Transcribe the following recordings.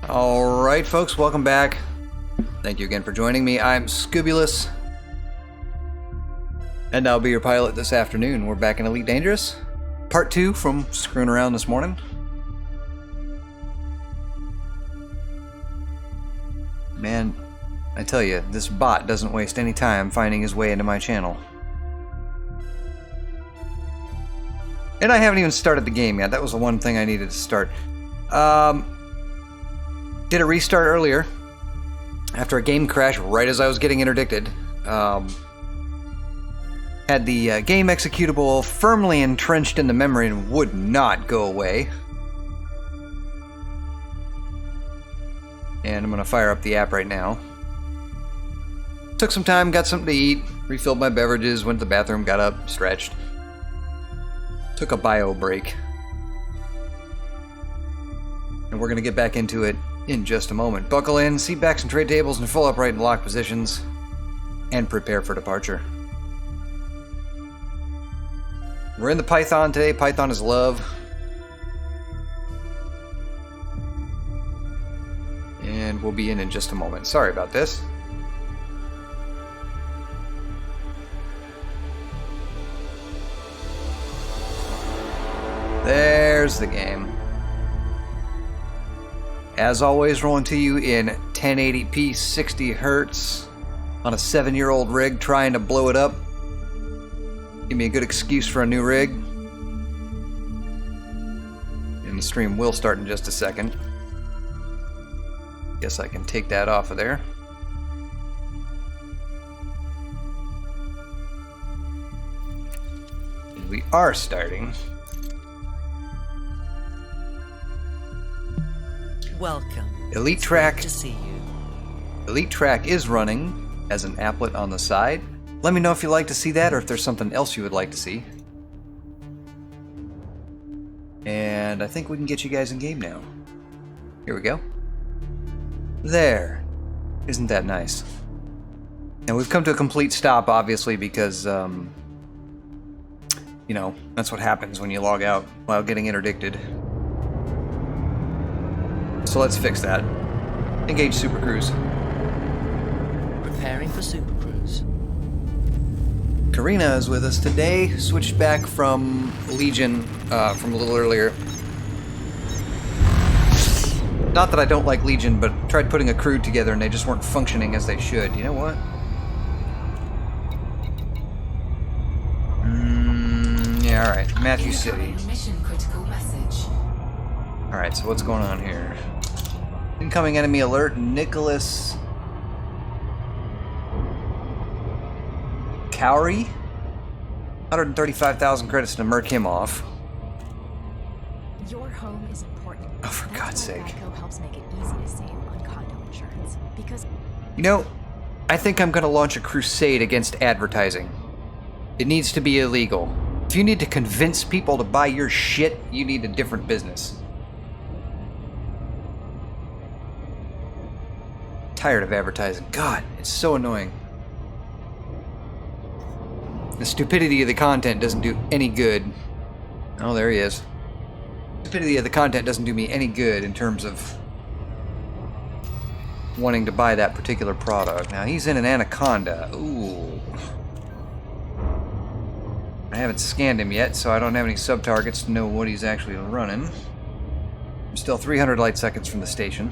Alright folks, welcome back. Thank you again for joining me. I'm Scubulus, and I'll be your pilot this afternoon. We're back in Elite Dangerous. Part 2 from screwing around this morning. Man, I tell you, this bot doesn't waste any time finding his way into my channel. And I haven't even started the game yet. That was the one thing I needed to start. Did a restart earlier after a game crash right as I was getting interdicted. Had the game executable firmly entrenched in the memory and would not go away. And I'm going to fire up the app right now. Took some time, got something to eat, refilled my beverages, went to the bathroom, got up, stretched. Took a bio break. And we're going to get back into it in just a moment. Buckle in, seat backs and trade tables in full upright and locked positions, and prepare for departure. We're in the Python today. Python is love. And we'll be in just a moment. Sorry about this. There's the game. As always, rolling to you in 1080p, 60 hertz on a 7-year-old rig trying to blow it up. Give me a good excuse for a new rig. And the stream will start in just a second. Guess I can take that off of there. And we are starting. Welcome. Elite Track. Great to see you. Elite Track is running as an applet on the side. Let me know if you'd like to see that or if there's something else you would like to see. And I think we can get you guys in game now. Here we go. There. Isn't that nice? And we've come to a complete stop, obviously, because, you know, that's what happens when you log out while getting interdicted. So let's fix that. Engage Super Cruise. Preparing for Super Cruise. Karina is with us today. Switched back from Legion from a little earlier. Not that I don't like Legion, but tried putting a crew together and they just weren't functioning as they should. You know what? Yeah, alright. Matthew City. Mission critical message. Alright, so what's going on here? Incoming enemy alert, Nicholas Cowrie? 135,000 credits to murk him off. Your home is important. Oh, for God's sake. Geico helps make it easy to save on condo insurance. Because You know, I think I'm going to launch a crusade against advertising. It needs to be illegal. If you need to convince people to buy your shit, you need a different business. Tired of advertising. God, it's so annoying. The stupidity of the content doesn't do any good. Oh, there he is. Stupidity of the content doesn't do me any good in terms of wanting to buy that particular product. Now, he's in an Anaconda. Ooh. I haven't scanned him yet, so I don't have any sub-targets to know what he's actually running. I'm still 300 light seconds from the station.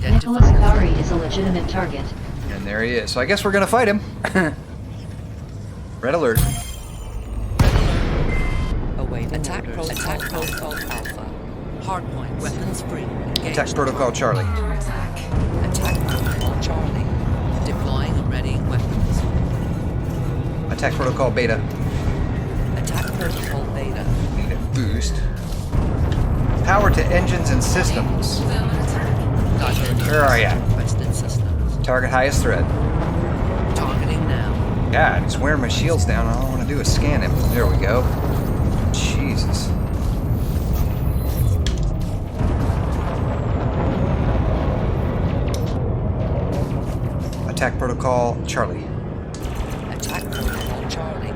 Nicholas Cowrie is a legitimate target. And there he is. So I guess we're gonna fight him. Red alert. Awaiting attack protocol Alpha. Hardpoint weapons free. Engage. Attack protocol Charlie. Under attack. Attack protocol Charlie. Deploying and readying weapons. Attack protocol Beta. Attack protocol Beta. Need a boost. Power to engines and systems. Where are ya? Requested systems. Target highest threat. Targeting now. God, he's wearing my shields down. All I want to do is scan him. There we go. Jesus. Attack protocol Charlie. Attack protocol Charlie.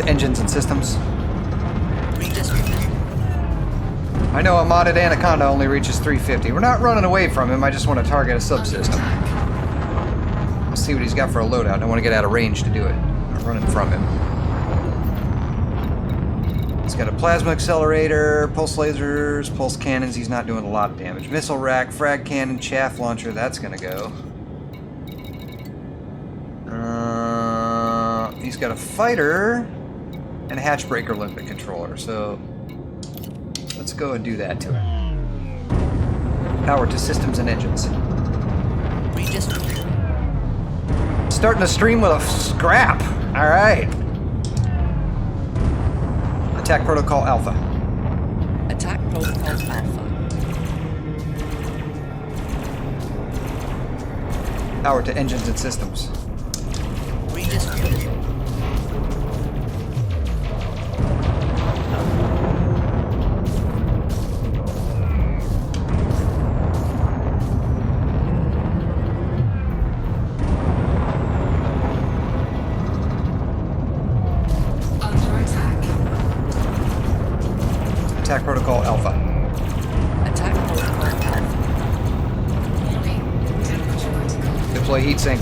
to engines and systems. Redistribute. I know a modded Anaconda only reaches 350. We're not running away from him, I just want to target a subsystem. Let's see what he's got for a loadout. I don't want to get out of range to do it. I'm running from him. He's got a plasma accelerator, pulse lasers, pulse cannons. He's not doing a lot of damage. Missile rack, frag cannon, chaff launcher. That's gonna go. He's got a fighter and a hatchbreaker limpet controller. So let's go and do that to him. Power to systems and engines. Redistribute. Starting to stream with a scrap. All right. Attack Protocol Alpha. Attack Protocol Alpha. Power to engines and systems. Redistribute. Attack Protocol Alpha. Attack Protocol Alpha. Deploy heatsink.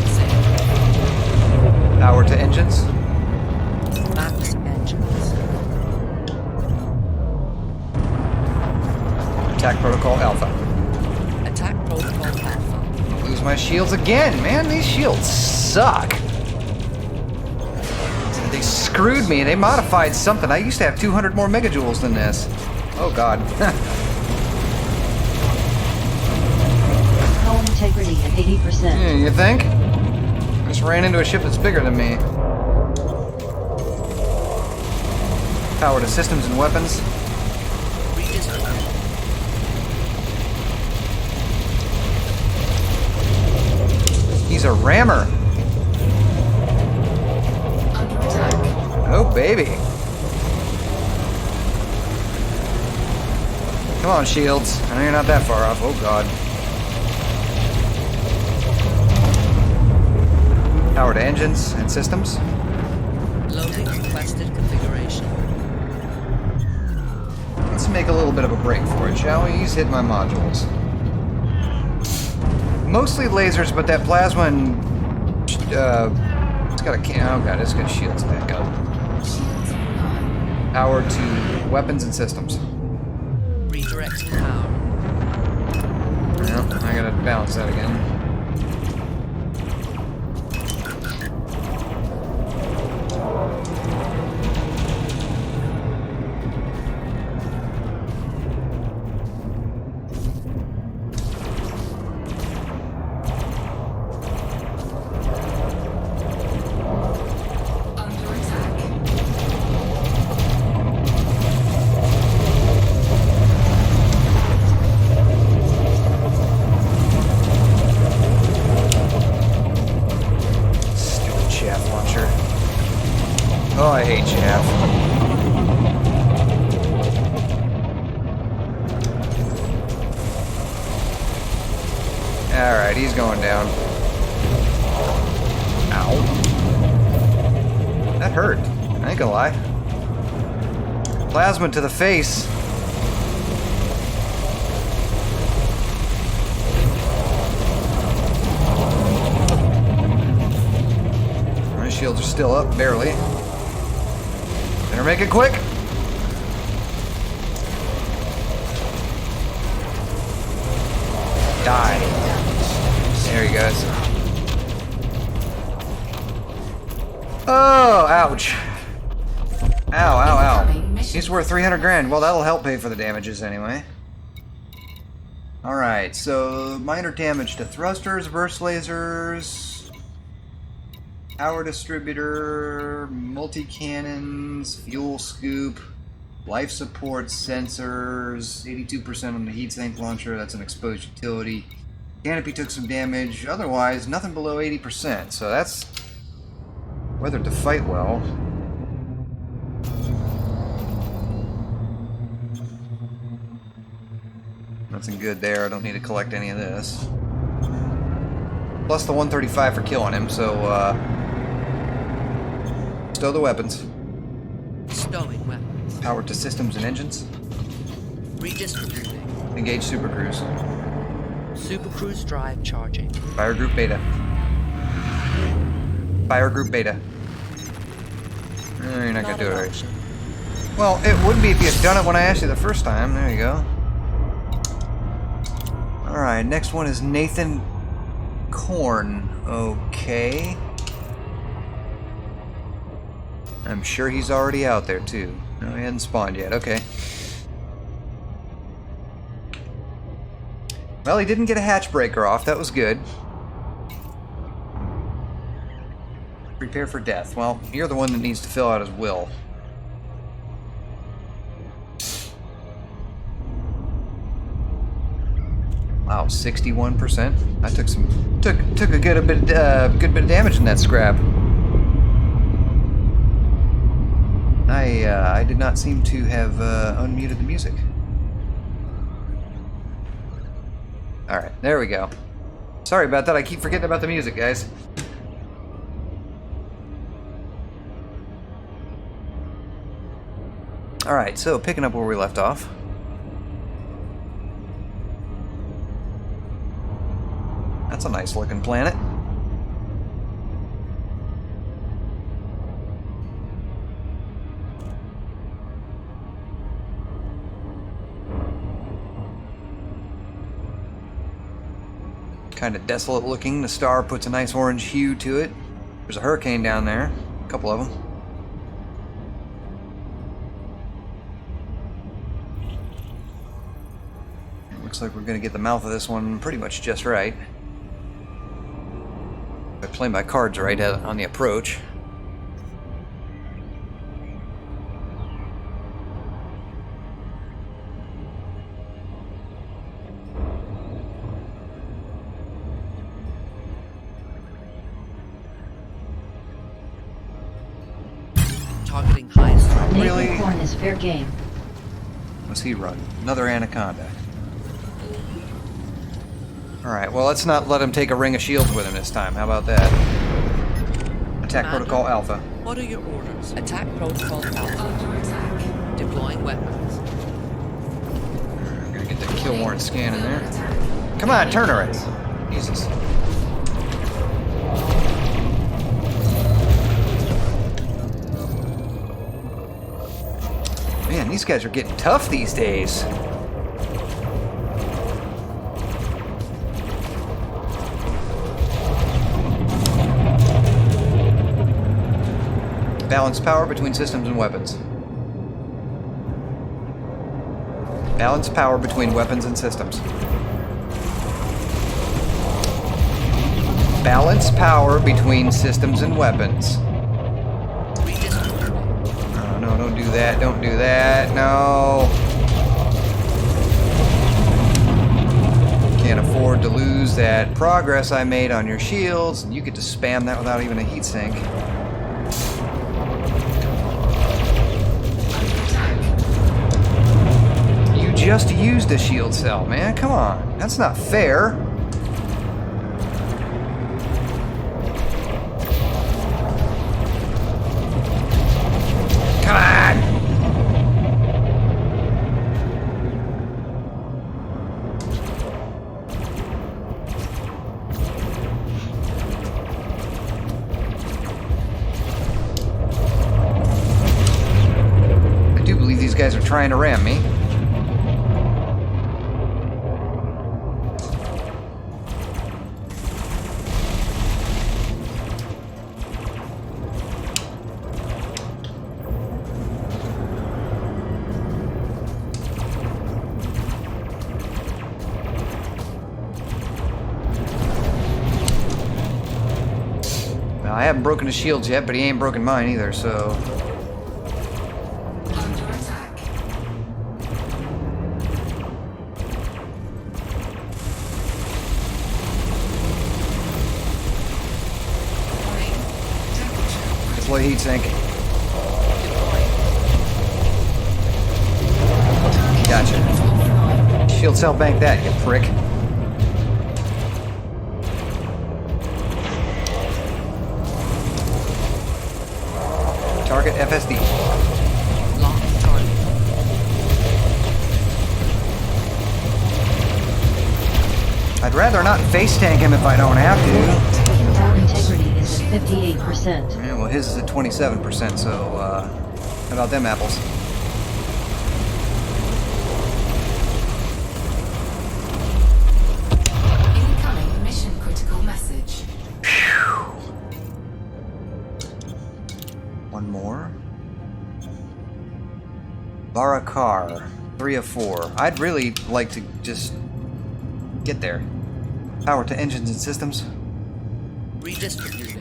Save. Power to engines. Max engines. Attack Protocol Alpha. Attack Protocol Alpha. Lose my shields again, man. These shields suck. They screwed me. They modified something. I used to have 200 more megajoules than this. Oh god. Hull integrity at 80%. You think? I just ran into a ship that's bigger than me. Power to systems and weapons. Redistribute. He's a rammer. Oh, baby. Come on, shields. I know you're not that far off. Oh, God. Power to engines and systems. Loading requested configuration. Let's make a little bit of a break for it, shall we? He's hit my modules. Mostly lasers, but that plasma and... it's got a can... Oh, God, it's got shields back up. Power to weapons and systems. Redirecting power. Well, I gotta balance that again. Oh, I hate chaff. Alright, he's going down. Ow. That hurt. I ain't gonna lie. Plasma to the face. My shields are still up, barely. Better make it quick. Die. There he goes. Oh, ouch. Ow, ow, ow. He's worth 300 grand. Well, that'll help pay for the damages anyway. Alright, so minor damage to thrusters, burst lasers, power distributor, multi-cannons, fuel scoop, life support sensors, 82% on the heatsink launcher, that's an exposed utility. Canopy took some damage, otherwise nothing below 80%, so that's weathered to fight well. Nothing good there, I don't need to collect any of this. Plus the 135 for killing him, so stow the weapons. Stowing weapons. Power to systems and engines. Redistributing. Engage supercruise. Supercruise drive charging. Fire group beta. Fire group beta. You're not gonna do it right. option. Well, it would be if you had done it when I asked you the first time. There you go. Alright, next one is Nathan Korn. Okay. I'm sure he's already out there, too. No, he hadn't spawned yet. Okay. Well, he didn't get a hatch breaker off. That was good. Prepare for death. Well, you're the one that needs to fill out his will. Wow, 61%. I took a good bit of damage in that scrap. I did not seem to have unmuted the music. All right, there we go. Sorry about that. I keep forgetting about the music, guys. All right, so picking up where we left off. That's a nice looking planet. Kind of desolate looking. The star puts a nice orange hue to it. There's a hurricane down there. A couple of them. Looks like we're going to get the mouth of this one pretty much just right. If I play my cards right on the approach. Targeting highest. Really? Nathan Korn is fair game. What's he run? Another Anaconda. Alright, well, let's not let him take a ring of shields with him this time. How about that? Attack Commander, Protocol Alpha. What are your orders? Attack protocol Alpha. Under attack. Deploying weapons. We're gonna get the kill warrant scan in there. Come on, turn her in. Jesus. Man, these guys are getting tough these days. Balance power between systems and weapons. Balance power between weapons and systems. Balance power between systems and weapons. Oh, no, don't do that. Don't do that. No. Can't afford to lose that progress I made on your shields. And you get to spam that without even a heat sink. Just used a shield cell, man. Come on. That's not fair. Come on! I do believe these guys are trying to ram me. I haven't broken his shields yet, but he ain't broken mine either, so... Under attack. Warning. Temperature. Deploy heat sink. Gotcha. Offline. Shield cell bank that, you prick. Target FSD. Lock target. I'd rather not face tank him if I don't have to. Our integrity is at 58%. Yeah, well, his is at 27%, so, how about them apples? Incoming mission critical message. One more. Barakar, 3 of 4. I'd really like to just get there. Power to engines and systems. Redistributing.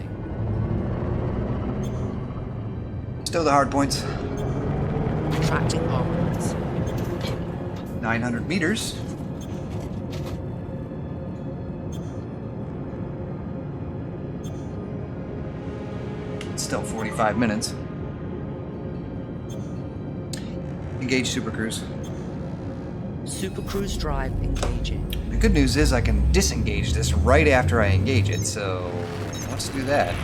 Still the hard points. Retracting armaments. 900 meters. It's still 45 minutes. Engage Super Cruise. Super cruise drive engaging. The good news is I can disengage this right after I engage it, so let's do that.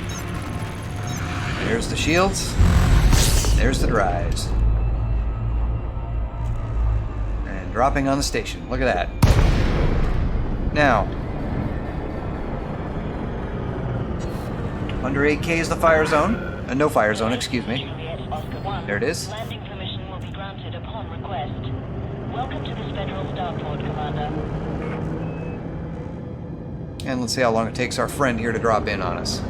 There's the shields. There's the drives. And dropping on the station. Look at that. Now, under 8K is the fire zone. No fire zone, excuse me. There it is. Landing permission will be granted upon request. Welcome to this Federal Starport, Commander. And let's see how long it takes our friend here to drop in on us.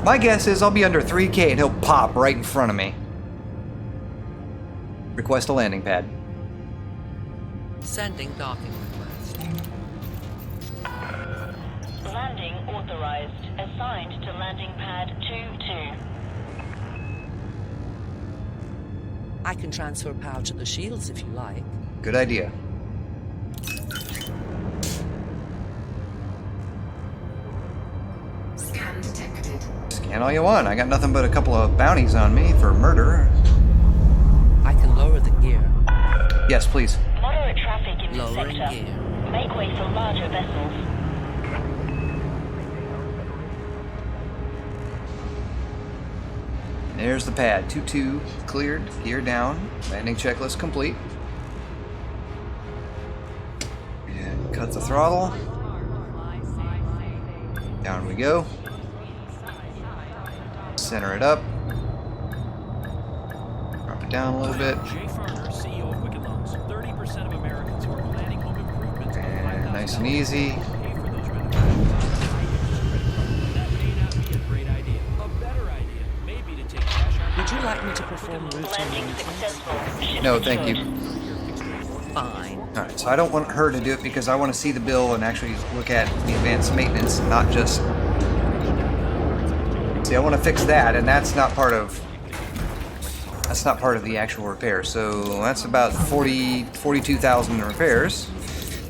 My guess is I'll be under 3K and he'll pop right in front of me. Request a landing pad. Sending docking request. Landing authorized. Assigned to landing pad 2-2. I can transfer power to the shields if you like. Good idea. Scan detected. Scan all you want. I got nothing but a couple of bounties on me for murder. I can lower the gear. Yes, please. Moderate traffic in this Lowering sector. gear. Make way for larger vessels. There's the pad. 2-2 cleared. Gear down. Landing checklist complete. And cut the throttle. Down we go. Center it up. Drop it down a little bit. Jay Farner, CEO of Quicken Loans. 30% of Americans who are planning home improvements with And nice and $5,000 easy. pay for those renovations. That may not be a great idea. A better idea may be to take cash out. Would you like me to perform routine Landing maintenance? successful. Ship No, thank you. secured. Fine. Alright, so I don't want her to do it because I want to see the bill and actually look at the advanced maintenance, not just... See, I want to fix that, and that's not part of the actual repair. So that's about 42,000 in repairs.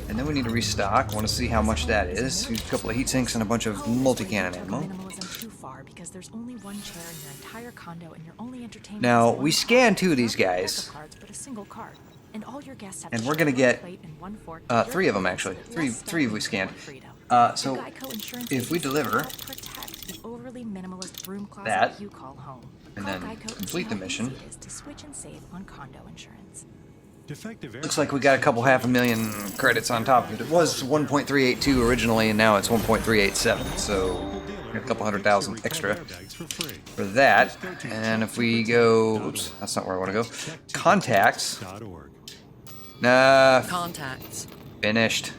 And then we need to restock. I want to see how much that is. A couple of heat sinks and a bunch of multi-cannon ammo. Minimalism too far because there's only one chair in your entire condo and your only entertainment. Now, is we one scanned card. two of these Not guys. cards, but a single card. And all your guests have And to we're gonna share get, one plate and one fork. three of them, actually. Three we scanned. So, if we deliver the overly minimalist broom closet that, you call home. and Call then Geico and complete see the how mission. easy it is to switch and save on condo insurance. Looks like we got a couple $500,000 credits on top of it. It was 1.382 originally, and now it's 1.387. So we got a couple 100,000 extra for that. And if we go, oops, that's not where I want to go. Contacts. Nah, Contacts. finished.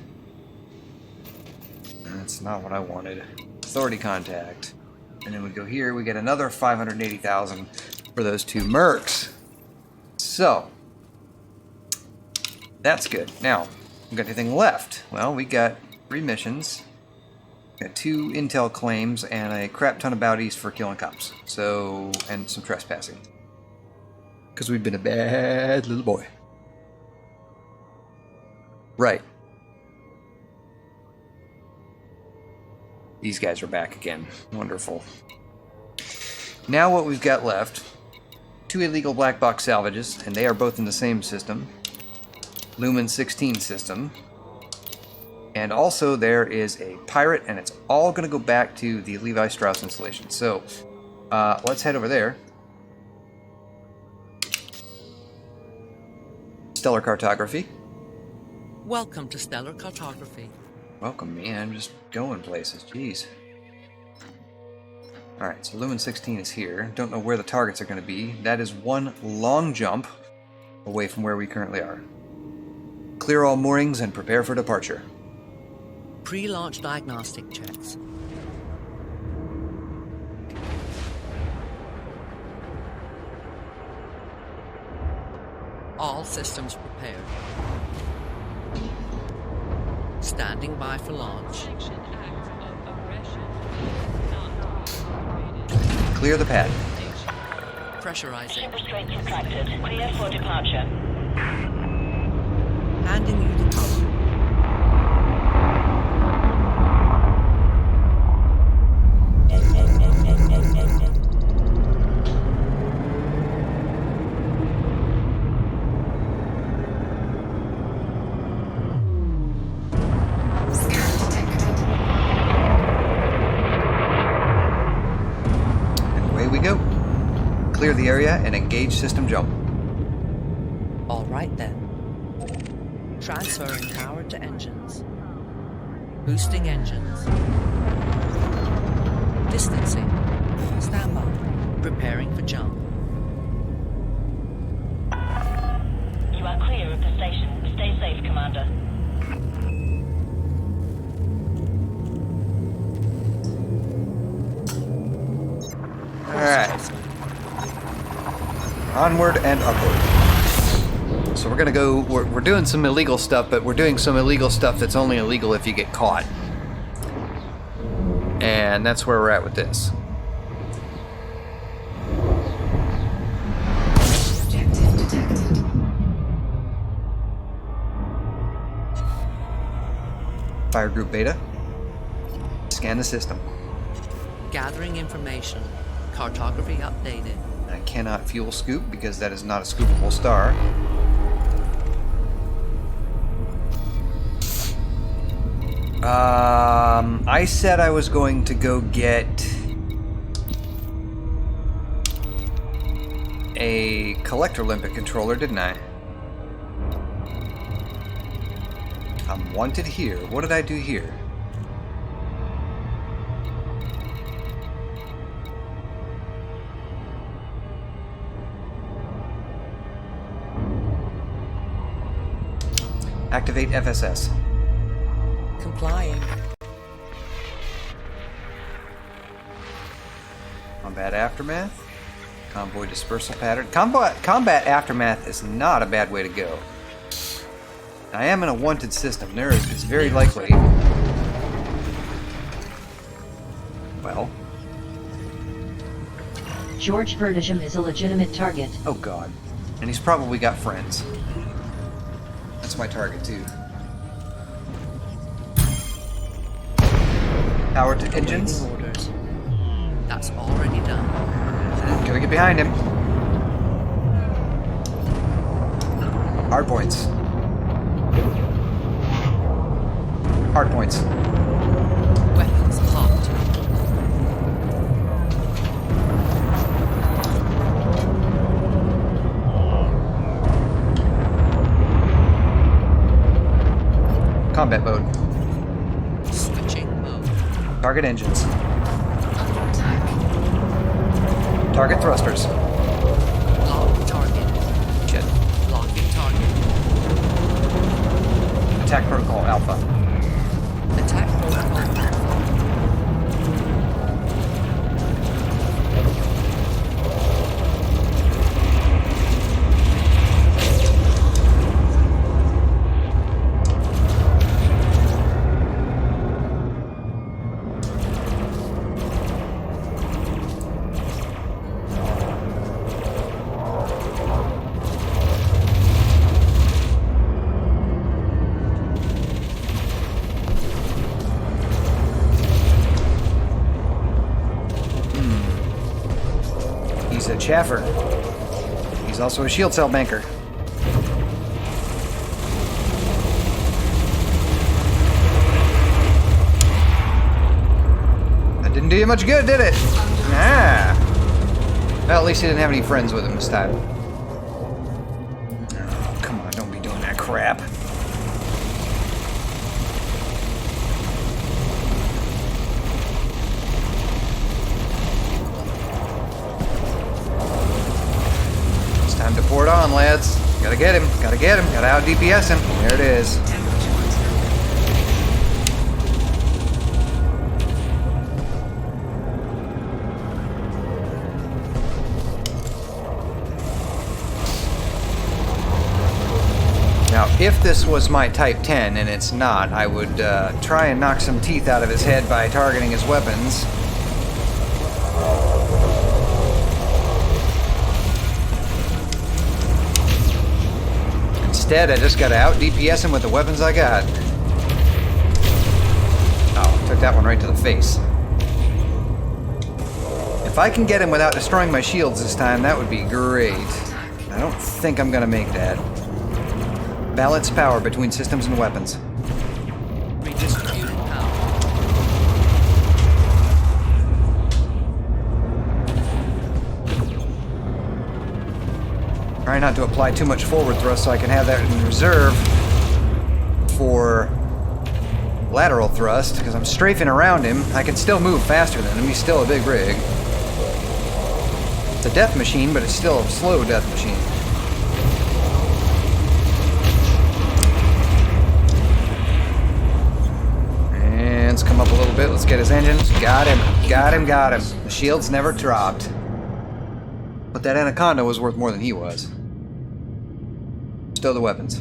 That's not what I wanted. Authority contact. And then we go here. We get another 580,000 for those two mercs. So. That's good. Now, we got anything left? Well, we got 3 missions, got 2 intel claims, and a crap ton of bounties for killing cops. So, and some trespassing. Because we've been a bad little boy. Right. These guys are back again. Wonderful. Now what we've got left, 2 illegal black box salvages, and they are both in the same system. Lumen 16 system. And also there is a pirate, and it's all going to go back to the Levi Strauss installation. So let's head over there stellar cartography. Welcome to stellar cartography. Welcome, me. I'm just going places. Jeez. Alright, so Lumen 16 is here. Don't know where the targets are going to be. That is one long jump away from where we currently are. Clear all moorings and prepare for departure. Pre-launch diagnostic checks. All systems prepared. Standing by for launch. Clear the pad. Pressurizing. Ship restraints retracted. Clear for departure. Handing you the cover. Scan detected. And away we go. Clear the area and engage system jump. All right then. Transferring power to engines. Boosting engines. Distancing. Stand by. Preparing for jump. You are clear of the station. Stay safe, Commander. Alright. Onward and upward. So we're gonna go, we're doing some illegal stuff, but we're doing some illegal stuff that's only illegal if you get caught. And that's where we're at with this. Objective detected. Fire group beta. Scan the system. Gathering information. Cartography updated. I cannot fuel scoop because that is not a scoopable star. I said I was going to go get a collector limpet controller, didn't I? I'm wanted here. What did I do here? Activate FSS. Complying. Combat aftermath. Convoy dispersal pattern. Combat aftermath is not a bad way to go. I am in a wanted system. It's very likely. Well. George Verdisham is a legitimate target. Oh god. And he's probably got friends. That's my target too. Power to engines. Awaiting orders. That's already done. Gotta get behind him. Hard points. Hard points. Weapons locked. Combat mode. Switching mode. Target engines. Under attack. Target thrusters. Lock target. Shit. Locking target. Attack protocol alpha. Attack protocol alpha. He's a chaffer. He's also a shield cell banker. That didn't do you much good, did it? Ah. Well, at least he didn't have any friends with him this time. Oh, come on, don't be crap. It's time to pour it on, lads. Gotta get him, gotta out DPS him. There it is. Now, if this was my Type 10, and it's not, I would try and knock some teeth out of his head by targeting his weapons. Instead, I just gotta out DPS him with the weapons I got. Oh, took that one right to the face. If I can get him without destroying my shields this time, that would be great. I don't think I'm gonna make that. Balance power between systems and weapons. Redistributing power. Try not to apply too much forward thrust so I can have that in reserve for lateral thrust, because I'm strafing around him. I can still move faster than him. He's still a big rig. It's a death machine, but it's still a slow death machine. Let's come up a little bit. Let's get his engines. Got him. Got him. Got him. The shields never dropped. But that Anaconda was worth more than he was. Stow the weapons.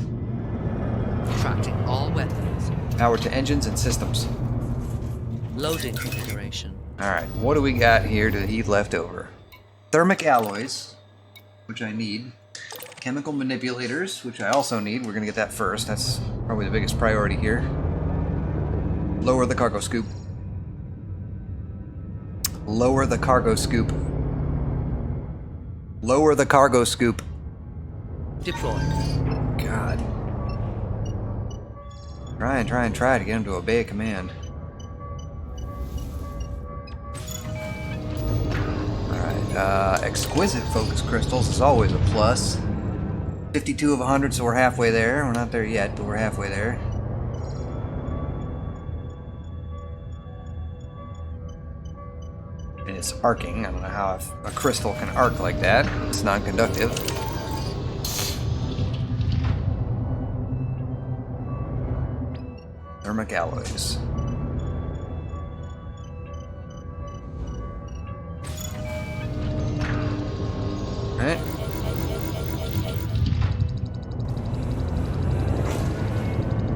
Retracting all weapons. Power to engines and systems. Loading configuration. Alright, what do we got here to heat left over? Thermic alloys, which I need. Chemical manipulators, which I also need. We're going to get that first. That's probably the biggest priority here. Lower the cargo scoop. Lower the cargo scoop. Lower the cargo scoop. Deploy. God. Try to get him to obey a command. Alright, exquisite focus crystals is always a plus. 52 of 100, so we're halfway there. We're not there yet, but we're halfway there. And it's arcing. I don't know how a crystal can arc like that. It's non-conductive. Thermic alloys. Alright.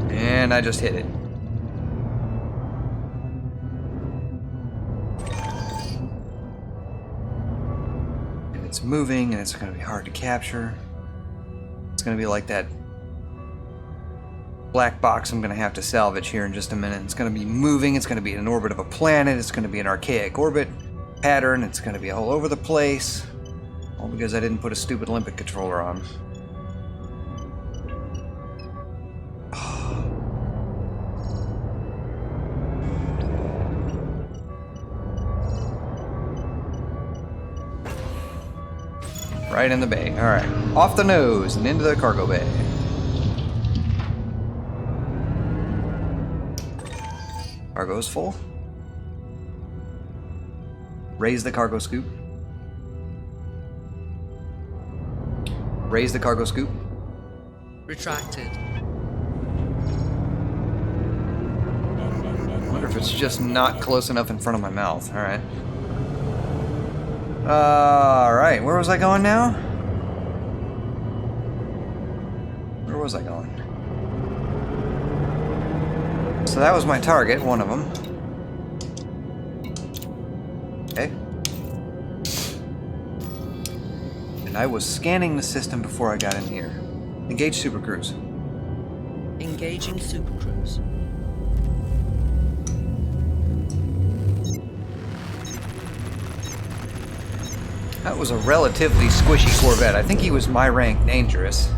And I just hit it. It's moving, and it's going to be hard to capture. It's going to be like that black box I'm going to have to salvage here in just a minute. It's going to be moving, it's going to be in an orbit of a planet, it's going to be an archaic orbit pattern, it's going to be all over the place. All because I didn't put a stupid Olympic controller on. Right in the bay. Alright. Off the nose and into the cargo bay. Cargo's full. Raise the cargo scoop. Raise the cargo scoop. Retracted. I wonder if it's just not close enough in front of my mouth. Alright. Alright, where was I going now? Where was I going? So that was my target, one of them. Okay. And I was scanning the system before I got in here. Engage supercruise. Engaging supercruise. That was a relatively squishy Corvette. I think he was my rank dangerous.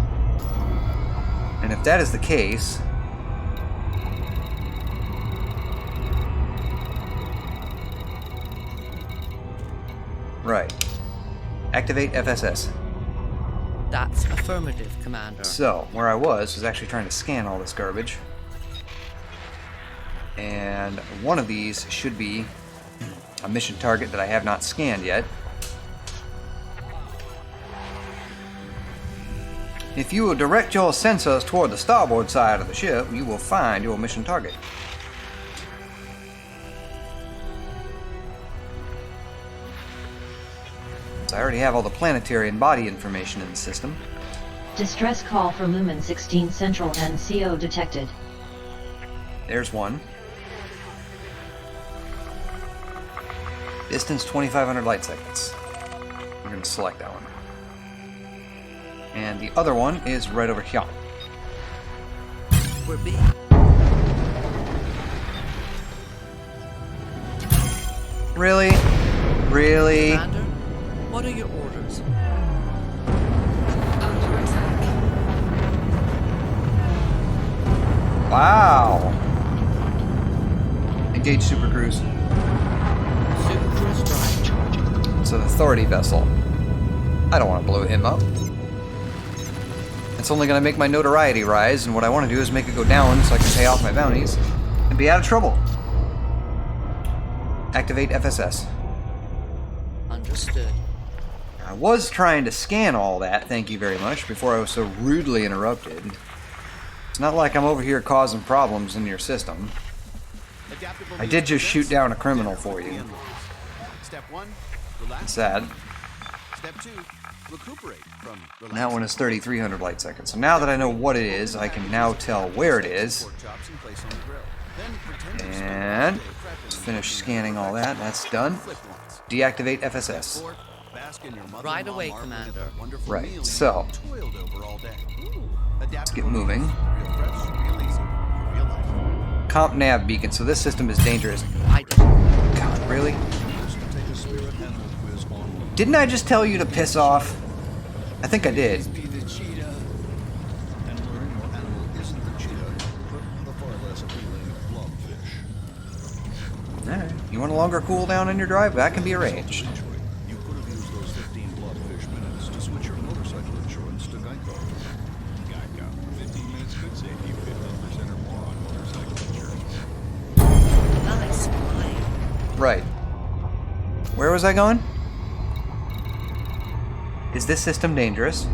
And if that is the case... Right. Activate FSS. That's affirmative, Commander. So, where I was actually trying to scan all this garbage. And one of these should be a mission target that I have not scanned yet. If you will direct your sensors toward the starboard side of the ship, you will find your mission target. So I already have all the planetary and body information in the system. Distress call for Lumen 16 Central and CO detected. There's one. Distance 2,500 light seconds. We're going to select that one. And the other one is right over here. We're being... Really? Really? Commander, what are your orders? Under attack. Wow. Engage Super Cruise. Super Cruise drive charging. It's an authority vessel. I don't want to blow him up. It's only going to make my notoriety rise, and what I want to do is make it go down so I can pay off my bounties and be out of trouble. Activate FSS. Understood. I was trying to scan all that, thank you very much, before I was so rudely interrupted. It's not like I'm over here causing problems in your system. I did just shoot down a criminal for you. Step 1, relax. It's sad. Step 2, recuperate from relaxing. That one is 3,300 light seconds. So now that I know what it is, I can now tell where it is. Pork chops and place on the grill. Then pretend to And spend all day prepping let's the finish food. scanning all that. That's done. Flip once. Deactivate FSS. Pork, bask in your mother-in-law Right away, marveling at Commander. the wonderful Right, meal so you toiled over all day. let's get Adaptable moving. meals, real fresh, real easy, real life. Comp nav beacon. So this system is dangerous. I did. God, really? Didn't I just tell you to piss off? I think I did. Be the cheetah. And learn your animal isn't the cheetah, but the far less appealing blobfish. Alright. You want a longer cooldown on your drive? That can be arranged. You could have used those 15 blobfish minutes to switch your motorcycle insurance to Geico. Geico. 15 minutes could save you 50% or more on motorcycle insurance. Nice flying. Right. Where was I going? Is this system dangerous?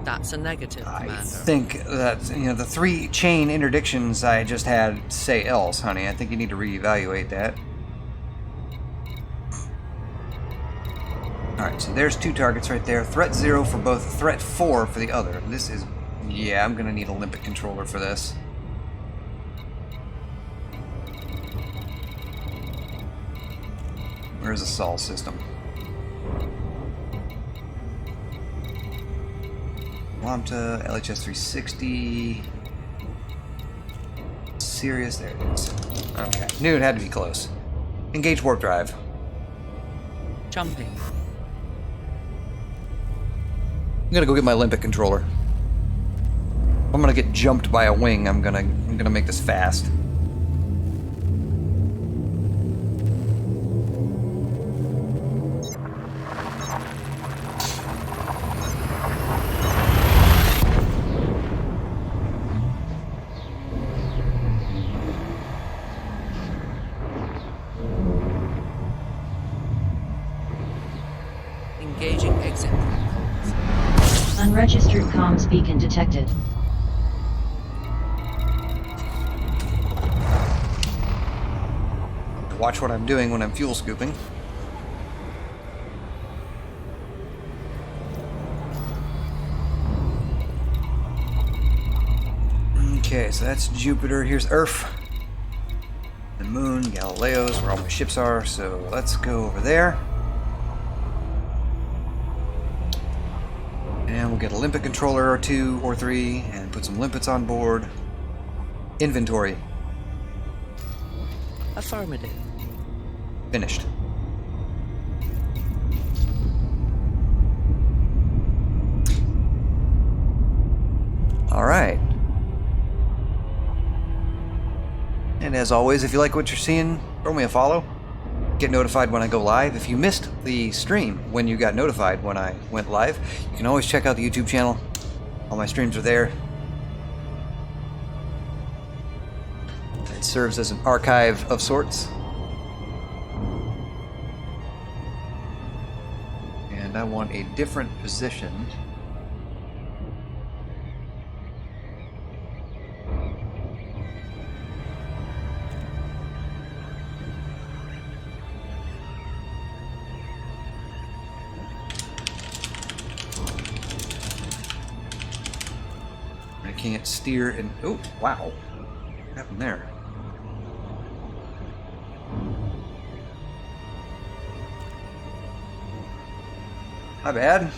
That's a negative, I Commander. think that, the 3 chain interdictions I just had say else, honey. I think you need to reevaluate that. Alright, so there's 2 targets right there. Threat 0 for both, threat 4 for the other. This is... yeah, I'm gonna need a limpet controller for this. Where's the Sol system? Lambda, LHS 360. Sirius, there it is. Okay, knew it had to be close. Engage warp drive. Jumping. I'm gonna go get my limpet controller. If I'm gonna get jumped by a wing, I'm gonna make this fast. Engaging exit. Unregistered comms beacon detected. Watch what I'm doing when I'm fuel scooping. Okay, so that's Jupiter. Here's Earth. The Moon, Galileo's, where all my ships are. So let's go over there. And we'll get a limpet controller or 2 or 3 and put some limpets on board. Inventory. Affirmative. Finished. Alright. And as always, if you like what you're seeing, throw me a follow. get notified when I go live. If you missed the stream when you got notified when I went live, you can always check out the YouTube channel. All my streams are there. It serves as an archive of sorts. And I want a different position. I can't steer and... Oh, wow. What happened there? My bad.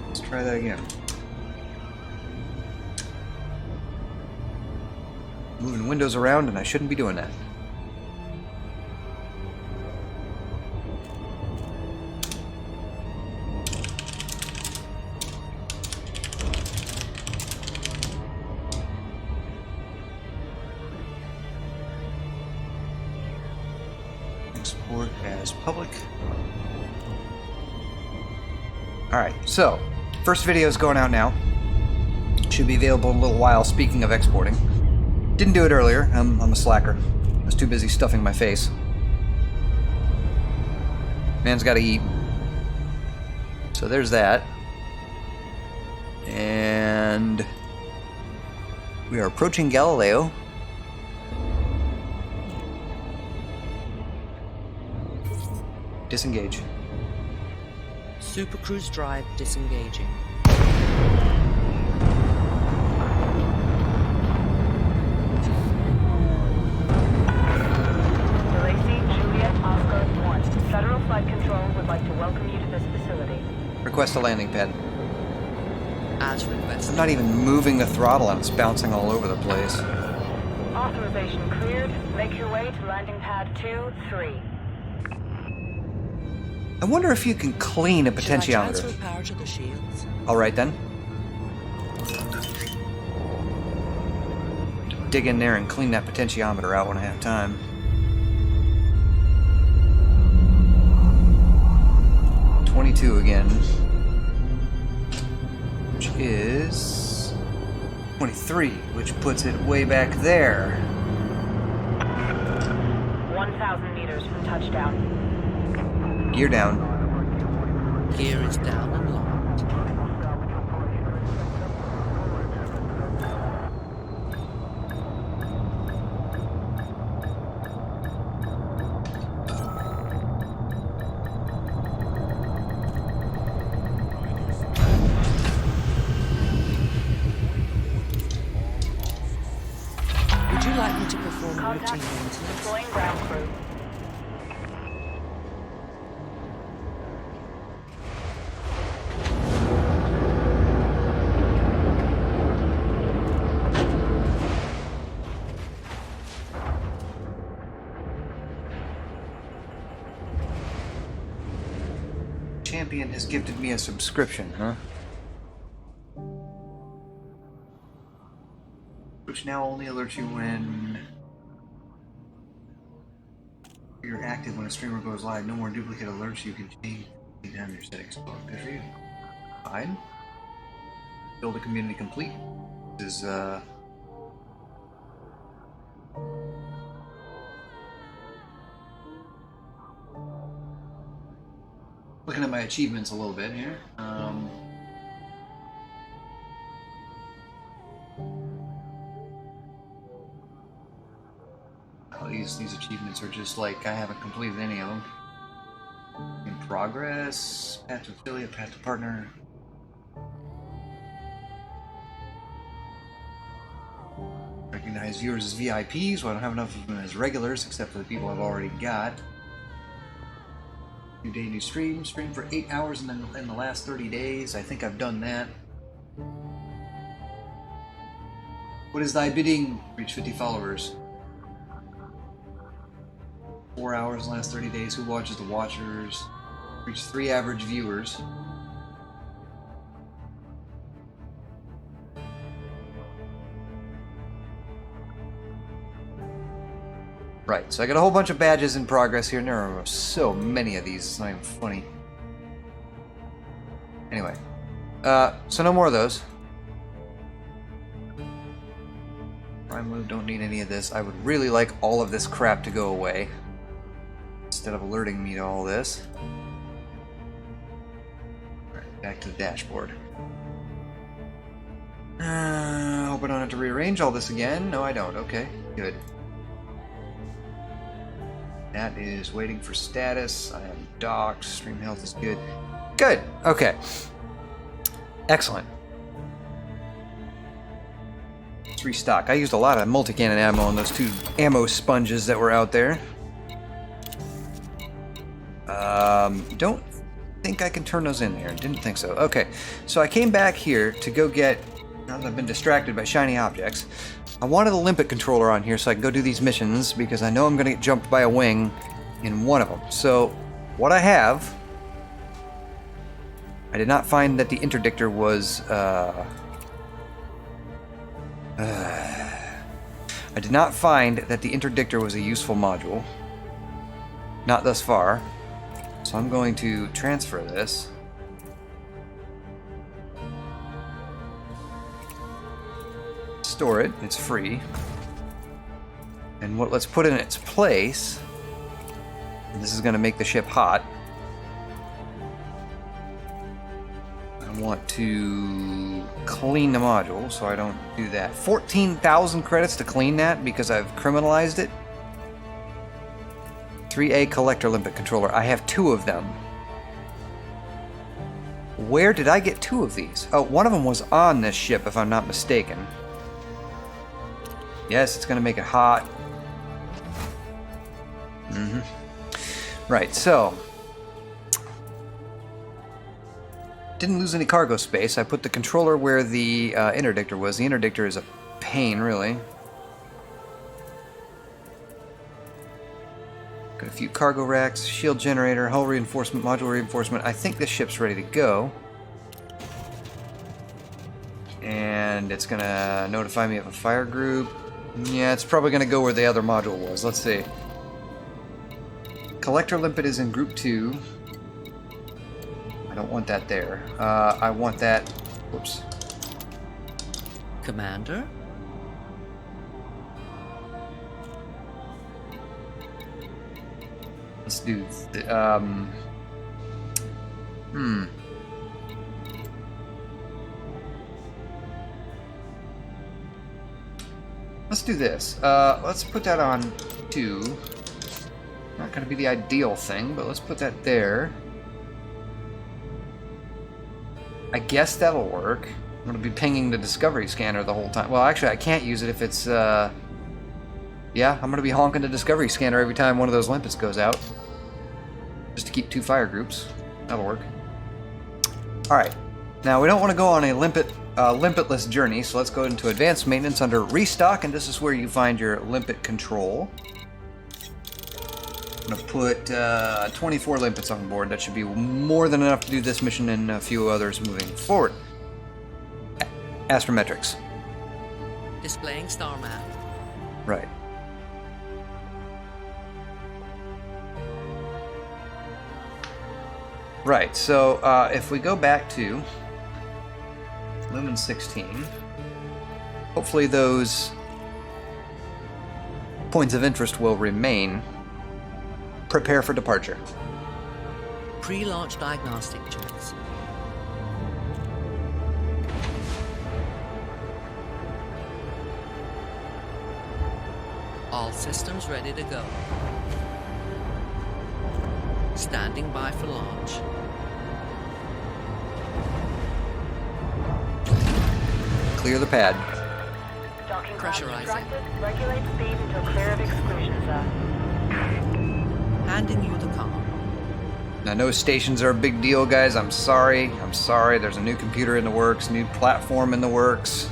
Let's try that again. Moving windows around and I shouldn't be doing that. Export as public. Alright, so, first video is going out now. Should be available in a little while, speaking of exporting. Didn't do it earlier, I'm a slacker. I was too busy stuffing my face. Man's gotta eat. So there's that. And... we are approaching Galileo. Disengage. Super Cruise Drive disengaging. Juliet Oscar 1. Federal Flight Control would like to welcome you to this facility. Request a landing pad. As requested. I'm not even moving the throttle and it's bouncing all over the place. Authorization cleared. Make your way to landing pad 2-3. I wonder if you can clean a Should I potentiometer. transfer power to the shields? Alright then. Dig in there and clean that potentiometer out when I have time. .22 again. Which is... 23, which puts it way back there. 1,000 meters from touchdown. Gear down. Gear is down and locked. Would you like me to perform Contact. routine maintenance? Deploying ground crew. Champion has gifted me a subscription, huh? Which now only alerts you when you're active when a streamer goes live. No more duplicate alerts. You can change down your settings. Oh, good for you. Fine. Build a community complete. This is looking at my achievements a little bit here. Oh, these achievements are just like I haven't completed any of them. In progress, path to affiliate, path to partner. Recognize viewers as VIPs. Well, I don't have enough of them as regulars, except for the people I've already got. New day, new stream. Stream for 8 hours in the last 30 days. I think I've done that. What is thy bidding? Reach 50 followers. 4 hours in the last 30 days. Who watches the watchers? Reach 3 average viewers. Right, so I got a whole bunch of badges in progress here, and there are so many of these, it's not even funny. Anyway, so no more of those. Prime move, don't need any of this. I would really like all of this crap to go away, instead of alerting me to all this. Alright, back to the dashboard. Hope I don't have to rearrange all this again. No, I don't. Okay, good. That is waiting for status. I am docked. Stream health is good. Good. Okay. Excellent. Let's restock. I used a lot of multi-cannon ammo on those 2 ammo sponges that were out there. Don't think I can turn those in there. Didn't think so. Okay. So I came back here to go get... Now that I've been distracted by shiny objects, I wanted a limpet controller on here so I can go do these missions because I know I'm going to get jumped by a wing in one of them. So what I have, I did not find that the interdictor was I did not find that the interdictor was a useful module. Not thus far. So I'm going to transfer this. Store it, it's free. And what let's put in its place, and this is going to make the ship hot. I want to clean the module, so I don't do that. 14,000 credits to clean that because I've criminalized it. 3A collector limpet controller. I have 2 of them. Where did I get 2 of these? Oh, one of them was on this ship, if I'm not mistaken. Yes, it's going to make it hot. Right, so... Didn't lose any cargo space. I put the controller where the interdictor was. The interdictor is a pain, really. Got a few cargo racks, shield generator, hull reinforcement, module reinforcement. I think this ship's ready to go. And it's going to notify me of a fire group. Yeah, it's probably going to go where the other module was. Let's see. Collector limpet is in group 2. I don't want that there. I want that... Whoops. Commander? Let's do... The, Let's do this. Let's put that on 2. Not going to be the ideal thing, but let's put that there. I guess that'll work. I'm going to be pinging the discovery scanner the whole time. Well, actually, I can't use it if it's... Yeah, I'm going to be honking the discovery scanner every time one of those limpets goes out. Just to keep 2 fire groups. That'll work. Alright. Now, we don't want to go on a limpetless journey, so let's go into advanced maintenance under restock, and this is where you find your limpet control. I'm going to put 24 limpets on board. That should be more than enough to do this mission and a few others moving forward. Astrometrics. Displaying star map. Right. Right, so if we go back to Lumen 16, hopefully those points of interest will remain. Prepare for departure. Pre-launch diagnostic checks. All systems ready to go. Standing by for launch. Clear the pad. Docking Pressurizing. instructed. Regulate speed until clear of exclusion zone. Handing you the comm. I know stations are a big deal, guys. I'm sorry. There's a new computer in the works, new platform in the works.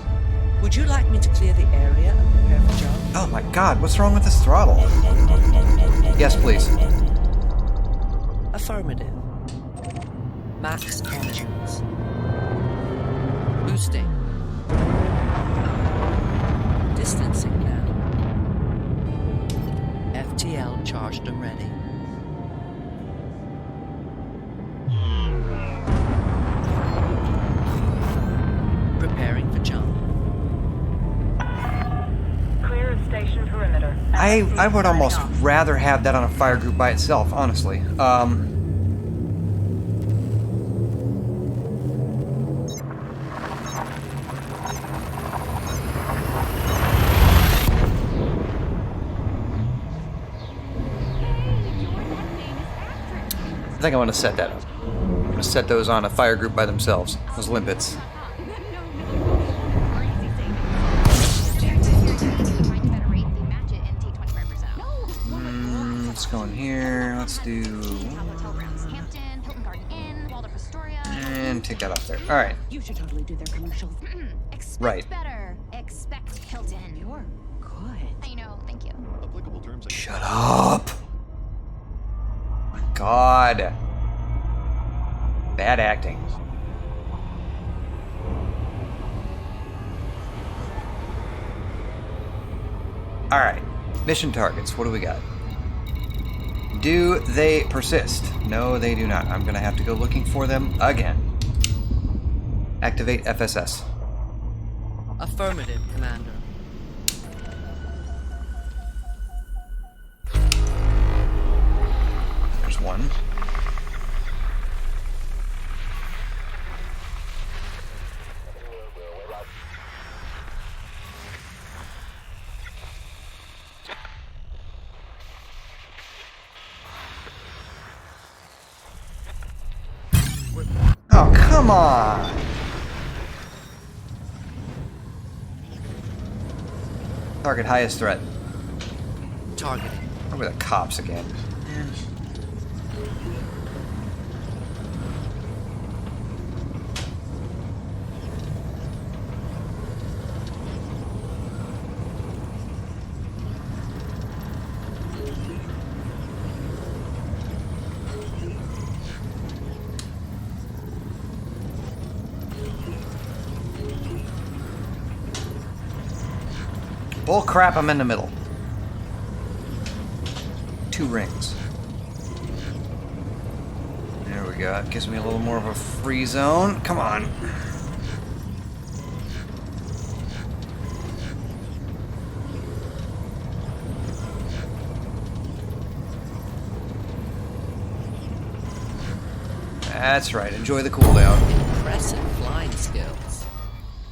Would you like me to clear the area and prepare for jump? Oh my god, what's wrong with this throttle? Yes, please. Affirmative. Max engines. Boosting. Distancing now. charged and ready. Preparing for jump. Clear of station perimeter. I would almost rather have that on a fire group by itself, honestly. I think I want to set that up. I'm going to set those on a fire group by themselves, those limpets. Let's go in here. Let's do... And take that off there. Alright. You should totally do their commercials. Expect Right. better. Expect Hilton. You're good. I know, thank you. Applicable terms and Shut up! My God. Bad acting. Alright. Mission targets. What do we got? Do they persist? No, they do not. I'm going to have to go looking for them again. Activate FSS. Affirmative, Commander. There's one. Oh, come on! Target highest threat. Targeting. Over the cops again. Bull crap, I'm in the middle. 2 rings. There we go. That gives me a little more of a free zone. Come on. That's right. Enjoy the cooldown. Impressive flying skills.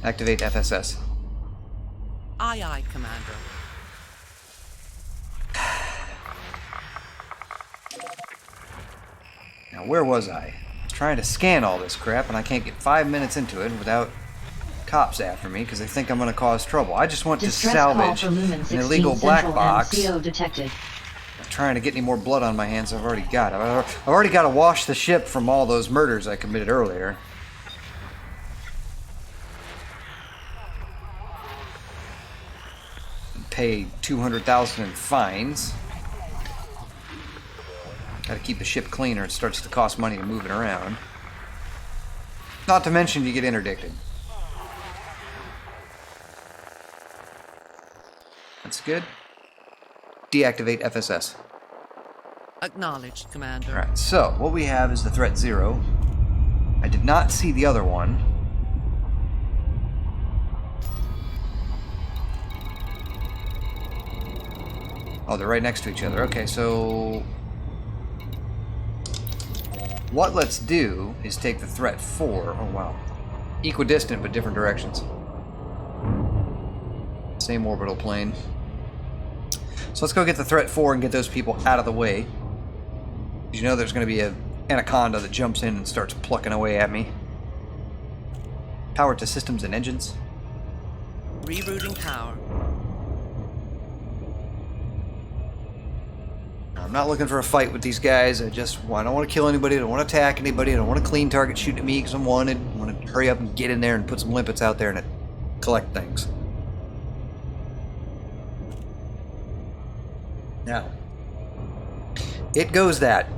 Activate FSS. Aye, aye, Commander. Now, where was I? I was trying to scan all this crap, and I can't get 5 minutes into it without cops after me because they think I'm going to cause trouble. I just want to Distress call salvage for Lumen an 16 illegal black Central box. NCO detected. I'm trying to get any more blood on my hands. I've already got. I've already got to wash the ship from all those murders I committed earlier. Pay $200,000 in fines. Got to keep the ship clean or it starts to cost money to move it around. Not to mention you get interdicted. That's good. Deactivate FSS. Acknowledged, Commander. Alright, so what we have is the threat 0. I did not see the other one. Oh, they're right next to each other. Okay, so what let's do is take the threat 4. Oh, wow. Equidistant, but different directions. Same orbital plane. So let's go get the threat 4 and get those people out of the way. You know there's going to be an anaconda that jumps in and starts plucking away at me. Power to systems and engines. Rerouting power. I'm not looking for a fight with these guys. I don't want to kill anybody. I don't want to attack anybody. I don't want a clean target shooting at me because I'm wanted. I want to hurry up and get in there and put some limpets out there and collect things. Now, it goes that...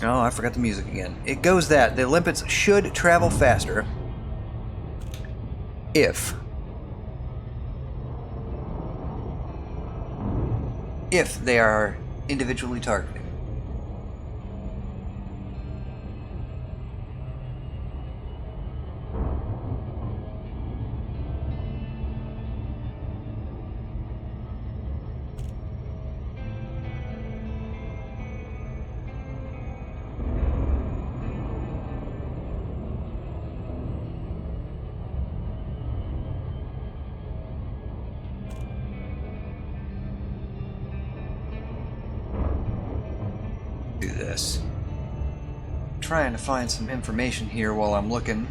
Oh, I forgot the music again. It goes that the limpets should travel faster if they are individually targeted. Do this. Trying to find some information here while I'm looking.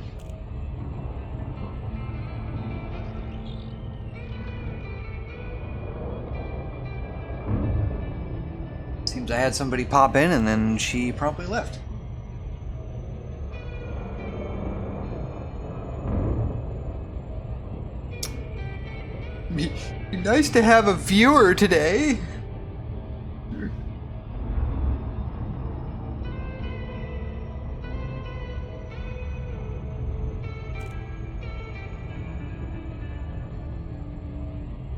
Seems I had somebody pop in and then she promptly left. Be nice to have a viewer today.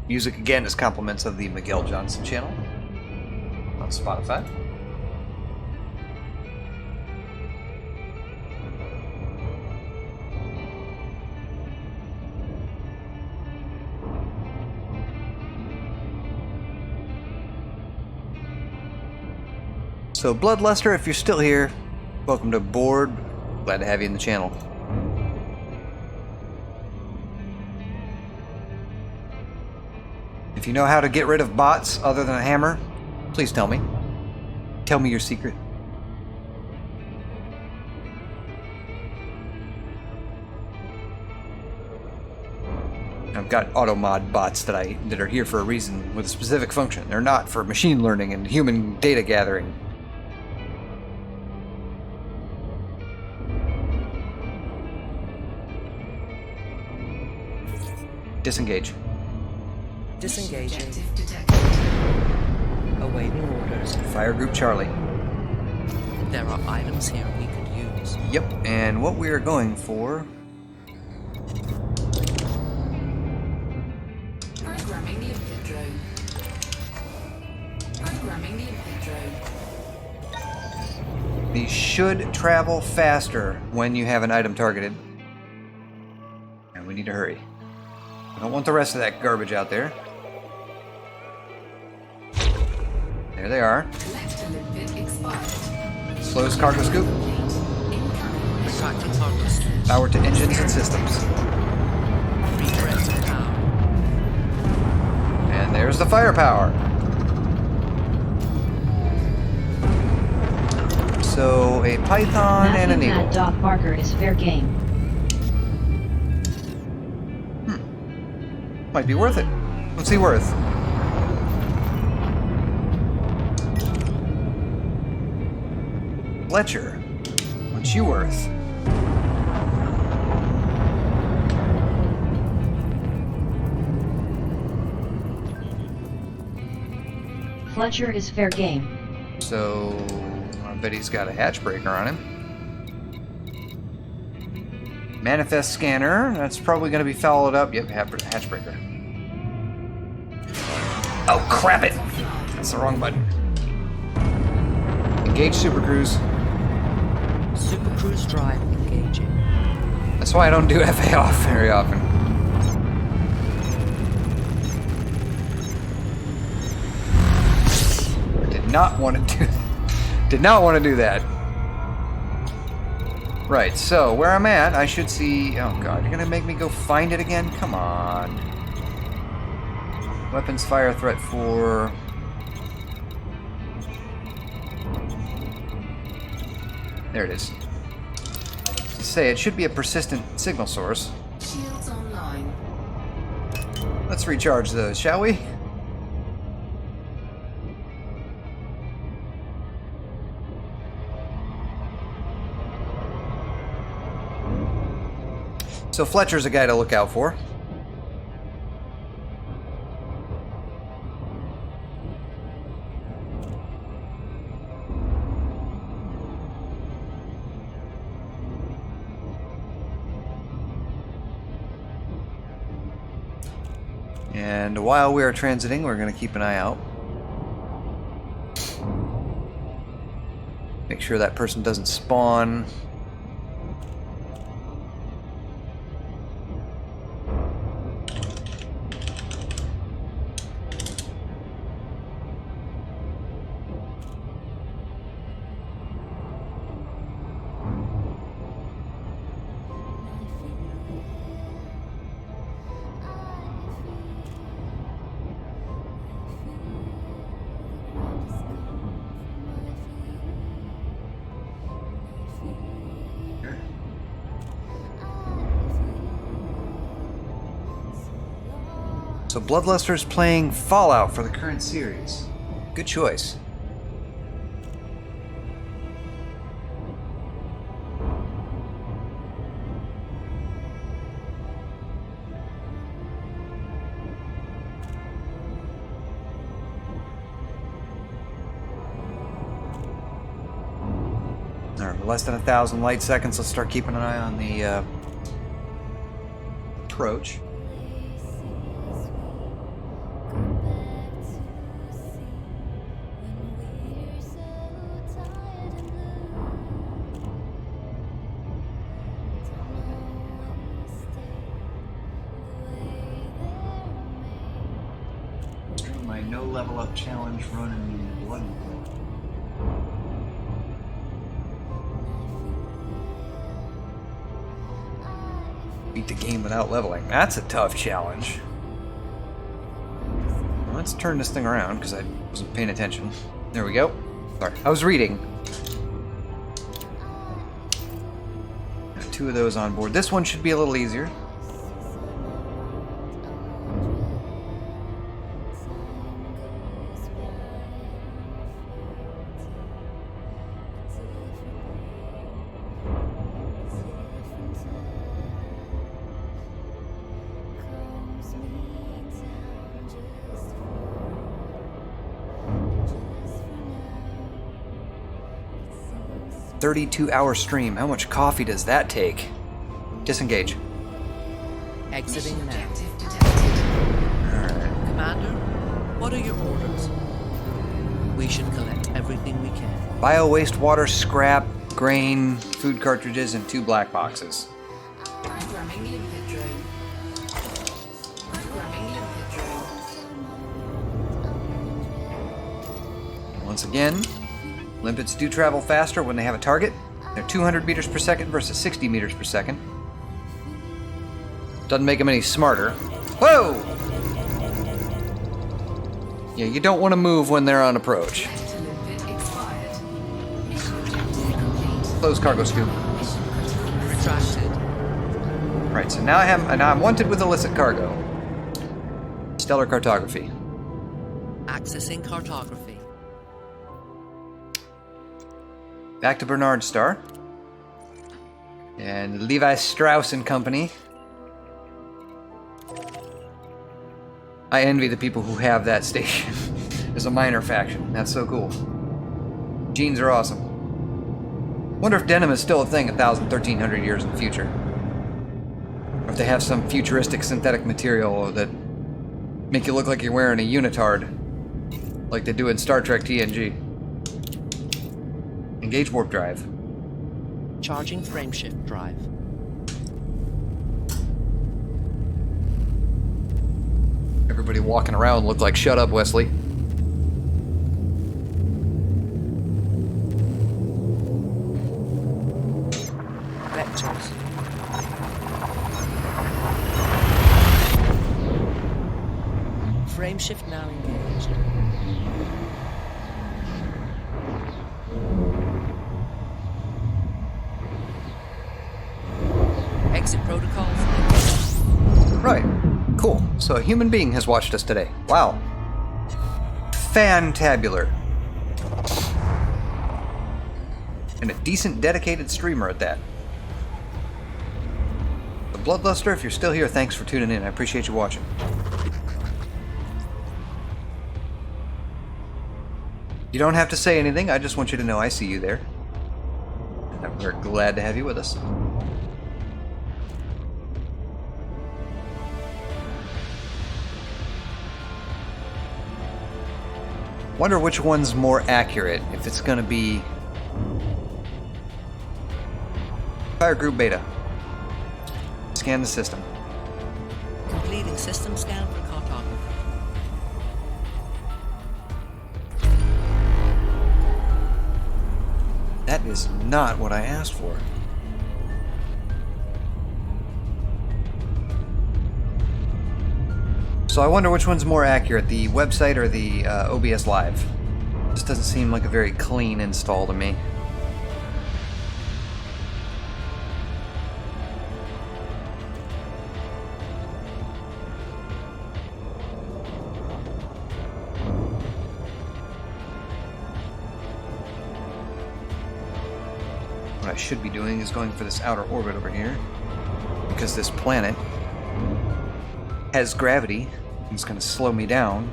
Music again is compliments of the Miguel Johnson channel on Spotify. So Bloodluster, if you're still here, welcome to board. Glad to have you in the channel. If you know how to get rid of bots other than a hammer, please tell me. Tell me your secret. I've got automod bots that are here for a reason with a specific function. They're not for machine learning and human data gathering. Disengage. Disengaging. Objective detected. Awaiting orders. Fire Group Charlie. There are items here we could use. Yep, and what we are going for... Programming the infant drone. Programming the infant drone. These should travel faster when you have an item targeted. And we need to hurry. I don't want the rest of that garbage out there. There they are. Collector limpet expired. Slows cargo scoop. Incoming. Retracting harvest. Power to engines and systems. Redirect power. And there's the firepower. So a python and a Mapping that needle. dog barker is fair game. Might be worth it. What's he worth? Fletcher. What's you worth? Fletcher is fair game. So I bet he's got a hatch breaker on him. Manifest scanner. That's probably going to be followed up. Yep, hatch breaker. Oh, crap it! That's the wrong button. Engage Super Cruise. Super Cruise drive engaging. That's why I don't do FA off very often. I did not want to do that. Right, so where I'm at, I should see... Oh god, you're gonna make me go find it again? Come on. Weapons fire threat for... There it is. To say, it should be a persistent signal source. Shields online. Let's recharge those, shall we? So Fletcher's a guy to look out for. And while we are transiting, we're going to keep an eye out. Make sure that person doesn't spawn. So Bloodluster's playing Fallout for the current series. Good choice. Alright, less than 1,000 light seconds. Let's start keeping an eye on the approach. My no level up challenge run in the blood. Beat the game without leveling. That's a tough challenge. Well, let's turn this thing around because I wasn't paying attention. There we go. Sorry, I was reading. Got 2 of those on board. This one should be a little easier. A 32-hour stream. How much coffee does that take? Disengage. Exiting now. Objective detected. Alright. Commander, what are your orders? We should collect everything we can. Bio waste water, scrap, grain, food cartridges, and 2 black boxes. Programming limpet drone. Programming limpet drone. Once again, limpets do travel faster when they have a target. They're 200 meters per second versus 60 meters per second. Doesn't make them any smarter. Whoa! Yeah, you don't want to move when they're on approach. Vector limpet expired. Mission objective complete. Close cargo scoop. Mission critical. Retracted. Right, so now I'm wanted with illicit cargo. Stellar cartography. Accessing cartography. Back to Bernard Star. And Levi Strauss and Company. I envy the people who have that station. As a minor faction. That's so cool. Jeans are awesome. Wonder if denim is still a thing 1,000, 1,300 years in the future. Or if they have some futuristic synthetic material that make you look like you're wearing a unitard. Like they do in Star Trek TNG. Engage warp drive. Charging frameshift drive. Everybody walking around looked like, shut up, Wesley. Vectors. Frameshift now engaged. Exit protocols. Right. Cool. So a human being has watched us today. Wow. Fantabular. And a decent dedicated streamer at that. The Bloodluster, if you're still here, thanks for tuning in. I appreciate you watching. You don't have to say anything. I just want you to know I see you there. And we're glad to have you with us. Wonder which one's more accurate, if it's going to be Fire group beta. Scan the system. Completing system scan for cartography. That is not what I asked for. So I wonder which one's more accurate, the website or the OBS Live. This doesn't seem like a very clean install to me. What I should be doing is going for this outer orbit over here, because this planet has gravity. It's going to slow me down.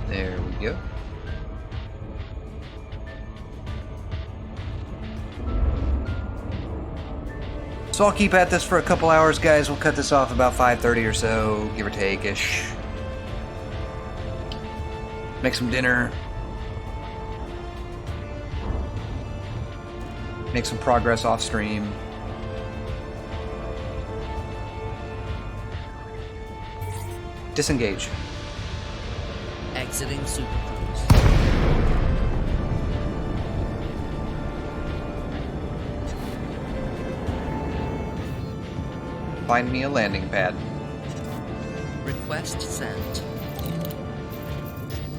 There we go. So I'll keep at this for a couple hours, guys. We'll cut this off about 5:30 or so, give or take-ish. Make some dinner. Make some progress off stream. Disengage. Exiting Super Cruise. Find me a landing pad. Request sent.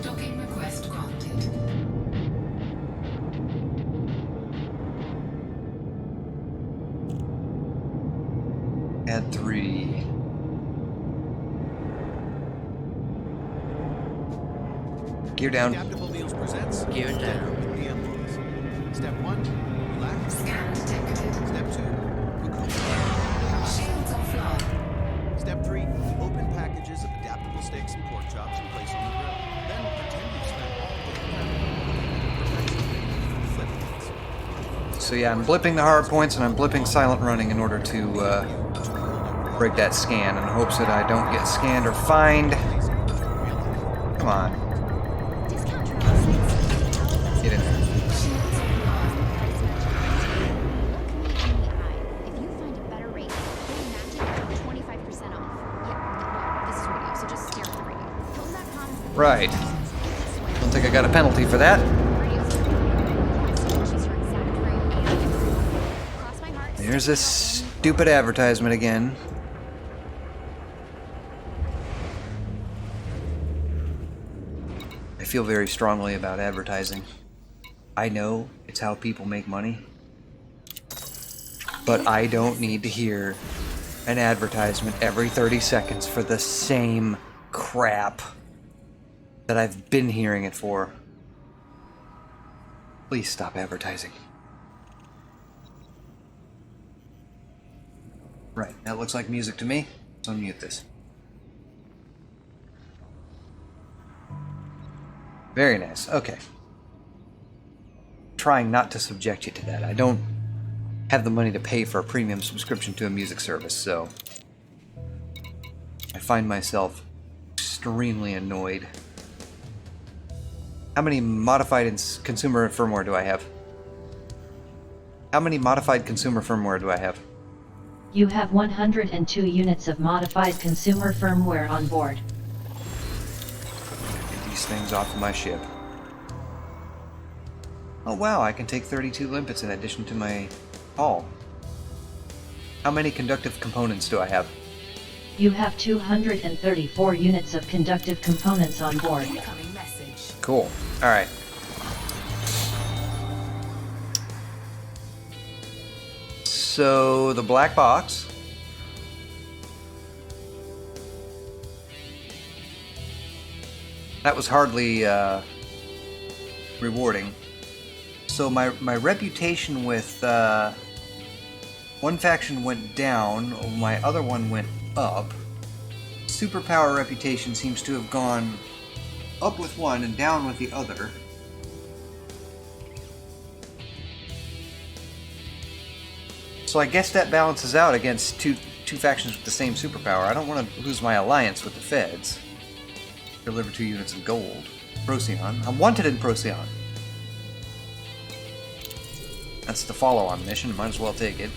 Docking request granted. Add 3. Gear down. Adaptable Meals presents Gear down. PM rules. Step 1, relax. Scan detected. Step 2, recuperate. Shields offline. Step 3, open packages of adaptable steaks and pork chops and place on the grill. Then pretend you've spent all day prepping. Flip things. So yeah, I'm blipping the hard points and I'm blipping silent running in order to break that scan in hopes that I don't get scanned or fined. Come on. Discount travel sites. Get in there. If you find a better rate, they match it at 25% off. Yeah, well, this is radio, so just stare at the radio. Phone.com is the Right. Don't think I got a penalty for that. There's this stupid advertisement again. I feel very strongly about advertising. I know it's how people make money, but I don't need to hear an advertisement every 30 seconds for the same crap that I've been hearing it for. Please stop advertising. Right, that looks like music to me. Let's unmute this. Very nice, okay. Trying not to subject you to that. I don't have the money to pay for a premium subscription to a music service, so I find myself extremely annoyed. How many modified consumer firmware do I have? How many modified consumer firmware do I have? You have 102 units of modified consumer firmware on board. Get these things off of my ship. Oh wow, I can take 32 limpets in addition to my hull. How many conductive components do I have? You have 234 units of conductive components on board. Incoming message. Cool. Alright. So, the black box. That was hardly rewarding. So my reputation with one faction went down, while my other one went up. Superpower reputation seems to have gone up with one and down with the other. So I guess that balances out against two factions with the same superpower. I don't want to lose my alliance with the Feds. Deliver 2 units of gold. Procyon. I'm wanted in Procyon. That's the follow-on mission. Might as well take it.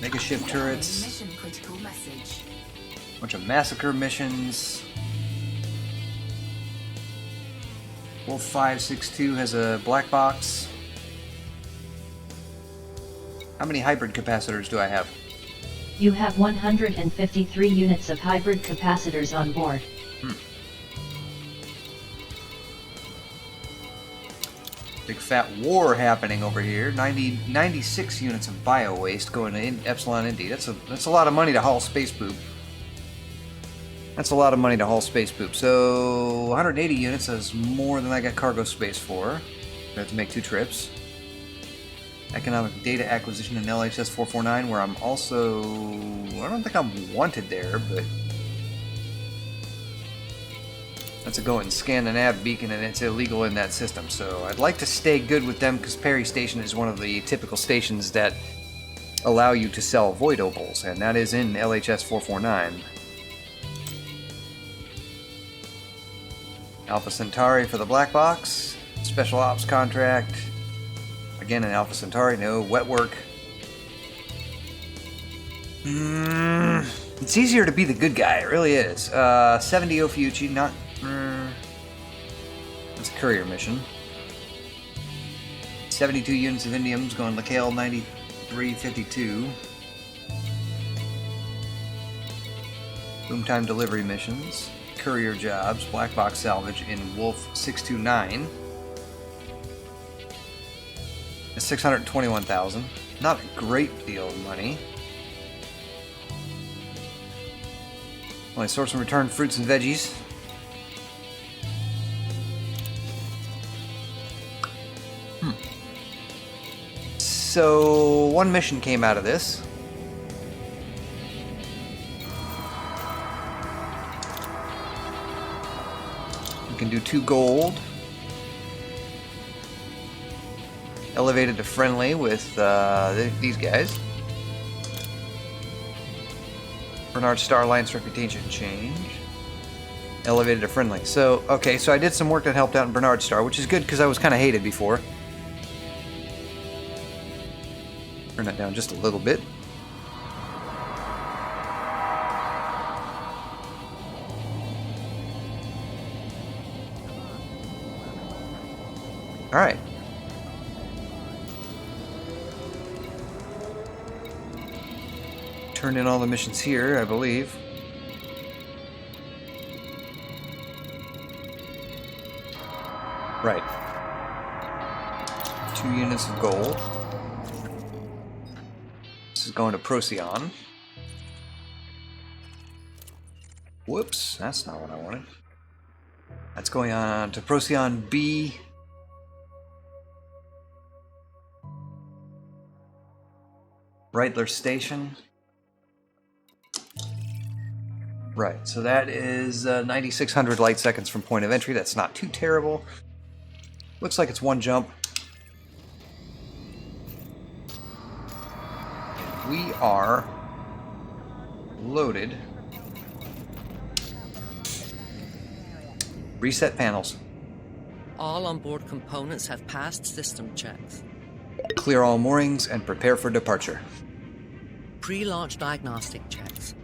Mega ship turrets. Mission critical message. Bunch of massacre missions. Wolf 562 has a black box. How many hybrid capacitors do I have? You have 153 units of hybrid capacitors on board. Big fat war happening over here. 96 units of bio waste going to Epsilon Indy. That's a lot of money to haul space poop. That's a lot of money to haul space poop. So 180 units is more than I got cargo space for. I have to make 2 trips. Economic data acquisition in LHS 449, where I'm also... I don't think I'm wanted there, but... That's a go and scan the nav beacon, and it's illegal in that system. So I'd like to stay good with them, because Perry Station is one of the typical stations that allow you to sell void opals, and that is in LHS 449. Alpha Centauri for the black box. Special ops contract. Again, an Alpha Centauri, no wet work. It's easier to be the good guy, it really is. 70 Ophiuchi, not... that's a courier mission. 72 units of indiums going to KL 9352. Boom time delivery missions. Courier jobs, black box salvage in Wolf 629. 621,000. Not a great deal of money. Only source and return fruits and veggies. So, one mission came out of this. You can do 2 gold. Elevated to friendly with these guys. Bernard Star Alliance reputation change. Elevated to friendly. So, okay, so I did some work that helped out in Bernard Star, which is good because I was kind of hated before. Turn that down just a little bit. Alright. Turn in all the missions here, I believe. Right. 2 units of gold. This is going to Procyon. Whoops, that's not what I wanted. That's going on to Procyon B. Reitler Station. Right, so that is 9,600 light seconds from point of entry. That's not too terrible. Looks like it's 1 jump. And we are loaded. Reset panels. All onboard components have passed system checks. Clear all moorings and prepare for departure. Pre-launch diagnostic checks.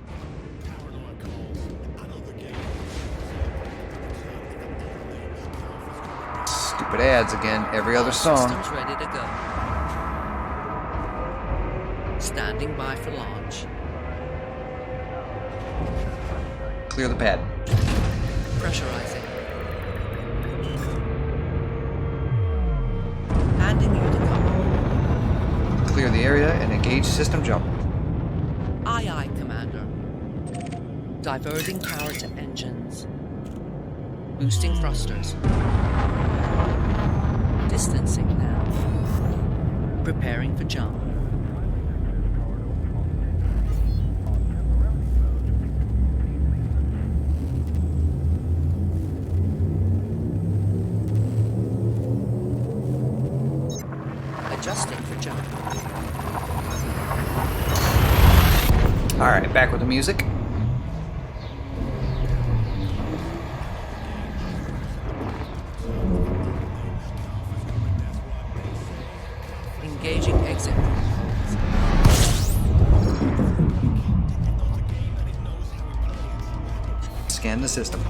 Stupid ads again, every other song. Systems ready to go. Standing by for launch. Clear the pad. Pressurizing. Handing you the cover. Clear the area and engage system jump. Aye, aye, Commander. Diverting power to engines. Boosting thrusters. Distancing now. Preparing for jump. Adjusting for jump. Alright, back with the music. Engaging exit. Scan the system.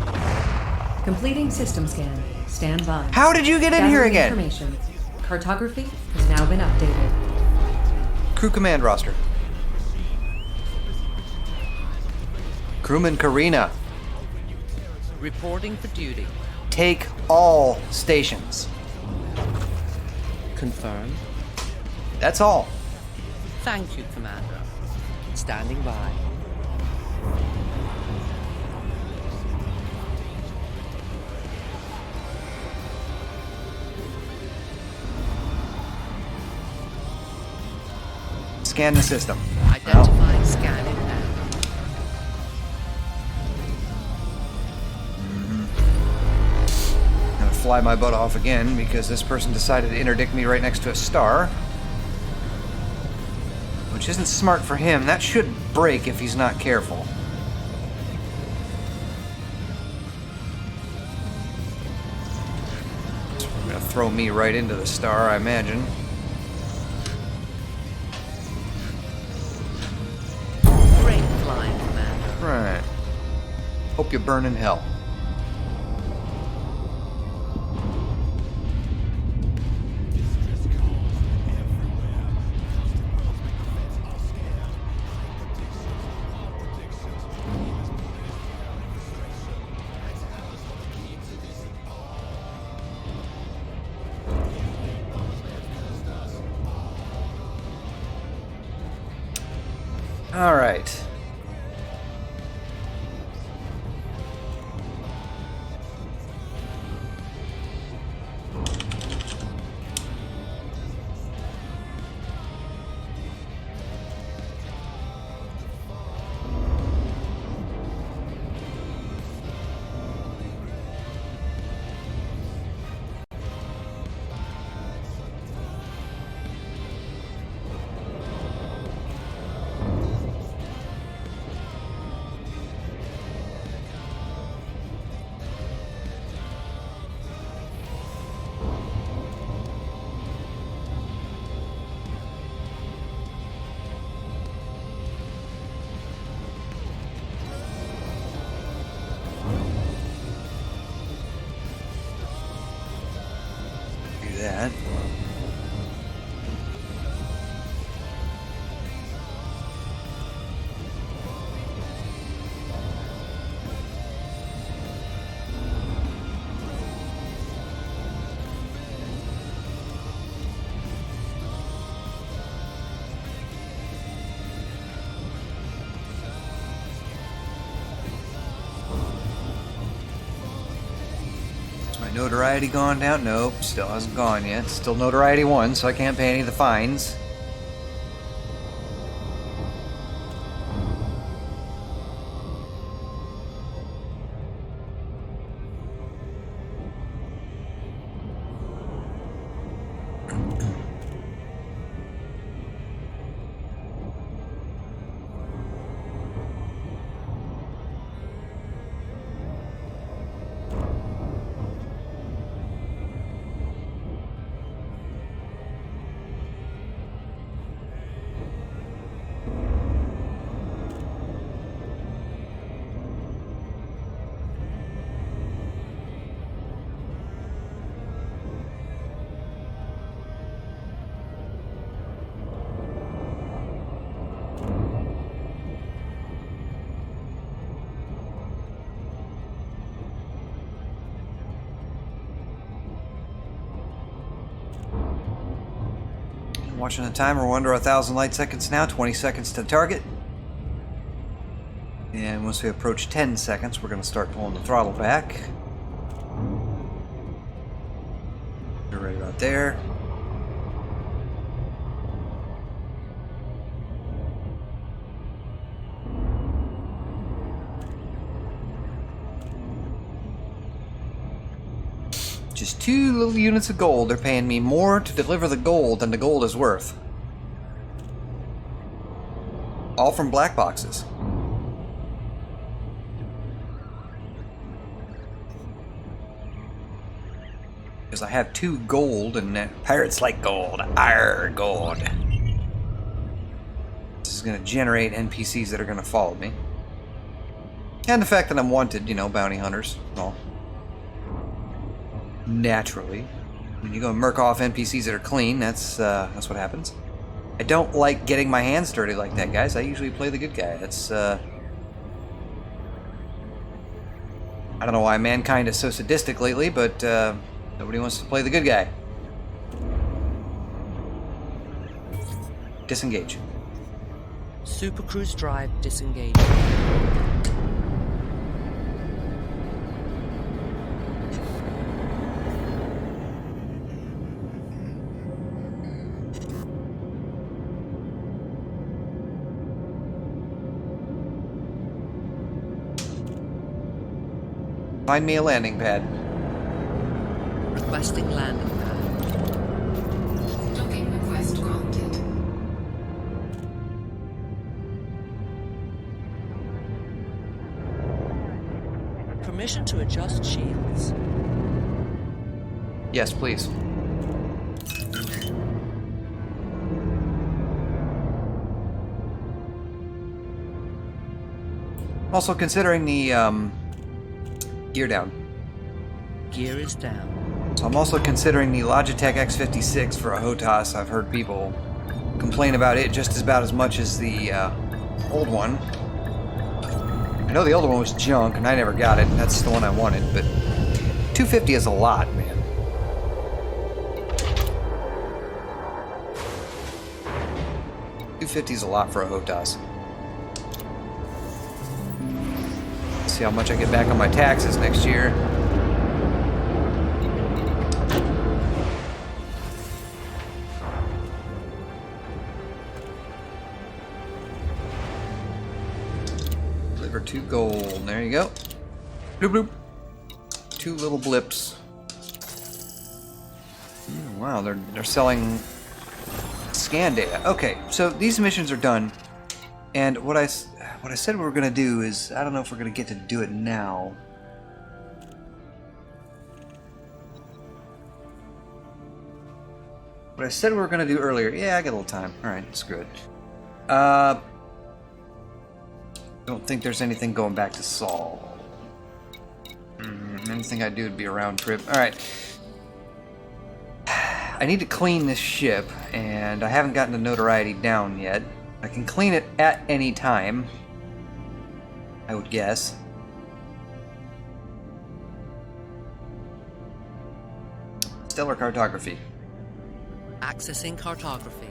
Completing system scan. Stand by. How did you get in here Gathering again? Information. Cartography has now been updated. Crew command roster. Crewman Karina. Reporting for duty. Take all stations. Confirmed. That's all. Thank you, Commander. Standing by. Scan the system. Identifying scanning now. I'm gonna fly my butt off again because this person decided to interdict me right next to a star. Which isn't smart for him. That should break if he's not careful. So we're gonna throw me right into the star, I imagine. Great flying, Commander. Right. Hope you burn in hell. All right. Do that. Has my notoriety gone down? Nope, still hasn't gone yet. Still notoriety 1, so I can't pay any of the fines. Watching the timer, we're under 1,000 light seconds now, 20 seconds to target. And once we approach 10 seconds, we're going to start pulling the throttle back. We're right about there. Just 2 little units of gold. They're paying me more to deliver the gold than the gold is worth. All from black boxes. because I have 2 gold, and pirates like gold. Arr, gold. This is going to generate NPCs that are going to follow me. And the fact that I'm wanted, you know, bounty hunters. Well, naturally. When you go and murk off NPCs that are clean, that's what happens. I don't like getting my hands dirty like that, guys. I usually play the good guy. That's, I don't know why mankind is so sadistic lately, but nobody wants to play the good guy. Disengage. Super Cruise Drive disengage. Find me a landing pad. Requesting landing pad. Docking request granted. Permission to adjust shields. Yes, please. Also considering the gear down. Gear is down. So I'm also considering the Logitech X56 for a HOTAS. I've heard people complain about it just about as much as the old one. I know the older one was junk, and I never got it. That's the one I wanted, but 250 is a lot, man. $250 is a lot for a HOTAS. See how much I get back on my taxes next year. Deliver 2 gold. There you go. Bloop bloop. 2 little blips. Wow, they're selling scan data. Okay, so these missions are done, and what I said we were gonna do is, I don't know if we're gonna get to do it now. What I said we were gonna do earlier. Yeah, I got a little time. All right, screw it. Don't think there's anything going back to Saul. Anything I do would be a round trip. All right. I need to clean this ship, and I haven't gotten the notoriety down yet. I can clean it at any time, I would guess. Stellar cartography. Accessing cartography.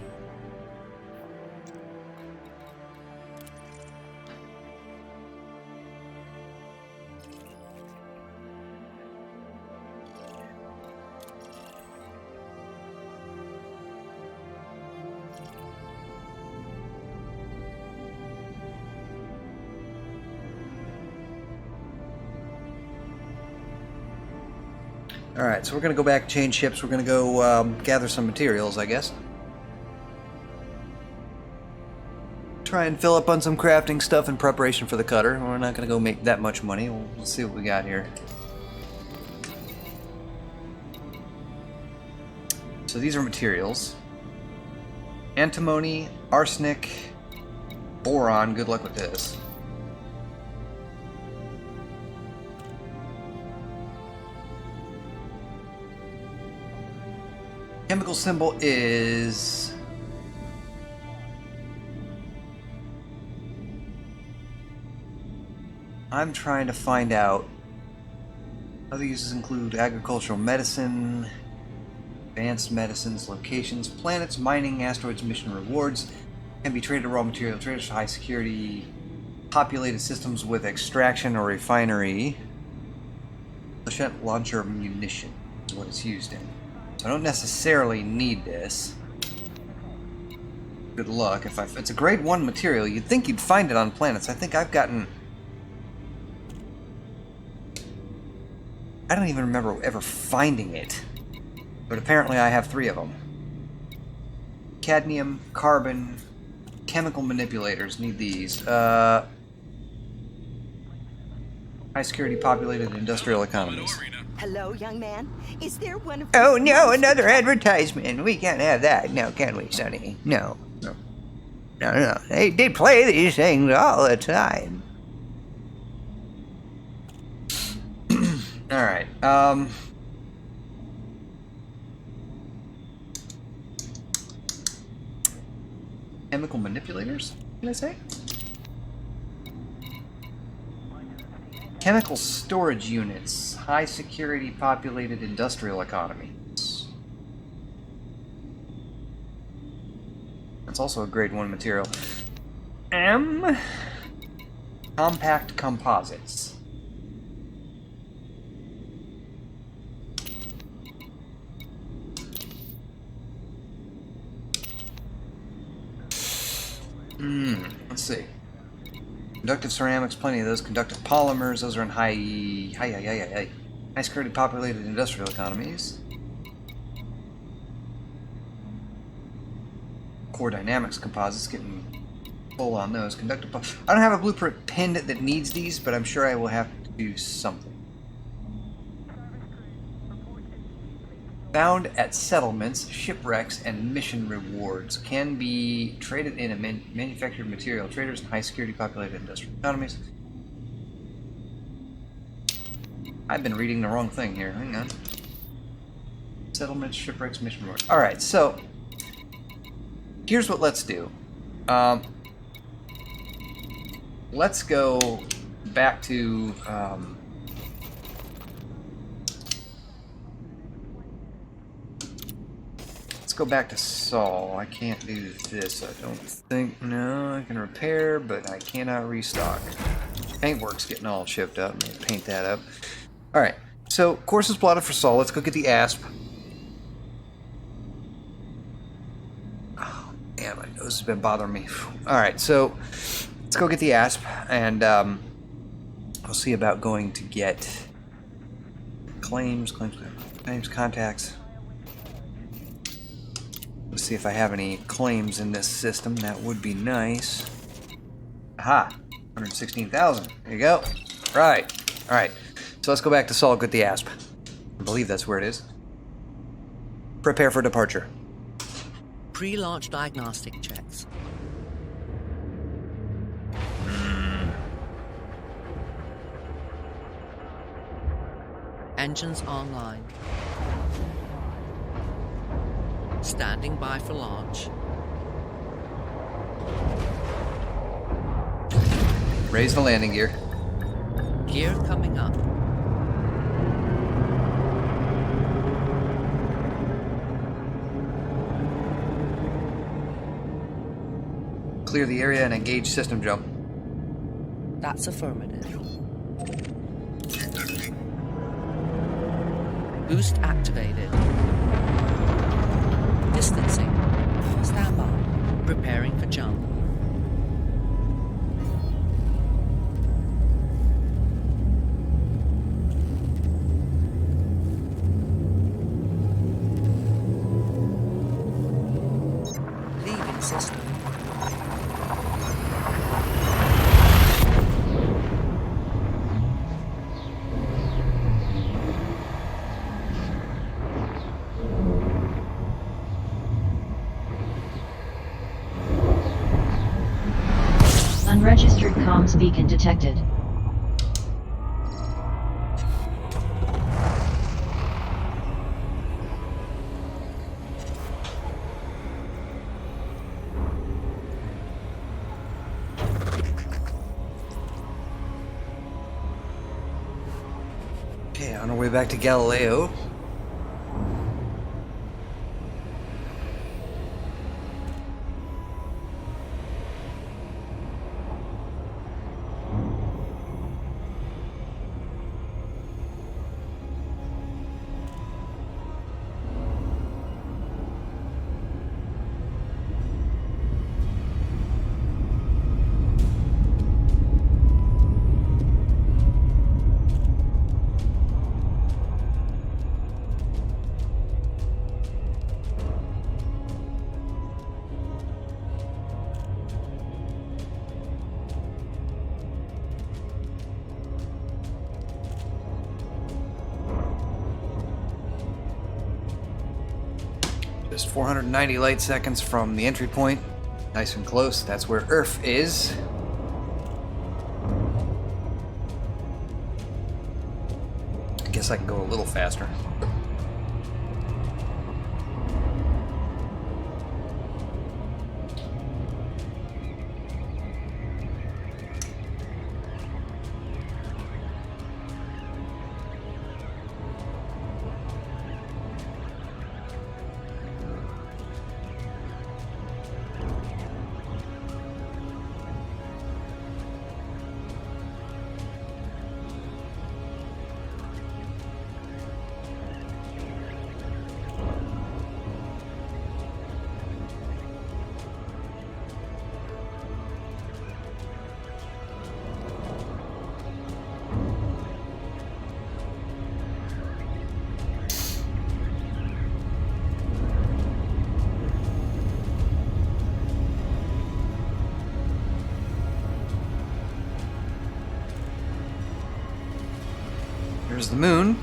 Alright, so we're going to go back, change ships. We're going to go gather some materials, I guess. Try and fill up on some crafting stuff in preparation for the cutter. We're not going to go make that much money. We'll see what we got here. So these are materials. Antimony, arsenic, boron. Good luck with this. Chemical symbol is... I'm trying to find out. Other uses include agricultural medicine, advanced medicines, locations, planets, mining, asteroids, mission rewards. Can be traded raw material, traded for high security, populated systems with extraction or refinery. Flechette launcher munition is what it's used in. So I don't necessarily need this. Good luck. If it's a grade 1 material, you'd think you'd find it on planets. I think I've gotten... I don't even remember ever finding it. But apparently I have 3 of them. Cadmium, carbon, chemical manipulators. Need these. High security populated industrial economies. Hello, young man. Is there one of Oh these no, monster another trucks? advertisement. We can't have that. No, can we, Sonny? No. No. They play these things all the time. Alright, chemical manipulators, can I say? Chemical storage units. High security populated industrial economies. That's also a grade 1 material. Compact composites. Let's see. Conductive ceramics, plenty of those. Conductive polymers, those are in high security populated industrial economies. Core dynamics composites, getting full on those. Conductive I don't have a blueprint pinned that needs these, but I'm sure I will have to do something. Found at settlements, shipwrecks, and mission rewards. Can be traded in a manufactured material. Traders in high security populated industrial economies. I've been reading the wrong thing here. Hang on. Settlements, shipwrecks, mission rewards. Alright, so here's what let's do. Let's go back to go back to Saul. I can't do this, I don't think. No, I can repair, but I cannot restock. Paintwork's getting all chipped up. I'm going to paint that up. Alright, so course is plotted for Saul. Let's go get the asp. Oh, man, my nose has been bothering me. Alright, so let's go get the asp, and we'll see about going to get claims, contacts. Let's see if I have any claims in this system. That would be nice. Aha! 116,000. There you go. Right. Alright. So let's go back to Saul, get the asp. I believe that's where it is. Prepare for departure. Pre-launch diagnostic checks. Engines online. Standing by for launch. Raise the landing gear. Gear coming up. Clear the area and engage system jump. That's affirmative. Boost activated. Distancing. Standby. Preparing for jump. Leaving system. Unregistered comms beacon detected. Okay, on our way back to Galileo. Just 490 light seconds from the entry point. Nice and close. That's where Earth is. I guess I can go a little faster. There's the moon.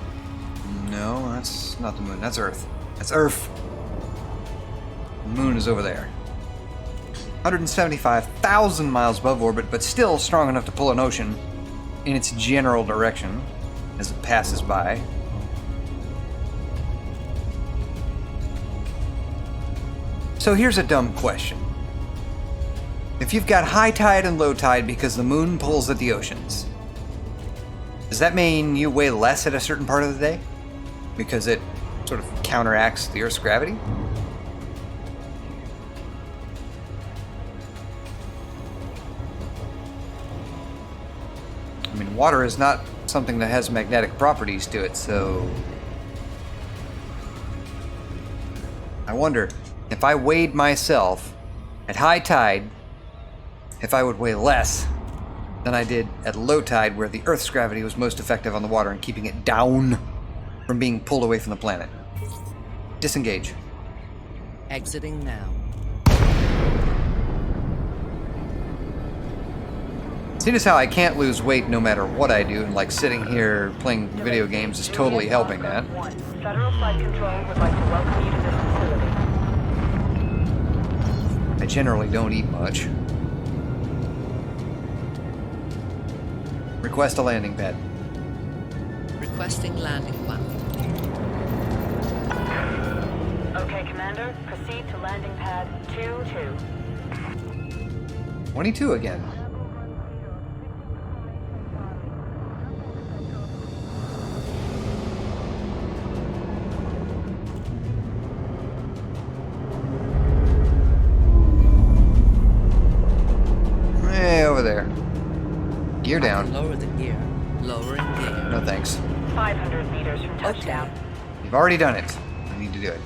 No, that's not the moon. That's Earth. That's Earth. The moon is over there. 175,000 miles above orbit, but still strong enough to pull an ocean in its general direction as it passes by. So here's a dumb question. If you've got high tide and low tide because the moon pulls at the oceans, does that mean you weigh less at a certain part of the day? Because it sort of counteracts the Earth's gravity? I mean, water is not something that has magnetic properties to it, so... I wonder, if I weighed myself at high tide, if I would weigh less than I did at low tide, where the Earth's gravity was most effective on the water and keeping it down from being pulled away from the planet. Disengage. Exiting now. Seeing as how I can't lose weight no matter what I do, and like sitting here playing video games is totally helping that. Federal Flight Control would like to welcome you to this facility. I generally don't eat much. Request a landing pad. Requesting landing platform. Okay, Commander. Proceed to landing pad 2-2. 22 again. Hey, over there. Gear down. Lower the gear. Lowering gear. No thanks. 500 meters from touchdown. Okay. You've already done it. I need to do it.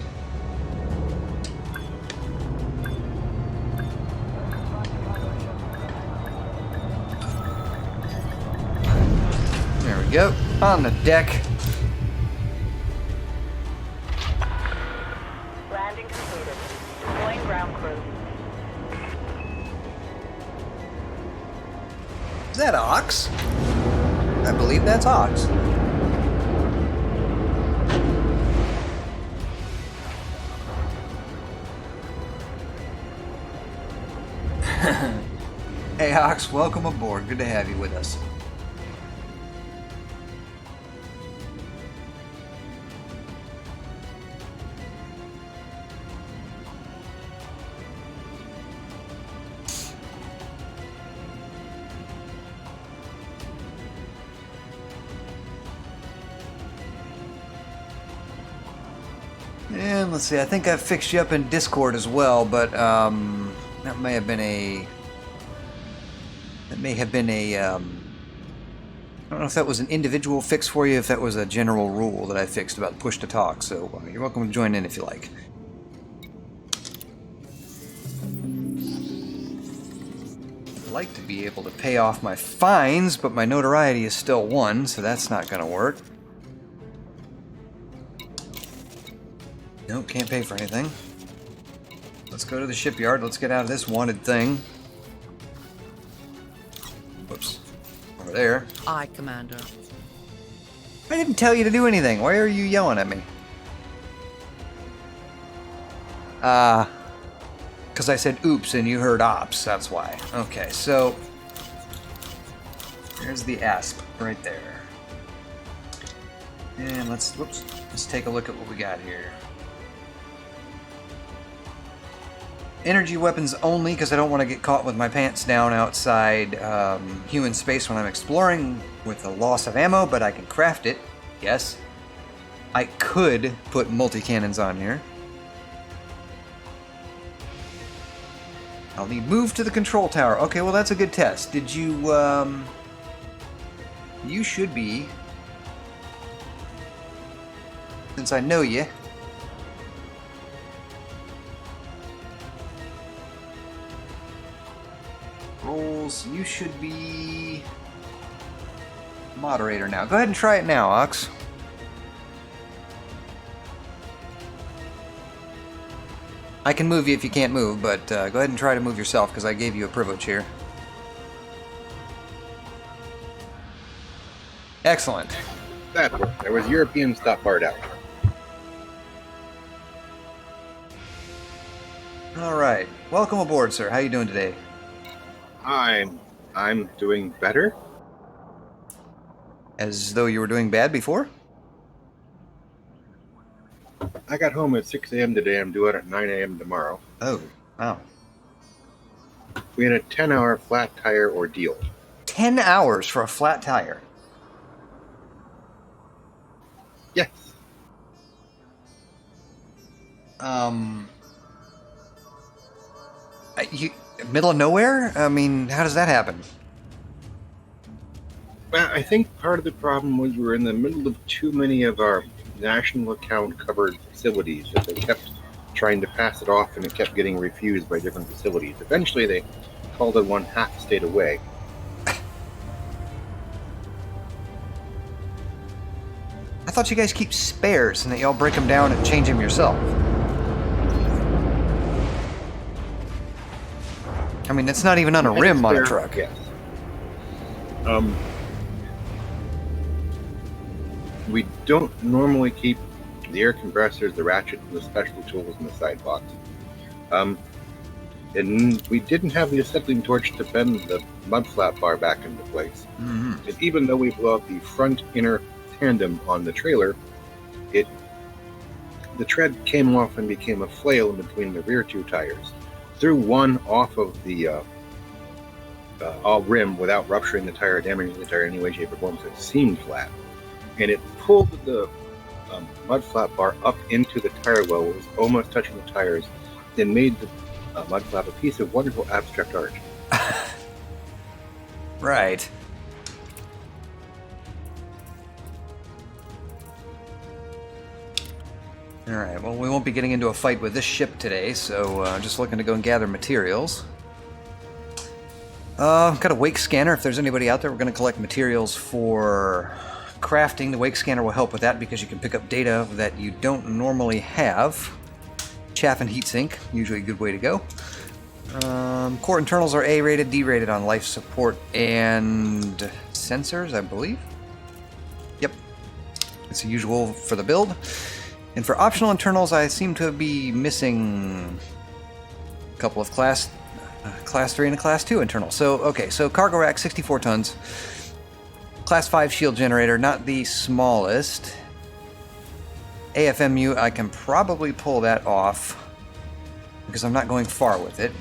There we go. On the deck. Landing completed. Deploying ground crew. Is that Ox? I believe that's Ox. Hey Ox, welcome aboard. Good to have you with us. And let's see, I think I've fixed you up in Discord as well, but that may have been a... I don't know if that was an individual fix for you, if that was a general rule that I fixed about push to talk, so you're welcome to join in if you like. I'd like to be able to pay off my fines, but my notoriety is still 1, so that's not going to work. Nope, can't pay for anything. Let's go to the shipyard. Let's get out of this wanted thing. Whoops. Over there. Aye, Commander. I didn't tell you to do anything. Why are you yelling at me? Because I said oops and you heard ops, that's why. Okay, so there's the asp right there. And let's take a look at what we got here. Energy weapons only, because I don't want to get caught with my pants down outside human space when I'm exploring with a loss of ammo, but I can craft it, yes. I could put multi-cannons on here. I'll need move to the control tower. Okay, well that's a good test. Did you, you should be, since I know you. Roles, you should be moderator now. Go ahead and try it now, Ox. I can move you if you can't move, but go ahead and try to move yourself, because I gave you a privilege here. Excellent. That worked. There was European stuff barred out. All right. Welcome aboard, sir. How you doing today? I'm doing better. As though you were doing bad before? I got home at 6 a.m. today. I'm due out at 9 a.m. tomorrow. Oh, wow. We had a 10-hour flat tire ordeal. 10 hours for a flat tire? Yes. Middle of nowhere? I mean, how does that happen? Well, I think part of the problem was we were in the middle of too many of our national account covered facilities that they kept trying to pass it off, and it kept getting refused by different facilities. Eventually they called it one half a state away. I thought you guys keep spares and that y'all break them down and change them yourself. I mean, it's not even on a rim on a truck. Yes. We don't normally keep the air compressors, the ratchet, and the special tools in the side box. And we didn't have the acetylene torch to bend the mud flat bar back into place. Mm-hmm. And even though we blew out the front inner tandem on the trailer, the tread came off and became a flail in between the rear two tires. Threw one off of the all rim without rupturing the tire or damaging the tire in any way, shape, or form, so it seemed flat. And it pulled the mud flat bar up into the tire well. It was almost touching the tires, and made the mud flap a piece of wonderful abstract art. Right. Alright, well, we won't be getting into a fight with this ship today, so I'm just looking to go and gather materials. Got a wake scanner. If there's anybody out there, we're going to collect materials for crafting. The wake scanner will help with that because you can pick up data that you don't normally have. Chaff and heatsink, usually a good way to go. Core internals are A-rated, D-rated on life support and sensors, I believe. Yep. It's the usual for the build. And for optional internals, I seem to be missing a couple of class 3 and a class 2 internal. So, okay, so cargo rack, 64 tons. Class 5 shield generator, not the smallest. AFMU, I can probably pull that off because I'm not going far with it.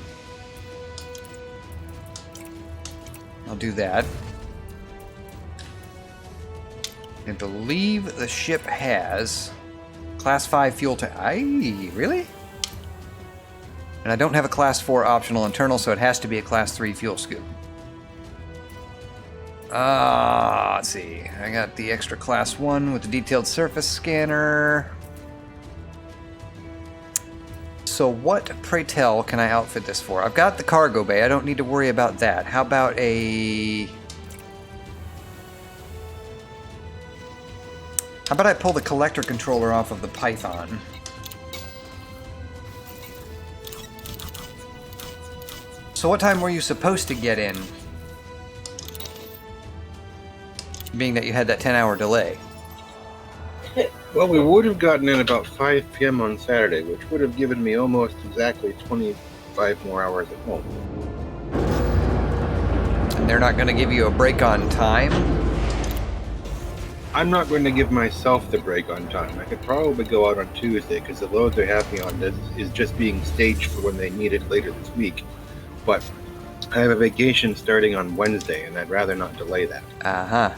I'll do that. I believe the ship has class 5 fuel really? And I don't have a class 4 optional internal, so it has to be a class 3 fuel scoop. Let's see. I got the extra class 1 with the detailed surface scanner. So what, pray tell, can I outfit this for? I've got the cargo bay. I don't need to worry about that. How about a... How about I pull the collector controller off of the Python? So what time were you supposed to get in? Being that you had that 10-hour delay. Well, we would have gotten in about 5 p.m. on Saturday, which would have given me almost exactly 25 more hours at home. And they're not going to give you a break on time? I'm not going to give myself the break on time. I could probably go out on Tuesday because the load they have me on is just being staged for when they need it later this week. But I have a vacation starting on Wednesday, and I'd rather not delay that. Uh-huh.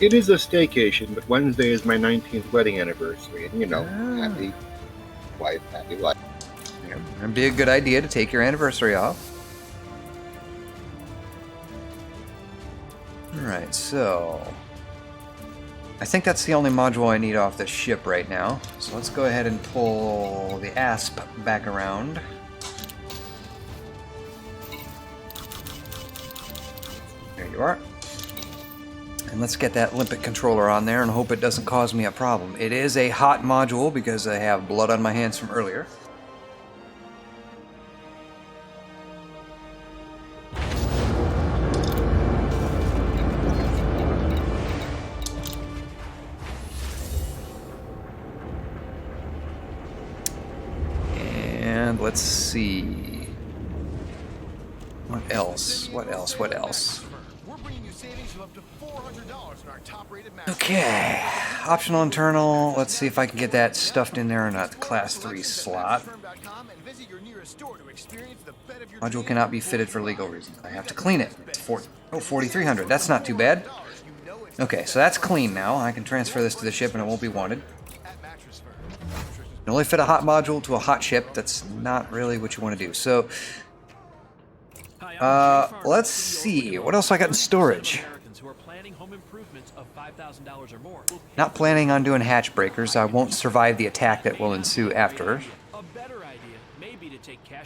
It is a staycation, but Wednesday is my 19th wedding anniversary, and happy wife, happy life. Yeah, it'd be a good idea to take your anniversary off. Alright, so I think that's the only module I need off the ship right now. So let's go ahead and pull the ASP back around. There you are. And let's get that limpet controller on there and hope it doesn't cause me a problem. It is a hot module because I have blood on my hands from earlier. And let's see. What else? What else? What else? Okay. Optional internal. Let's see if I can get that stuffed in there in a class 3 slot. Module cannot be fitted for legal reasons. I have to clean it. It's 4,300. That's not too bad. Okay, so that's clean now. I can transfer this to the ship and it won't be wanted. You only fit a hot module to a hot ship. That's not really what you want to do. So, let's see. What else I got in storage? Not planning on doing hatch breakers. I won't survive the attack that will ensue after.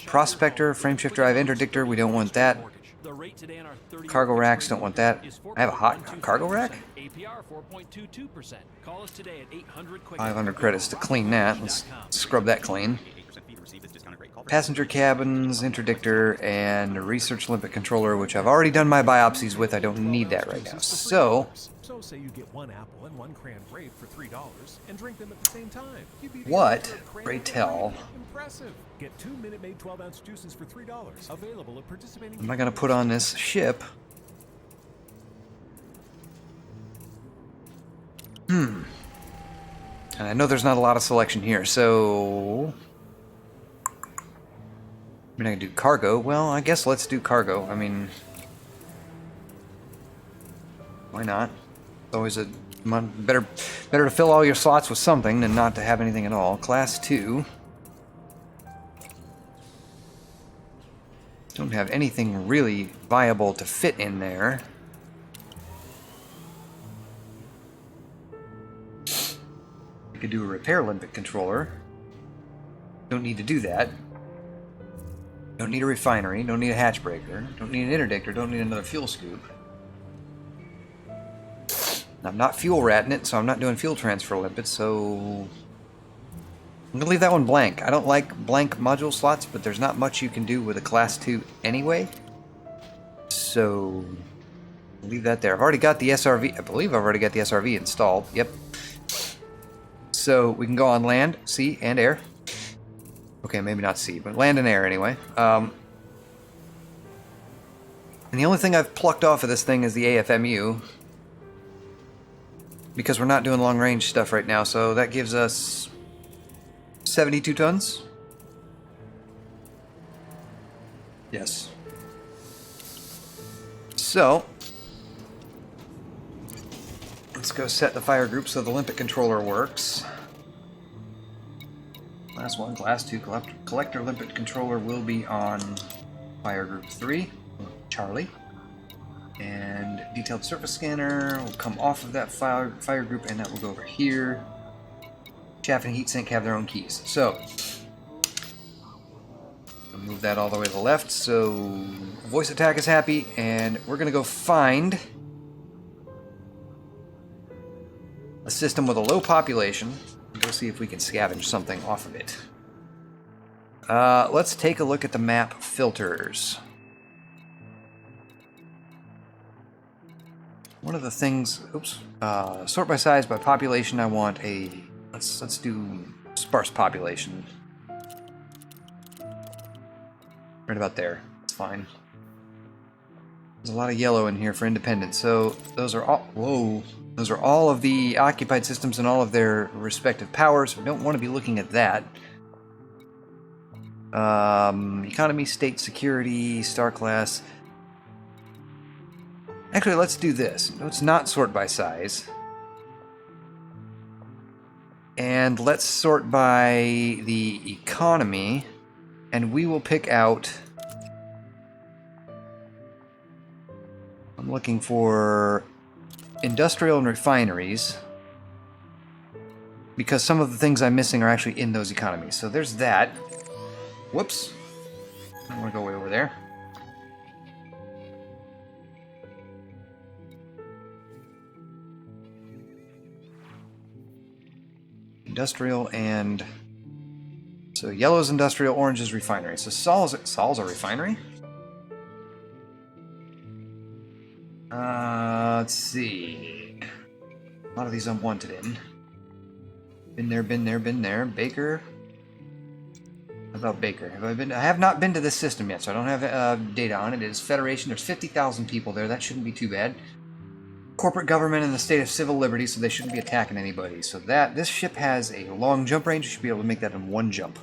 Prospector, frameshift drive, interdictor. We don't want that. Cargo racks, don't want that. I have a hot cargo rack? 500 credits to clean that. Let's scrub that clean. Passenger cabins, interdictor, and research limpet controller, which I've already done my biopsies with. I don't need that right now. So say you get one apple and one cran grape for $3 and drink them at the same time. what, pray tell, Impressive. Get 2 Minute Maid 12-ounce juices for $3. Available at participating. am I going to put on this ship? And I know there's not a lot of selection here, so I can do cargo. Well, I guess let's do cargo. I mean, why not? It's always a better to fill all your slots with something than not to have anything at all. Class 2. Don't have anything really viable to fit in there. I could do a repair limpet controller. Don't need to do that. Don't need a refinery. Don't need a hatch breaker. Don't need an interdictor. Don't need another fuel scoop. I'm not fuel ratting it, so I'm not doing fuel transfer limpets, so I'm gonna leave that one blank. I don't like blank module slots, but there's not much you can do with a class 2 anyway. So leave that there. I've already got the SRV. I believe I've already got the SRV installed. Yep. So we can go on land, sea, and air. Okay, maybe not sea, but land and air anyway. And the only thing I've plucked off of this thing is the AFMU, because we're not doing long-range stuff right now, so that gives us 72 tons? Yes. So, let's go set the fire group so the limpet controller works. Class 1, Class 2, collector limpet controller will be on fire group 3, Charlie. And detailed surface scanner will come off of that fire group, and that will go over here. Chaff and heatsink have their own keys. So, we'll move that all the way to the left. So, voice attack is happy, and we're going to go find a system with a low population. Go see if we can scavenge something off of it. Let's take a look at the map filters. one of the things, oops, sort by size, by population, I want a, let's do sparse population. Right about there, it's fine. There's a lot of yellow in here for independence, so those are all, whoa, those are all of the occupied systems and all of their respective powers. We don't want to be looking at that. Economy, state security, star class. Actually, let's do this. Let's not sort by size. And let's sort by the economy. And we will pick out... I'm looking for industrial and refineries. Because some of the things I'm missing are actually in those economies. So there's that. Whoops. I want to go way over there. Industrial and... So yellow is industrial, orange is refinery. So Sol's a refinery? Let's see. A lot of these I'm wanted in. Been there, been there, been there. Baker. How about Baker? Have I been? I have not been to this system yet, so I don't have data on it. It is Federation. There's 50,000 people there. That shouldn't be too bad. Corporate government in the state of civil liberty, so they shouldn't be attacking anybody. So this ship has a long jump range. You should be able to make that in one jump.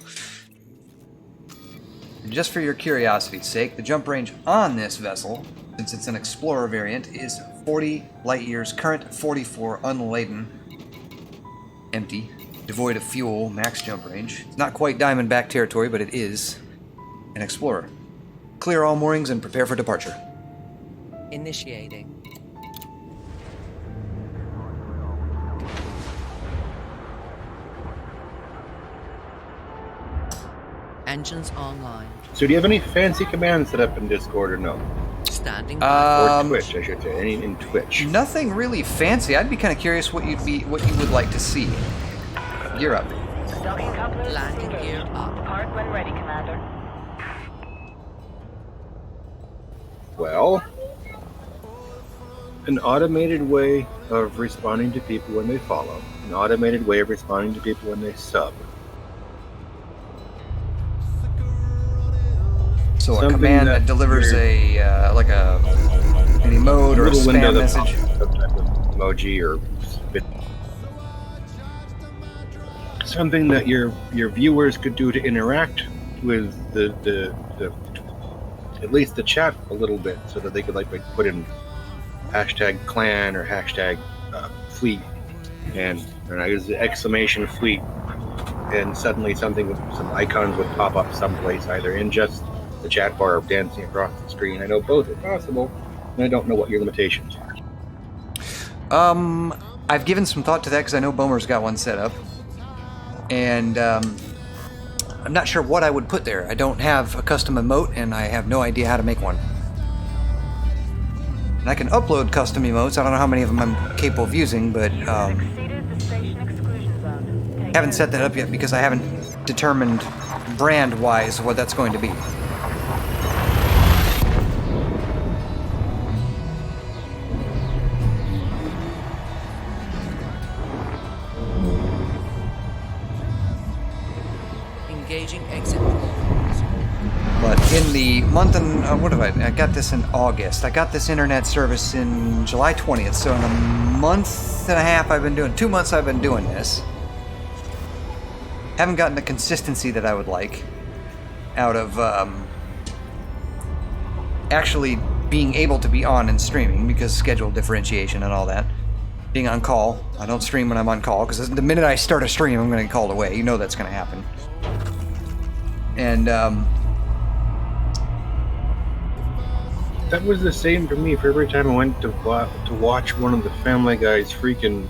And just for your curiosity's sake, the jump range on this vessel, since it's an Explorer variant, is 40 light years current, 44 unladen, empty, devoid of fuel, max jump range. It's not quite Diamondback territory, but it is an Explorer. Clear all moorings and prepare for departure. Initiating. Engines online. So do you have any fancy commands set up in Discord or no? Standing by. Or Twitch, I should say. Any in Twitch? Nothing really fancy. I'd be kind of curious what you would like to see. You're up. Docking couplers. Landing gear up. Depart when ready, Commander. Well, an automated way of responding to people when they follow. An automated way of responding to people when they sub. So a Something command that delivers a like a an emote or a spam message. Some type of emoji or something that your viewers could do to interact with the at least the chat a little bit, so that they could like put in hashtag clan or hashtag fleet, and I use the exclamation fleet, and suddenly something with some icons would pop up someplace, either in just the chat bar or dancing across the screen. I know both are possible, and I don't know what your limitations are. I've given some thought to that because I know Bomer's got one set up, and I'm not sure what I would put there. I don't have a custom emote, and I have no idea how to make one. And I can upload custom emotes. I don't know how many of them I'm capable of using, but haven't set that up yet because I haven't determined brand-wise what that's going to be. Engaging exit. But in the month and I got this in August. I got this internet service in July 20th. So in a month and a half, 2 months I've been doing this. Haven't gotten the consistency that I would like out of actually being able to be on and streaming, because schedule differentiation and all that. Being on call. I don't stream when I'm on call, because the minute I start a stream, I'm going to get called away. You know that's going to happen. And that was the same for me. For every time I went to watch one of the Family Guy's freaking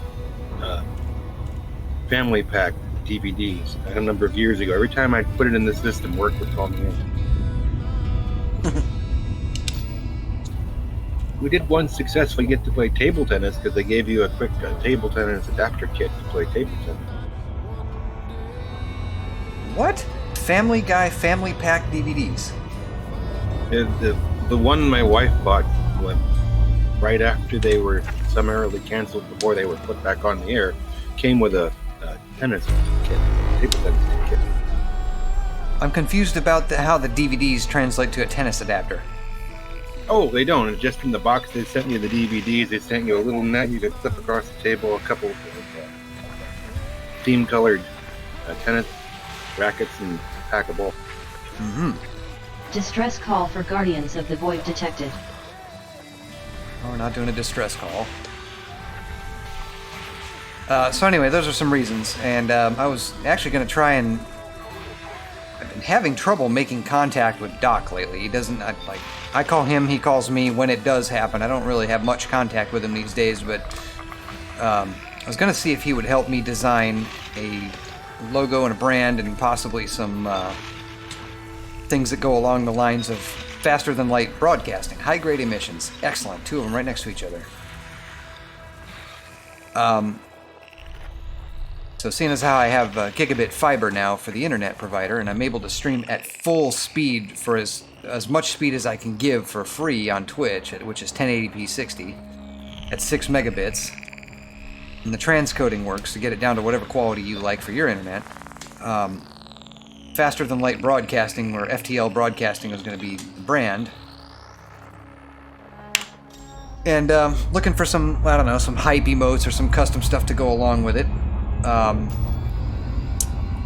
Family Pack DVDs a number of years ago, every time I put it in the system, work would call me in. We did once successfully get to play table tennis because they gave you a quick table tennis adapter kit to play table tennis. What? Family Guy Family Pack DVDs? The one my wife bought right after they were summarily canceled before they were put back on the air, came with a tennis kit, table tennis kit. I'm confused about how the DVDs translate to a tennis adapter. Oh, they don't. It's just in the box they sent you the DVDs. They sent you a little net you could flip across the table, a couple of theme-colored tennis rackets, and a pack of balls. Mm-hmm. Distress call for Guardians of the Void detected. Oh, we're not doing a distress call. So anyway, those are some reasons, and I was actually going to try and... I've been having trouble making contact with Doc lately. He doesn't, I call him, he calls me when it does happen. I don't really have much contact with him these days, but I was going to see if he would help me design a logo and a brand and possibly some things that go along the lines of faster than light broadcasting, high grade emissions. Excellent, two of them right next to each other. So seeing as how I have gigabit fiber now for the internet provider, and I'm able to stream at full speed for as much speed as I can give for free on Twitch, which is 1080p 60, at 6 megabits, and the transcoding works to get it down to whatever quality you like for your internet. Faster than light broadcasting, or FTL broadcasting, is going to be the brand. And looking for some, I don't know, some hype emotes or some custom stuff to go along with it.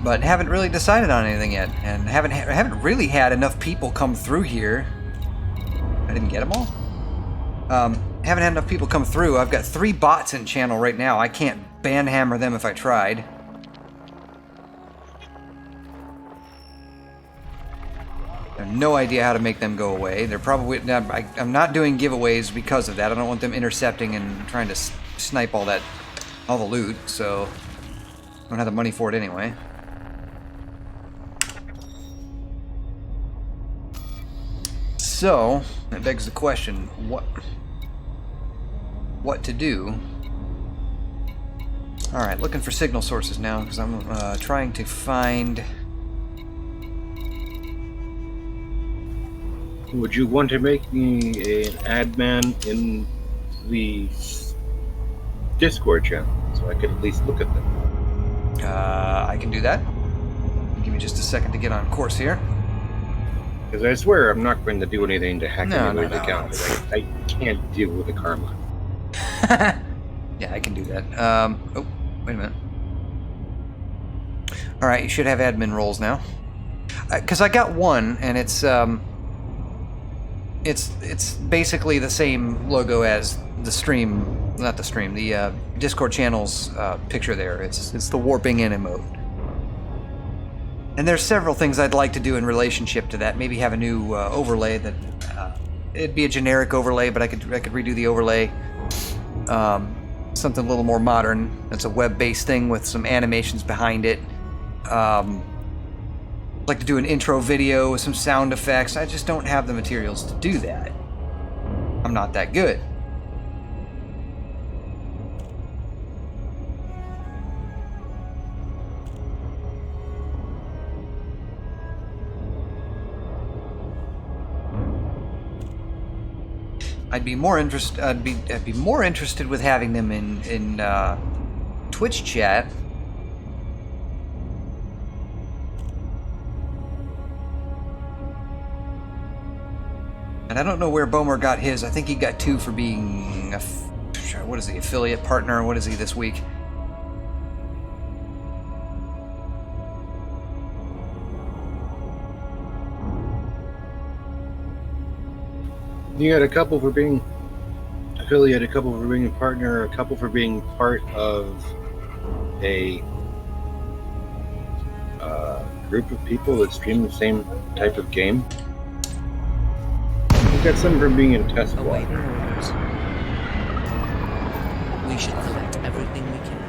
But haven't really decided on anything yet, and haven't really had enough people come through here. I didn't get them all. Haven't had enough people come through. I've got 3 bots in channel right now. I can't banhammer them if I tried. I have no idea how to make them go away. They're probably... I'm not doing giveaways because of that. I don't want them intercepting and trying to snipe all the loot, so... I don't have the money for it anyway. So, that begs the question, what to do? Alright, looking for signal sources now, because I'm trying to find... Would you want to make me an admin in the Discord channel, so I could at least look at them? I can do that. Give me just a second to get on course here. Because I swear I'm not going to do anything to hack anybody's account. I can't deal with the karma. Yeah, I can do that. Oh, wait a minute. Alright, you should have admin roles now. Because I got one, and it's basically the same logo as the stream... Not the stream, the Discord channel's picture there. It's the warping in emote. And there's several things I'd like to do in relationship to that. Maybe have a new overlay that... it'd be a generic overlay, but I could redo the overlay. Something a little more modern. That's a web-based thing with some animations behind it. I'd like to do an intro video with some sound effects. I just don't have the materials to do that. I'm not that good. I'd be more interested with having them in Twitch chat. And I don't know where Bomer got his. I think he got 2 for being what is he, affiliate partner? What is he this week? You got a couple for being affiliate, a couple for being a partner, a couple for being part of a group of people that stream the same type of game. You got some for being in test squad. Awaiting orders. We should collect everything we can.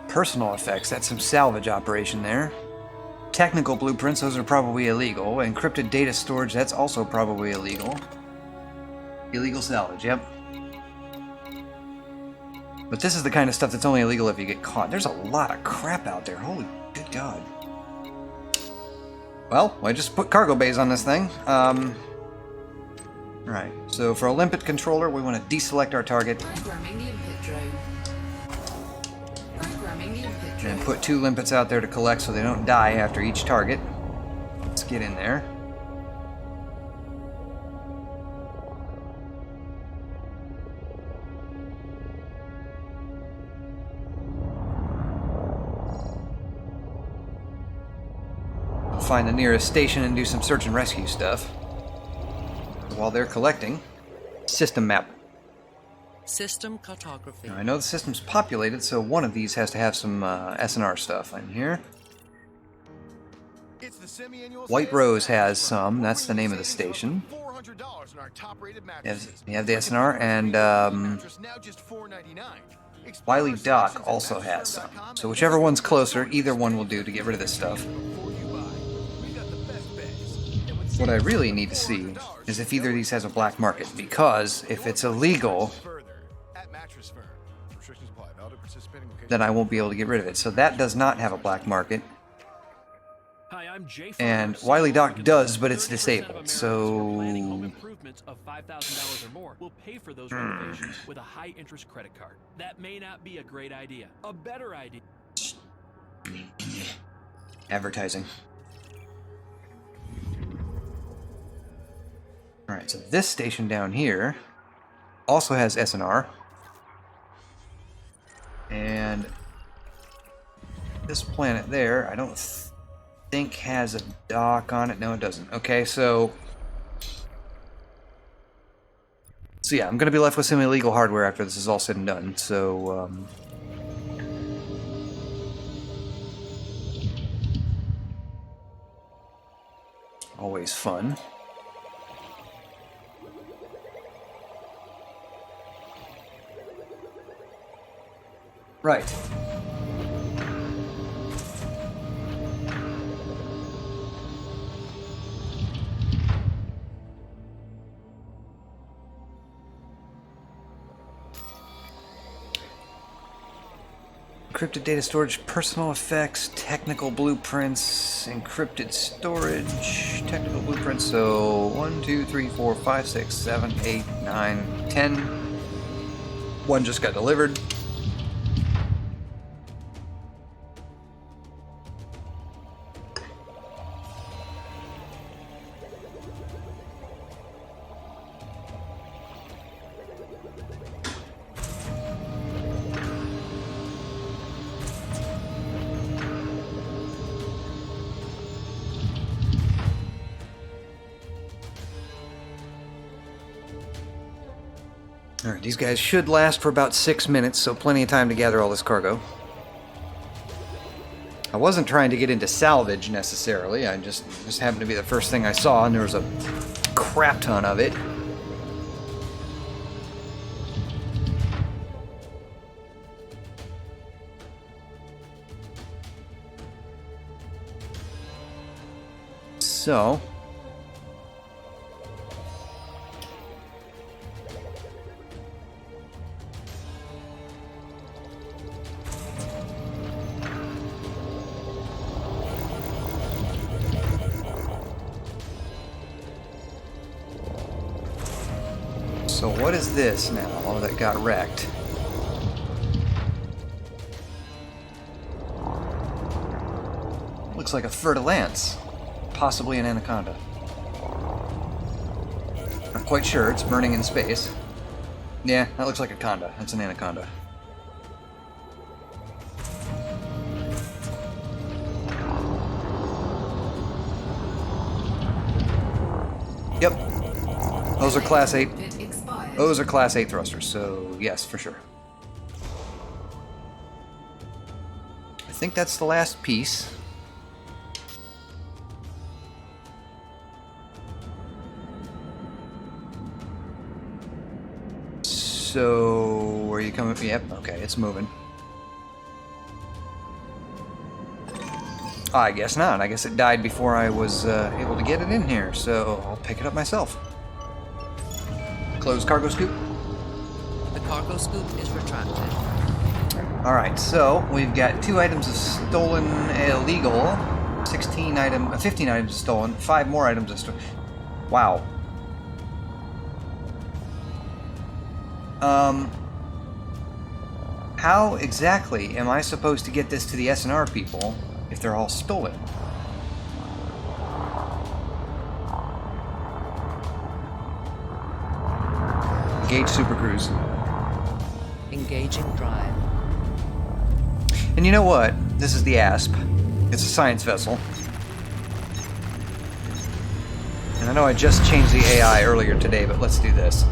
Personal effects, that's some salvage operation there. Technical blueprints, those are probably illegal. Encrypted data storage, that's also probably illegal. Illegal salvage, yep. But this is the kind of stuff that's only illegal if you get caught. There's a lot of crap out there, holy good God. Well, I just put cargo bays on this thing. Right, so for a limpet controller, we want to deselect our target Programming limpet drone. Programming limpet drone. and put 2 limpets out there to collect so they don't die after each target. Let's get in there. Find the nearest station and do some search and rescue stuff. While they're collecting, system map. System cartography. Now, I know the system's populated, so one of these has to have some SNR stuff in here. White Rose has some. That's the name of the station. You have the SNR, and Wiley Dock also has some. So whichever one's closer, either one will do to get rid of this stuff. What I really need to see is if either of these has a black market, because if it's illegal, then I won't be able to get rid of it. So that does not have a black market. Hi, I'm Jay And Farmers. Wiley Dock does, but it's disabled, so... Improvements of $5,000 or more will pay for those renovations with a high-interest credit card. That may not be a great idea. A better idea. Advertising. Alright, so this station down here also has SNR. And this planet there, I don't think has a dock on it. No, it doesn't. Okay, so yeah, I'm going to be left with some illegal hardware after this is all said and done. So, always fun. Right. Encrypted data storage, personal effects, technical blueprints, encrypted storage, technical blueprints. So 1, 2, 3, 4, 5, 6, 7, 8, 9, 10. One just got delivered. Alright, these guys should last for about 6 minutes, so plenty of time to gather all this cargo. I wasn't trying to get into salvage necessarily, I just happened to be the first thing I saw, and there was a crap ton of it. So... So what is this now that got wrecked? Looks like a fer-de-lance. Possibly an anaconda. Not quite sure, it's burning in space. Yeah, that looks like a conda. That's an anaconda. Yep. Those are Class 8. Those are Class 8 thrusters, so yes, for sure. I think that's the last piece. So, are you coming? Yep, okay, it's moving. I guess not. I guess it died before I was able to get it in here, so I'll pick it up myself. Close cargo scoop. The cargo scoop is retracted. Alright, so we've got 2 items of stolen illegal, 15 items of stolen, 5 more items of stolen. Wow. How exactly am I supposed to get this to the SNR people if they're all stolen? Engage Super Cruise. Engaging drive. And you know what? This is the ASP. It's a science vessel. And I know I just changed the AI earlier today, but let's do this.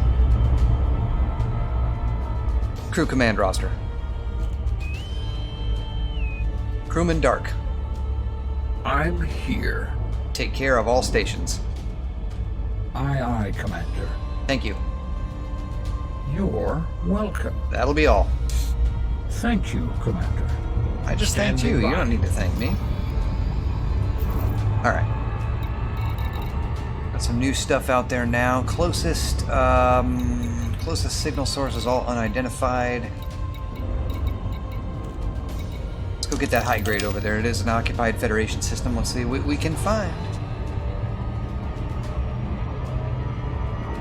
Crew command roster. Crewman Dark. I'm here. Take care of all stations. Aye, aye, Commander. Thank you. You're welcome. That'll be all. Thank you, Commander. I just thanked you. Standing You by. don't need to thank me. Alright. Got some new stuff out there now. Closest signal source is all unidentified. Let's go get that high grade over there. It is an occupied Federation system. Let's see what we can find.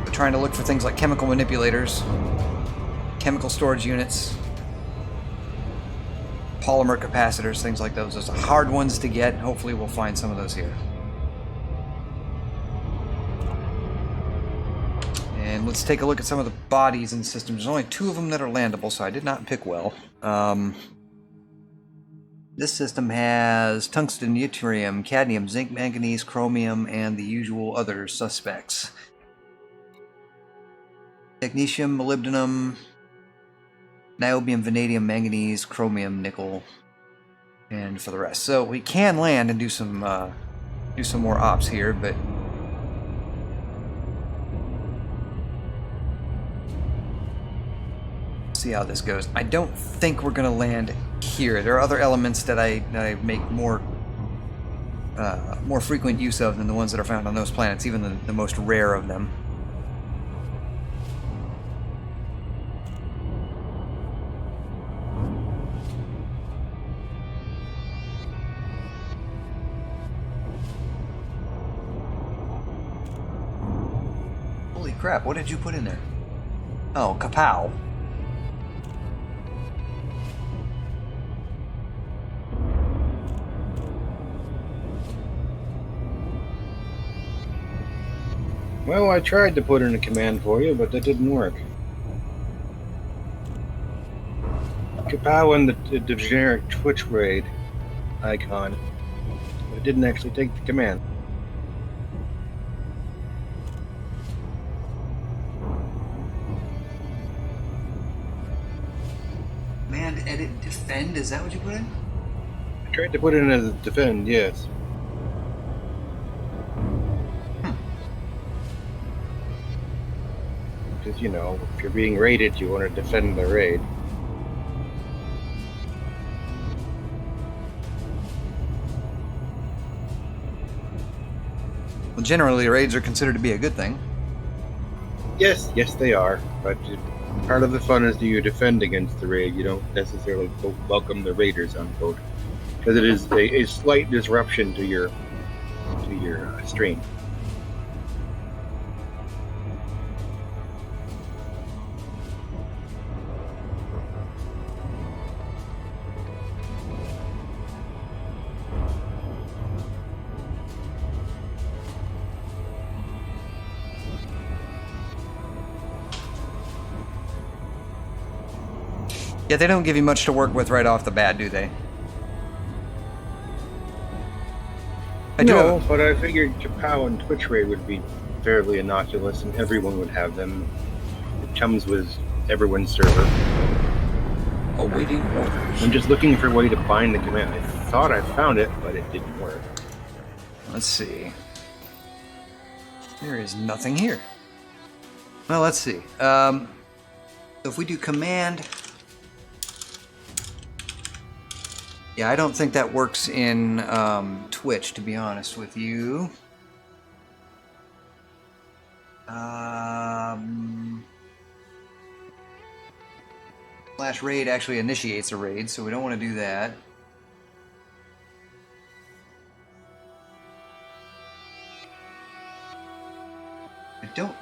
We're trying to look for things like chemical manipulators, chemical storage units, polymer capacitors, things like those. Those are hard ones to get. Hopefully we'll find some of those here. And let's take a look at some of the bodies in the system. There's only 2 of them that are landable, so I did not pick well. This system has tungsten, yttrium, cadmium, zinc, manganese, chromium, and the usual other suspects. Technetium, molybdenum, niobium, vanadium, manganese, chromium, nickel, and for the rest. So we can land and do some more ops here, but see how this goes. I don't think we're gonna land here. There are other elements that I make more frequent use of than the ones that are found on those planets, even the most rare of them. Holy crap, what did you put in there? Oh, kapow. Well, I tried to put in a command for you, but that didn't work. Kapow and the generic Twitch raid icon. But it didn't actually take the command. Command, edit, defend, is that what you put in? I tried to put in as a defend, yes. Because, you know, if you're being raided, you want to defend the raid. Well, generally raids are considered to be a good thing. Yes, they are. But part of the fun is you defend against the raid. You don't necessarily welcome the raiders, unquote. Because it is a slight disruption to your stream. Yeah, they don't give you much to work with right off the bat, do they? No, but I figured Kapow and Twitch Raid would be fairly innocuous and everyone would have them. It comes with everyone's server. Awaiting orders. I'm just looking for a way to bind the command. I thought I found it, but it didn't work. Let's see. There is nothing here. Well, let's see. So if we do command... Yeah, I don't think that works in Twitch, to be honest with you. Slash raid actually initiates a raid, so we don't want to do that. I don't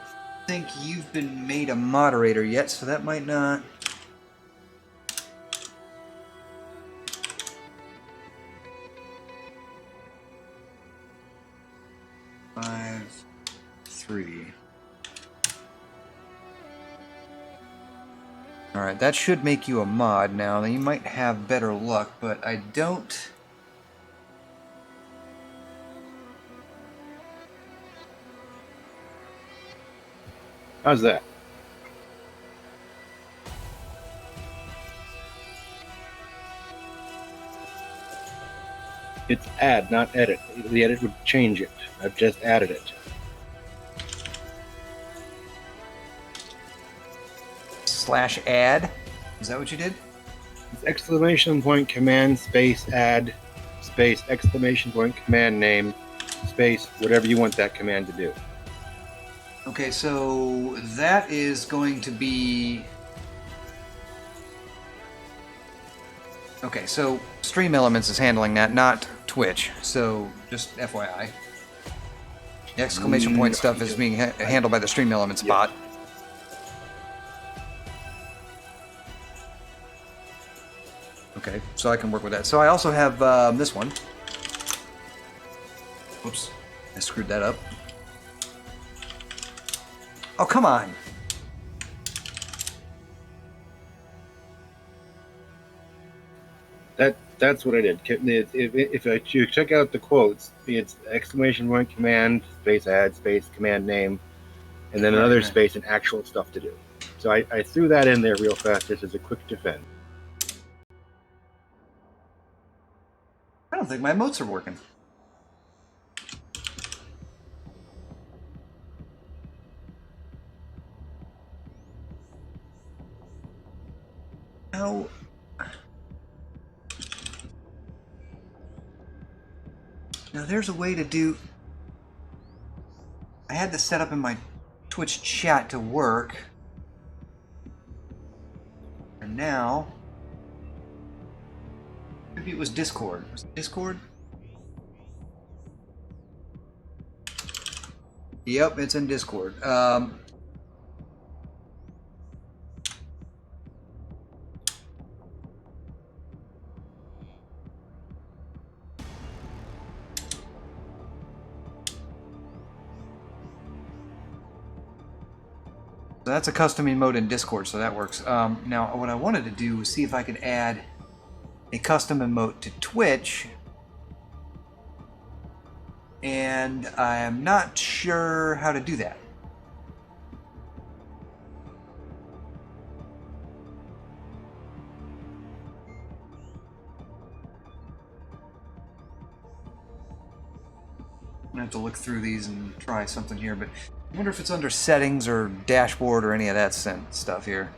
think you've been made a moderator yet, so that might not... Five, 3. Alright, that should make you a mod now. Now you might have better luck, but I don't... How's that? It's add, not edit. The edit would change it. I've just added it. /add? Is that what you did? It's exclamation point command space add space exclamation point command name space whatever you want that command to do. Okay, so that is going to be... Okay, so Stream Elements is handling that, not Twitch, so just FYI. The exclamation point stuff is being handled by the Stream Elements bot. Okay, so I can work with that. So I also have this one. Whoops, I screwed that up. Oh, come on! That's what I did. If you check out the quotes, it's exclamation point command space add space command name, and then another space and actual stuff to do. So I threw that in there real fast just as a quick defense. I don't think my emotes are working. How? Now there's a way to do... I had this set up in my Twitch chat to work. And now... Maybe it was Discord. Was it Discord? Yep, it's in Discord. So that's a custom emote in Discord, so that works. Now, what I wanted to do was see if I could add a custom emote to Twitch, and I am not sure how to do that. I'm gonna have to look through these and try something here, but I wonder if it's under settings or dashboard or any of that stuff here.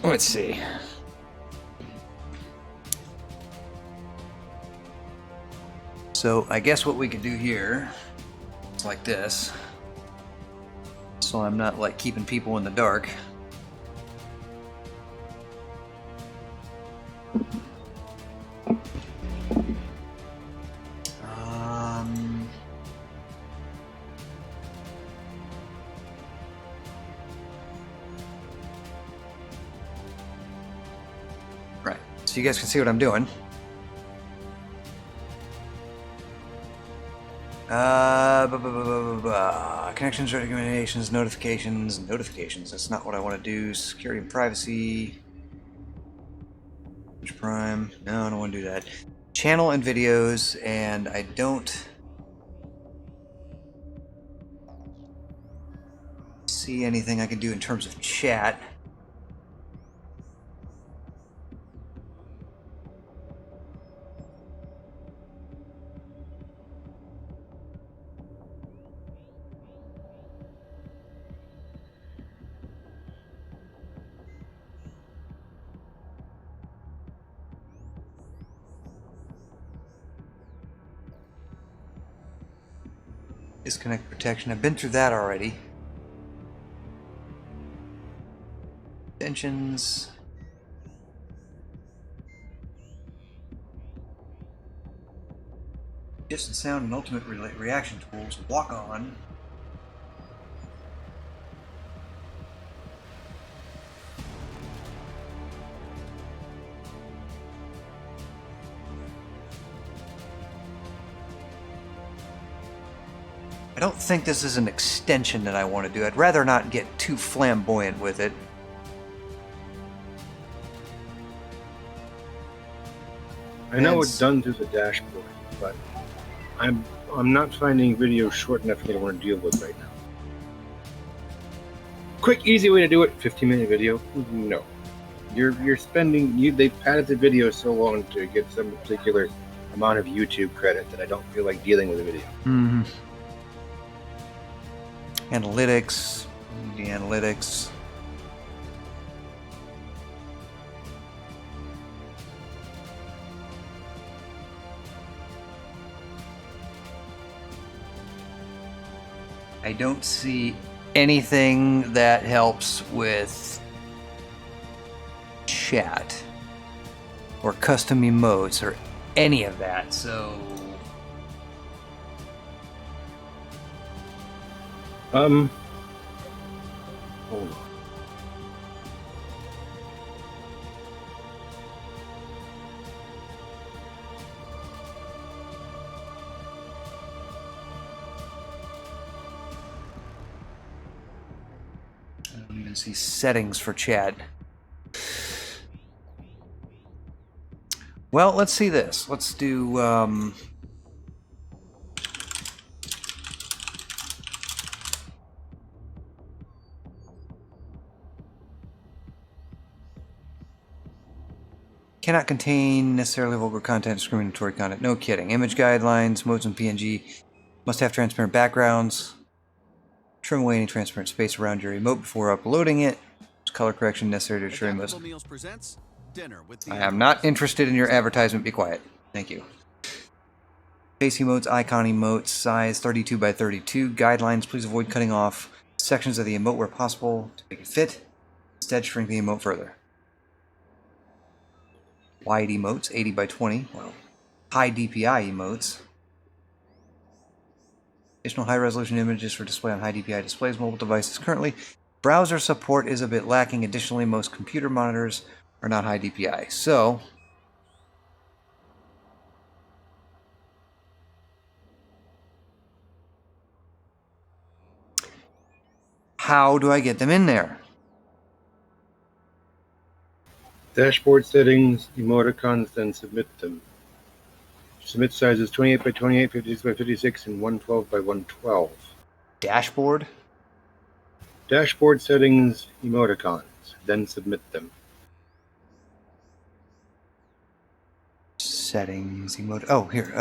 Let's see. So I guess what we could do here is like this, so I'm not like keeping people in the dark. Right, so you guys can see what I'm doing. Connections, recommendations, notifications. That's not what I want to do. Security and privacy. Which Prime? No, I don't want to do that. Channel and videos, and I don't see anything I can do in terms of chat. Disconnect protection. I've been through that already. Extensions. Distant sound and ultimate reaction tools. Walk on. I don't think this is an extension that I want to do. I'd rather not get too flamboyant with it. I know it's done through the dashboard, but I'm not finding videos short enough for me to want to deal with right now. Quick, easy way to do it: 15-minute video. No, you're spending. They've padded the video so long to get some particular amount of YouTube credit that I don't feel like dealing with a video. Mm-hmm. Analytics, the analytics. I don't see anything that helps with chat or custom emotes or any of that, so hold on. I don't even see settings for chat. Well, let's see this. Let's do cannot contain necessarily vulgar content, discriminatory content. No kidding. Image guidelines, modes in PNG. Must have transparent backgrounds. Trim away any transparent space around your emote before uploading it. Color correction necessary to ensure most. Adaptable Meals presents Dinner with the I am not interested in your advertisement. Be quiet. Thank you. Face emotes, icon emotes, size 32 by 32. Guidelines, please avoid cutting off sections of the emote where possible to make it fit. Instead, shrink the emote further. Wide emotes, 80 by 20. Wow. High DPI emotes. Additional high-resolution images for display on high DPI displays, mobile devices. Currently, browser support is a bit lacking. Additionally, most computer monitors are not high DPI. So, how do I get them in there? Dashboard settings, emoticons, then submit them. Submit sizes 28 by 28, 56 by 56, and 112 by 112. Dashboard? Dashboard settings, emoticons, then submit them. Settings, emote. Oh, here.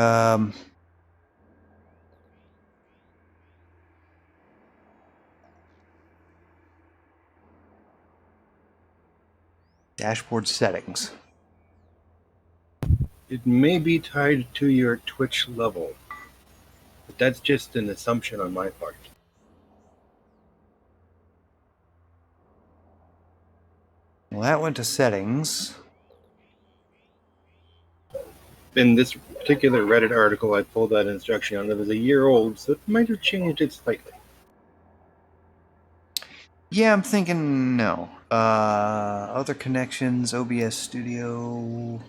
Dashboard settings. It may be tied to your Twitch level, but that's just an assumption on my part. Well, that went to settings. In this particular Reddit article, I pulled that instruction on. It was a year old, so it might have changed it slightly. Yeah, I'm thinking no. Other connections, OBS Studio,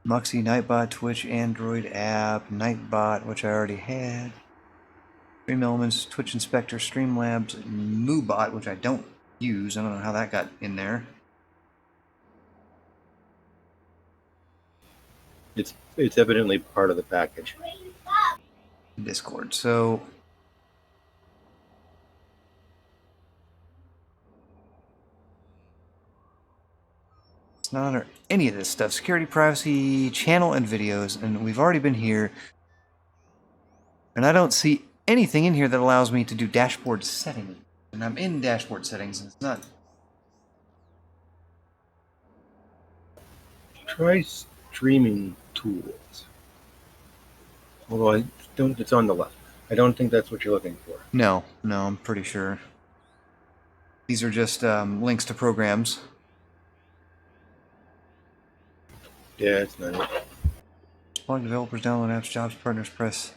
Muxy, Nightbot, Twitch, Android app, Nightbot, which I already had. Stream Elements, Twitch Inspector, Streamlabs, MooBot, which I don't use. I don't know how that got in there. It's evidently part of the package. Discord. So it's not under any of this stuff. Security, privacy, channel, and videos. And we've already been here. And I don't see anything in here that allows me to do dashboard settings. And I'm in dashboard settings, and it's not. Try streaming tools. Although I don't, it's on the left. I don't think that's what you're looking for. No, I'm pretty sure. These are just links to programs. Yeah, it's not it. Plug developers, download apps, jobs, partners, press.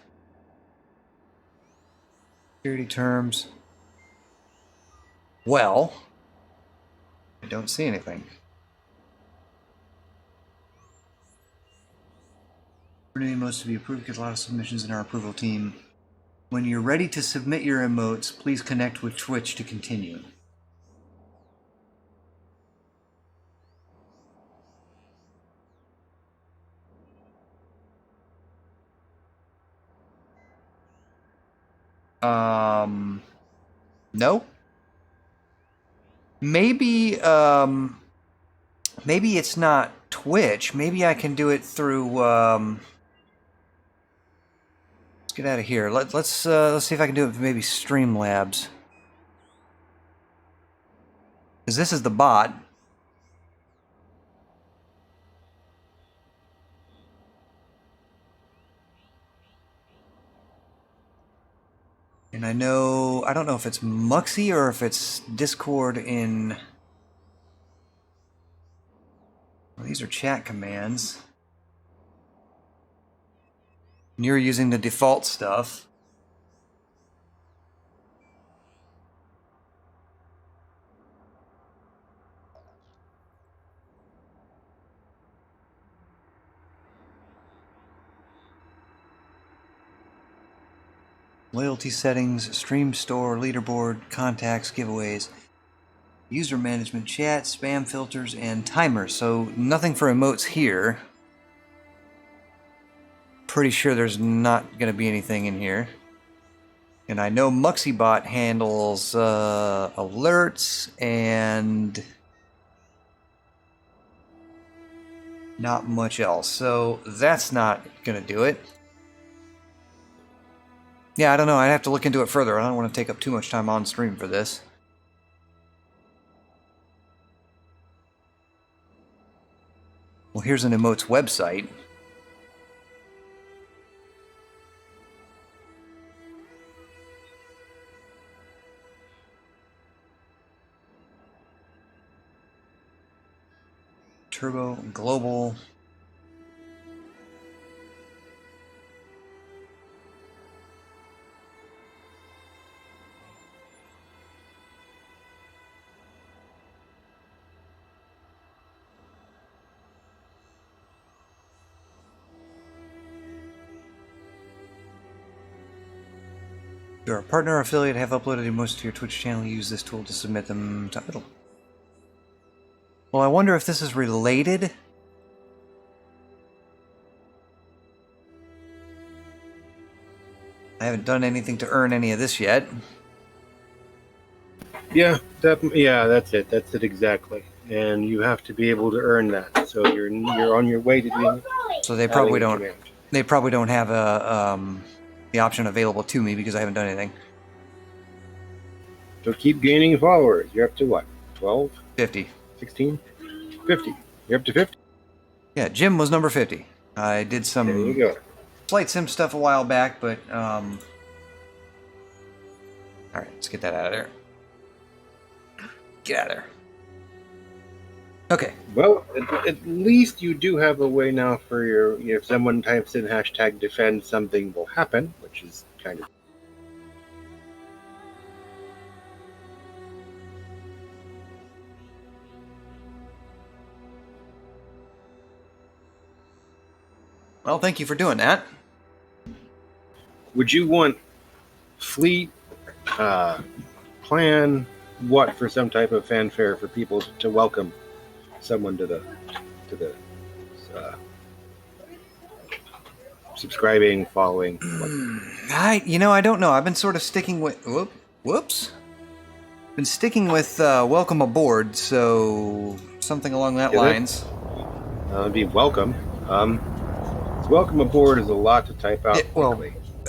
Security terms. Well, I don't see anything. For new emotes to be approved, get a lot of submissions in our approval team. When you're ready to submit your emotes, please connect with Twitch to continue. No. Maybe, maybe it's not Twitch. Maybe I can do it through, let's get out of here. Let's see if I can do it with maybe Streamlabs. Because this is the bot. And I don't know if it's Muxy or if it's Discord in... Well, these are chat commands. And you're using the default stuff. Loyalty settings, stream store, leaderboard, contacts, giveaways, user management, chat, spam filters, and timers. So nothing for emotes here. Pretty sure there's not going to be anything in here. And I know MuxyBot handles alerts and not much else. So that's not going to do it. Yeah, I don't know. I'd have to look into it further. I don't want to take up too much time on stream for this. Well, here's an emotes website. Turbo Global. If you're a partner or affiliate, have uploaded emotes to your Twitch channel, use this tool to submit them to Idle. Well, I wonder if this is related. I haven't done anything to earn any of this yet. Yeah, that's it. That's it exactly. And you have to be able to earn that. So you're on your way to being. So they probably don't. They probably don't have a the option available to me because I haven't done anything. So keep gaining followers. You're up to what? 12? 50. 16? 50. You're up to 50? Yeah, Jim was number 50. I did some There you go. Flight Sim stuff a while back, but alright, let's get that out of there. Get out of there. Okay. Well, at least you do have a way now for your, if someone types in hashtag defend, something will happen, which is kind of. Well, thank you for doing that. Would you want fleet, plan, what for some type of fanfare for people to welcome someone to the subscribing, following? I don't know. I've been sort of sticking with whoops. Been sticking with welcome aboard, so something along that lines. It'd be welcome. Welcome aboard is a lot to type out. Well,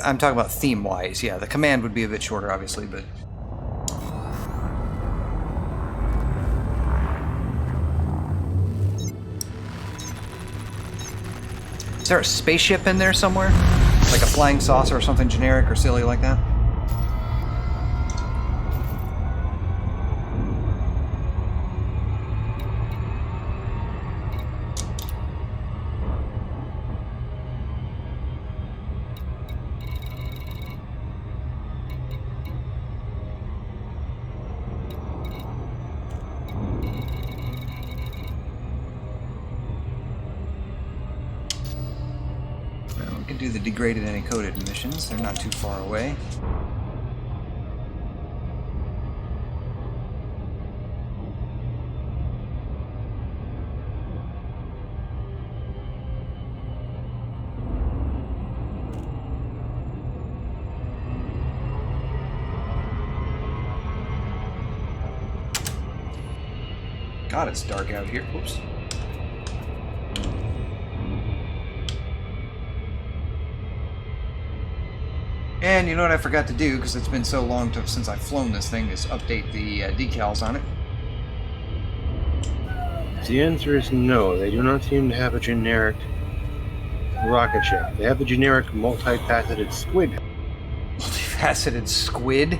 I'm talking about theme-wise. Yeah, the command would be a bit shorter, obviously, but. Is there a spaceship in there somewhere? Like a flying saucer or something generic or silly like that? could do the degraded and encoded missions. They're not too far away. God, it's dark out here. Whoops. And you know what I forgot to do, because it's been so long since I've flown this thing, is update the decals on it. The answer is no. They do not seem to have a generic rocket ship. They have the generic multifaceted squid. Multifaceted squid?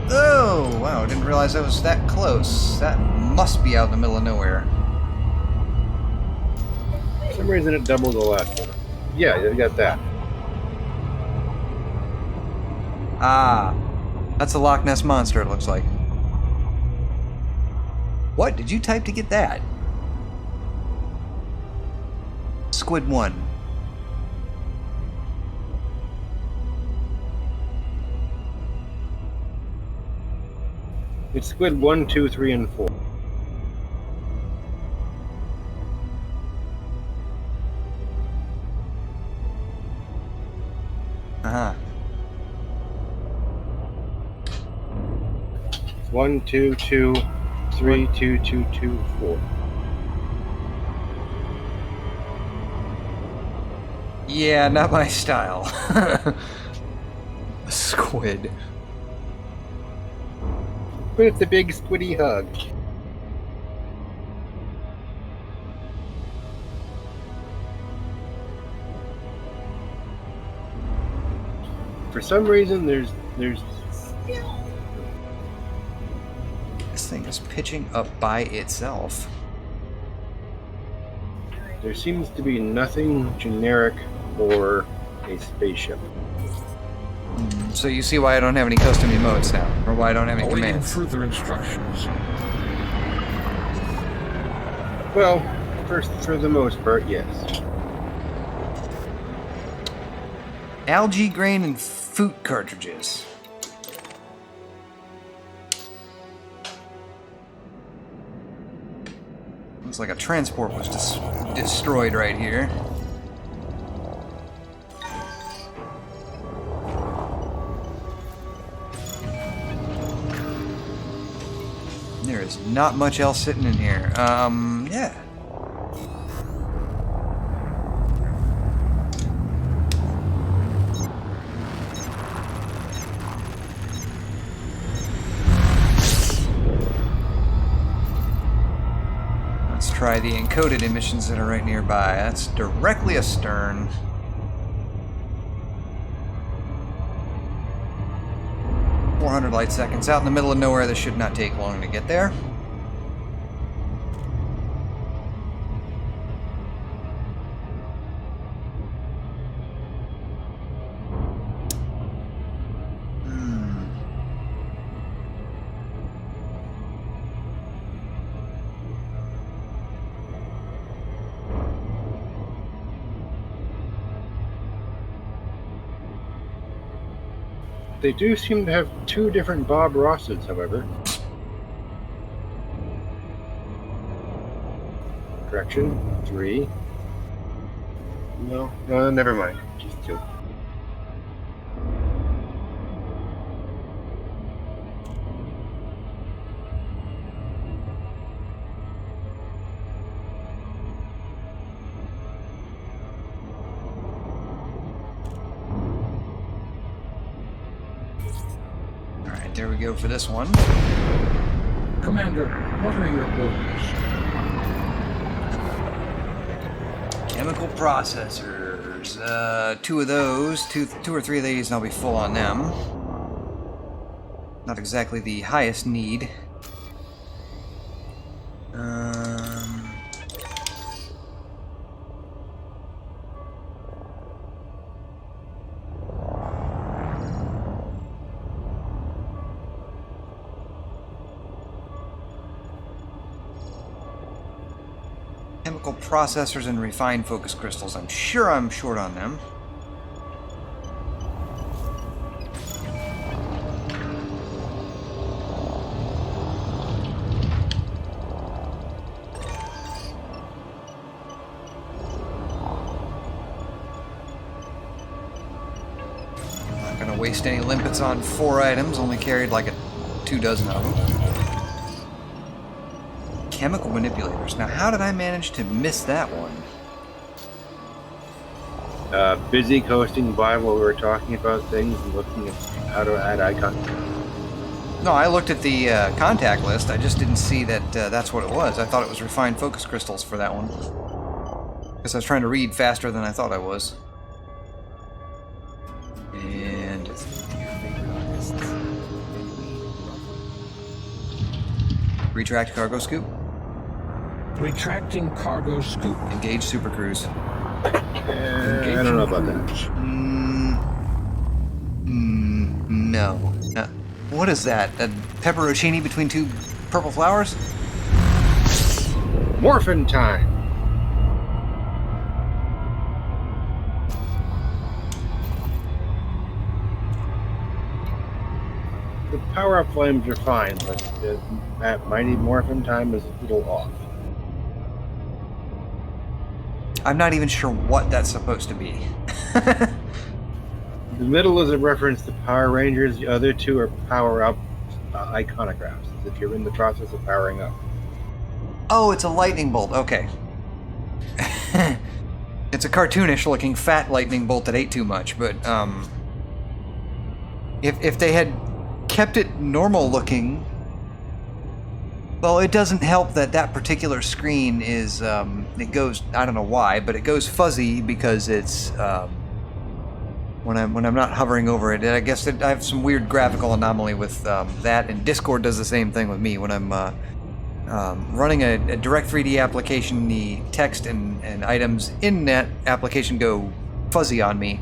Oh, wow, I didn't realize I was that close. That must be out in the middle of nowhere. For some reason it doubled the last one. Yeah, you got that. Ah, that's a Loch Ness Monster, it looks like. What did you type to get that? Squid 1. It's squid 1, 2, 3, and 4. Uh-huh. 1, 2, 2, 3, 2, 2, 2, 4. Yeah, not my style. Squid. But it's a big squiddy hug. For some reason, there's. This thing is pitching up by itself. There seems to be nothing generic or a spaceship. So you see why I don't have any custom emotes now, or why I don't have any Awaiting commands. further instructions. Well, for the most part, yes. Algae grain and food cartridges. Looks like a transport was destroyed right here. There is not much else sitting in here. Yeah. Let's try the encoded emissions that are right nearby. That's directly astern. Light seconds out in the middle of nowhere. This should not take long to get there. They do seem to have two different Bob Rosses, however. Correction, 3. No, never mind. Just 2. There we go for this one. Commander, what are your orders? Chemical processors. 2 of those, two or 3 of these, and I'll be full on them. Not exactly the highest need. Chemical processors and refined focus crystals. I'm sure I'm short on them. Not gonna waste any limpets on 4 items, only carried like 2 dozen of them. Chemical manipulators. Now, how did I manage to miss that one? Busy coasting by while we were talking about things and looking at how to add icons. No, I looked at the contact list. I just didn't see that that's what it was. I thought it was refined focus crystals for that one. Because I was trying to read faster than I thought I was. And... retract cargo scoop. Retracting cargo scoop. Engage super cruise. I don't know about that. No. What is that? A pepperoncini between 2 purple flowers? Morphin time! The power-up flames are fine, but that mighty morphin time is a little off. I'm not even sure what that's supposed to be. The middle is a reference to Power Rangers. The other 2 are power-up iconographs, if you're in the process of powering up. Oh, it's a lightning bolt. Okay. It's a cartoonish-looking fat lightning bolt that ate too much, but if they had kept it normal-looking, well, it doesn't help that that particular screen is it goes, I don't know why, but it goes fuzzy because it's when I'm not hovering over it. I guess I have some weird graphical anomaly with that, and Discord does the same thing with me when I'm running a direct 3D application. The text and items in that application go fuzzy on me,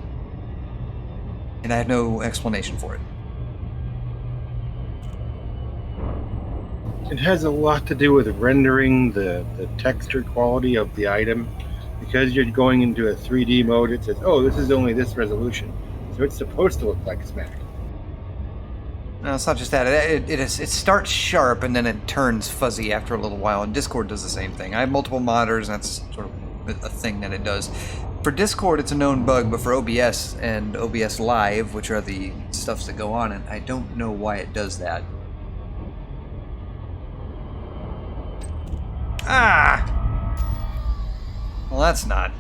and I have no explanation for it. It has a lot to do with rendering the texture quality of the item. Because you're going into a 3D mode, it says, oh, this is only this resolution. So it's supposed to look like smack. No, it's not just that. It starts sharp and then it turns fuzzy after a little while, and Discord does the same thing. I have multiple monitors, and that's sort of a thing that it does. For Discord, it's a known bug, but for OBS and OBS Live, which are the stuffs that go on it, I don't know why it does that. Ah! Well, that's not...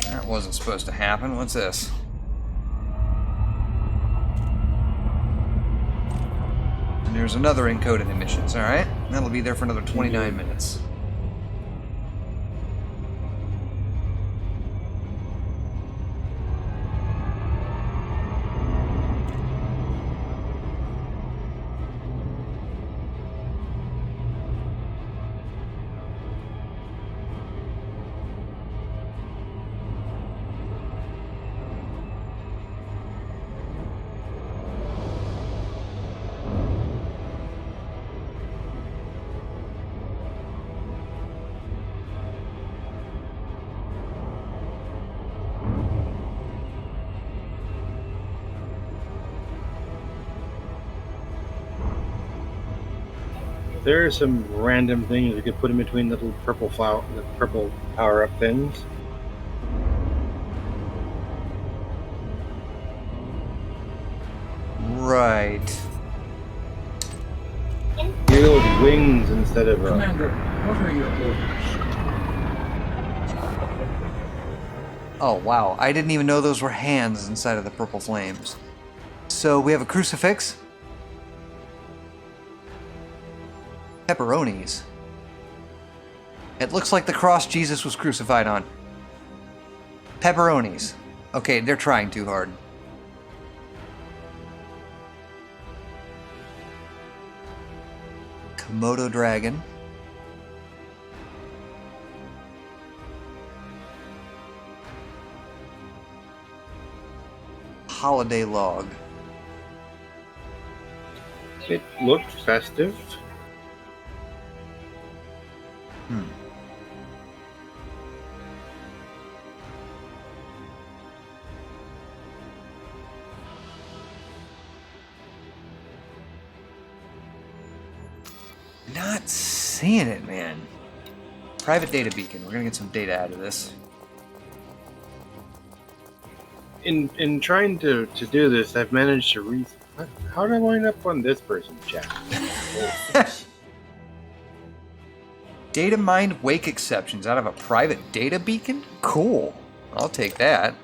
that wasn't supposed to happen. What's this? And there's another encoded emissions, alright? That'll be there for another 29 minutes. There are some random things you could put in between the little purple flower, the purple power-up things. Right. You go with wings instead of Commander, what are your orders? Oh, wow. I didn't even know those were hands inside of the purple flames. So we have a crucifix. Pepperonis. It looks like the cross Jesus was crucified on. Pepperonis. Okay, they're trying too hard. Komodo dragon. Holiday log. It looked festive. Hmm. Not seeing it, man. Private data beacon. We're gonna get some data out of this. In trying to do this, I've managed to how did I wind up on this person's chat? Data mined wake exceptions out of a private data beacon? Cool. I'll take that.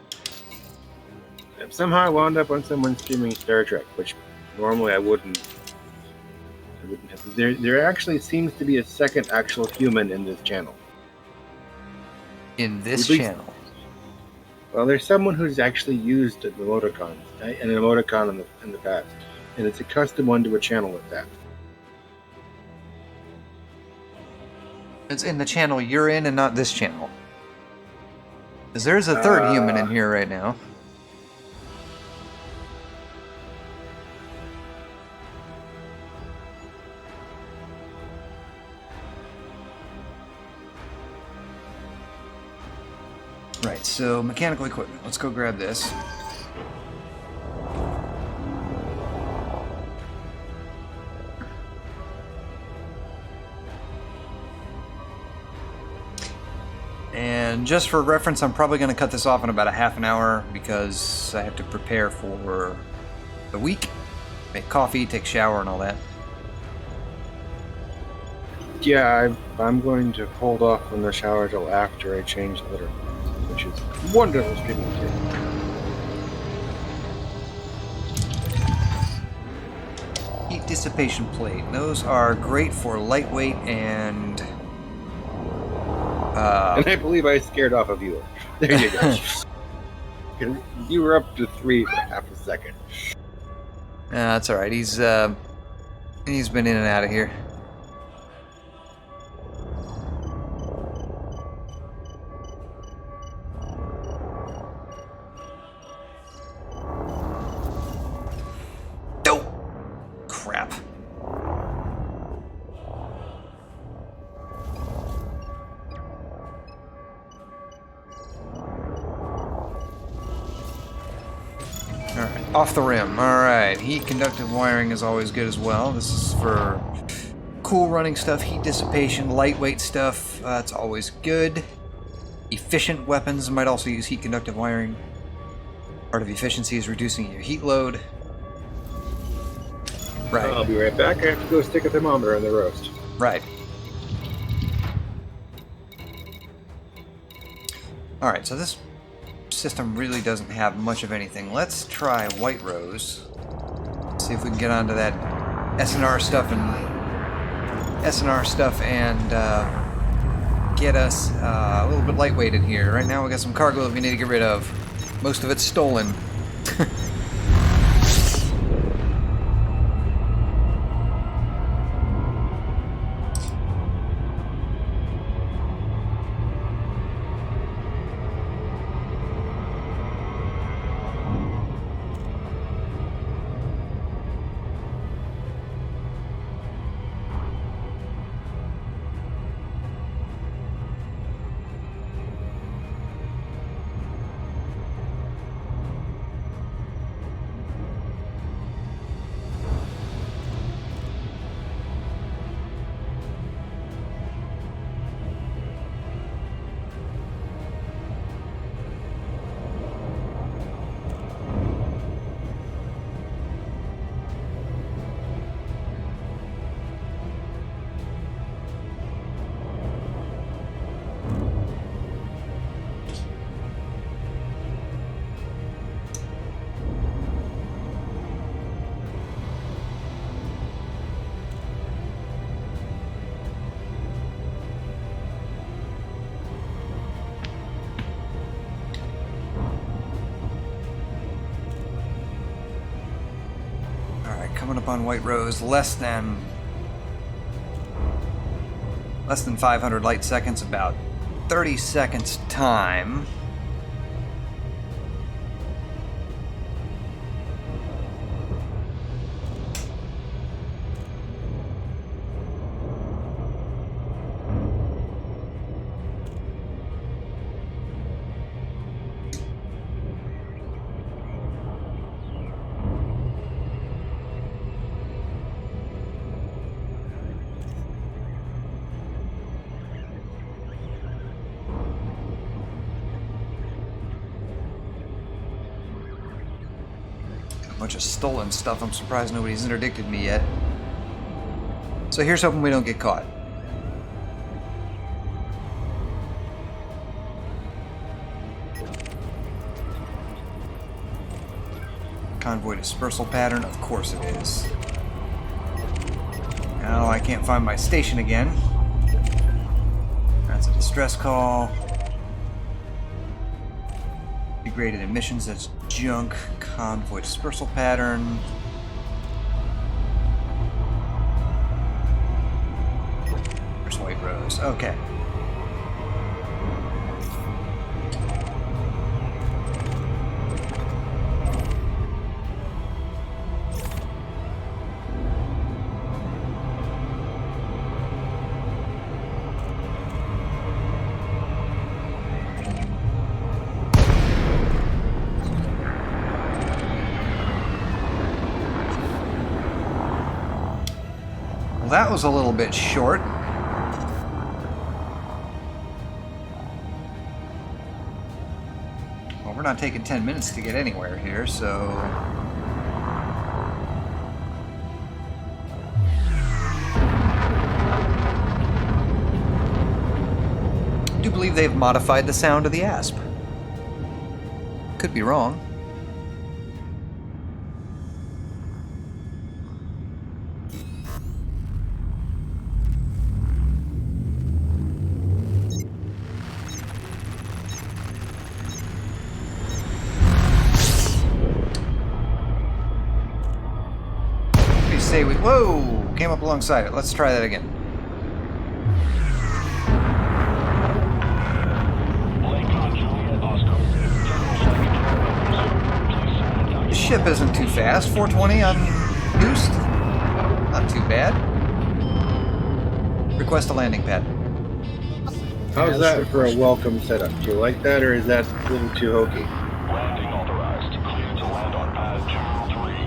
Somehow I wound up on someone streaming Star Trek, which normally I wouldn't have. There actually seems to be a second actual human in this channel. In this channel? Well, there's someone who's actually used an emoticon in the past, and it's a custom one to a channel at that. It's in the channel you're in and not this channel. Because there's a third human in here right now. Right, so mechanical equipment. Let's go grab this. And just for reference, I'm probably going to cut this off in about a half an hour because I have to prepare for the week, make coffee, take a shower, and all that. Yeah, I'm going to hold off on the shower till after I change litter, which is wonderful skipping tape. Heat dissipation plate. Those are great for lightweight and... and I believe I scared off a viewer. There you go. You were up to 3 for half a second. That's alright. He's been in and out of here. Oh! Crap. Alright, off the rim. Alright, heat conductive wiring is always good as well. This is for cool running stuff, heat dissipation, lightweight stuff. It's always good. Efficient weapons might also use heat conductive wiring. Part of efficiency is reducing your heat load. Right. I'll be right back. I have to go stick a thermometer in the roast. Right. Alright, so this system really doesn't have much of anything. Let's try White Rose. See if we can get onto that SNR stuff and get us a little bit lightweighted here. Right now we got some cargo that we need to get rid of. Most of it's stolen. Coming up on White Rose, less than 500 light seconds, about 30 seconds time. Bunch of stolen stuff. I'm surprised nobody's interdicted me yet. So here's hoping we don't get caught. Convoy dispersal pattern, of course it is. Now I can't find my station again. That's a distress call. Degraded emissions, that's junk. Convoy dispersal pattern. There's White Rose, okay. That was a little bit short. Well, we're not taking 10 minutes to get anywhere here, so... I do believe they've modified the sound of the asp. Could be wrong. Say we whoa came up alongside it. Let's try that again. The ship isn't too fast. 420 on boost. Not too bad. Request a landing pad. How's that for a welcome setup? Do you like that, or is that a little too hokey? Landing authorized. Clear to land on pad 2-3.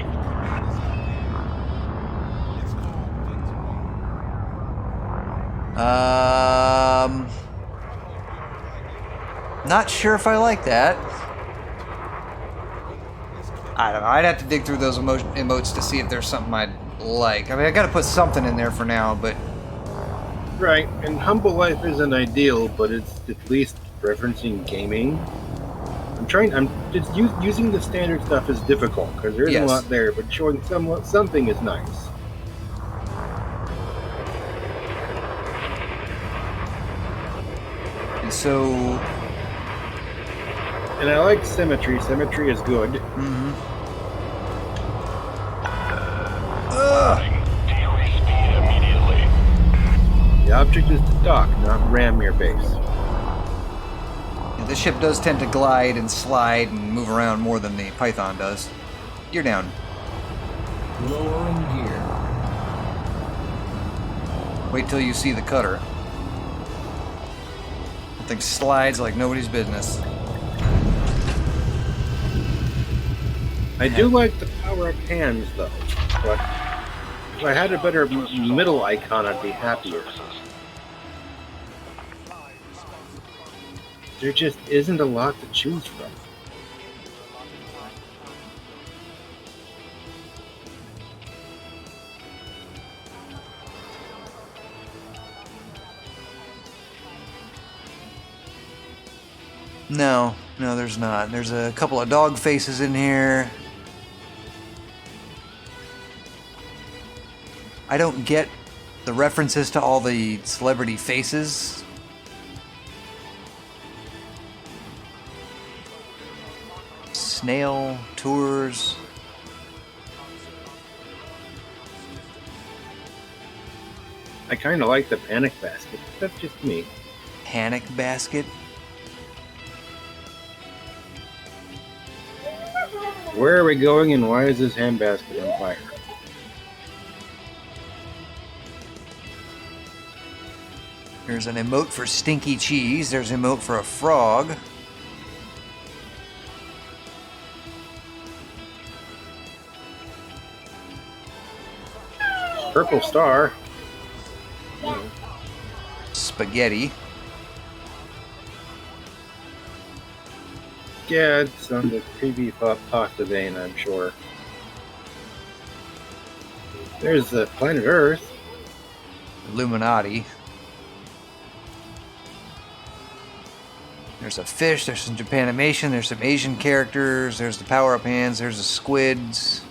Not sure if I like that. I don't know. I'd have to dig through those emotes to see if there's something I'd like. I mean, I gotta put something in there for now, but... Right, and Humble Life isn't ideal, but it's at least referencing gaming. Using the standard stuff is difficult, because there isn't a lot there, but showing something is nice. And so... And I like symmetry. Symmetry is good. Mm-hmm. The object is to dock, not ram your base. Yeah, the ship does tend to glide and slide and move around more than the Python does. You're down. Lowering gear. Wait till you see the cutter. That thing slides like nobody's business. I do like the power-up hands, though. But if I had a better middle icon, I'd be happier. There just isn't a lot to choose from. No, there's not. There's a couple of dog faces in here. I don't get the references to all the celebrity faces. Snail tours. I kind of like the panic basket. That's just me. Panic basket? Where are we going, and why is this handbasket on fire? There's an emote for stinky cheese. There's an emote for a frog. Purple star. Spaghetti. Yeah, it's on the creepy pasta vein, I'm sure. There's the planet Earth. Illuminati. There's a fish, there's some Japanimation, there's some Asian characters, there's the power-up hands, there's the squids.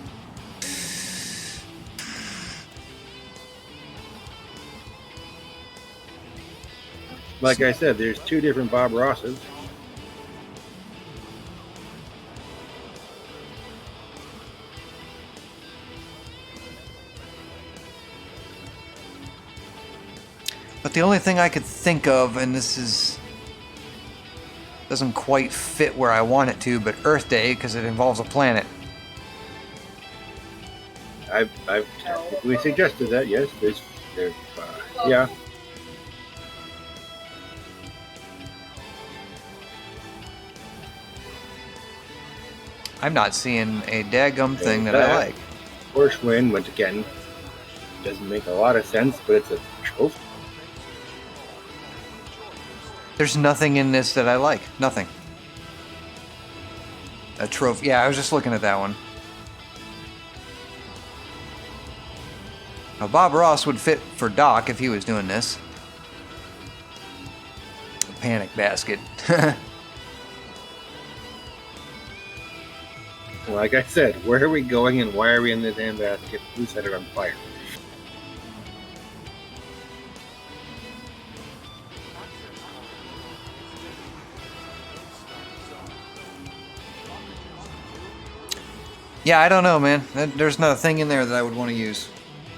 Like I said, there's 2 different Bob Rosses. But the only thing I could think of, and this is doesn't quite fit where I want it to, but Earth Day, because it involves a planet. We suggested that, yes. Yeah. I'm not seeing a daggum thing that I like. Horse Wind, once again, doesn't make a lot of sense, but it's a trope. There's nothing in this that I like. Nothing. A trophy. Yeah, I was just looking at that one. Now, Bob Ross would fit for Doc if he was doing this. A panic basket. Like I said, where are we going and why are we in this damn basket? Who set it on fire? Yeah, I don't know, man. There's not a thing in there that I would want to use.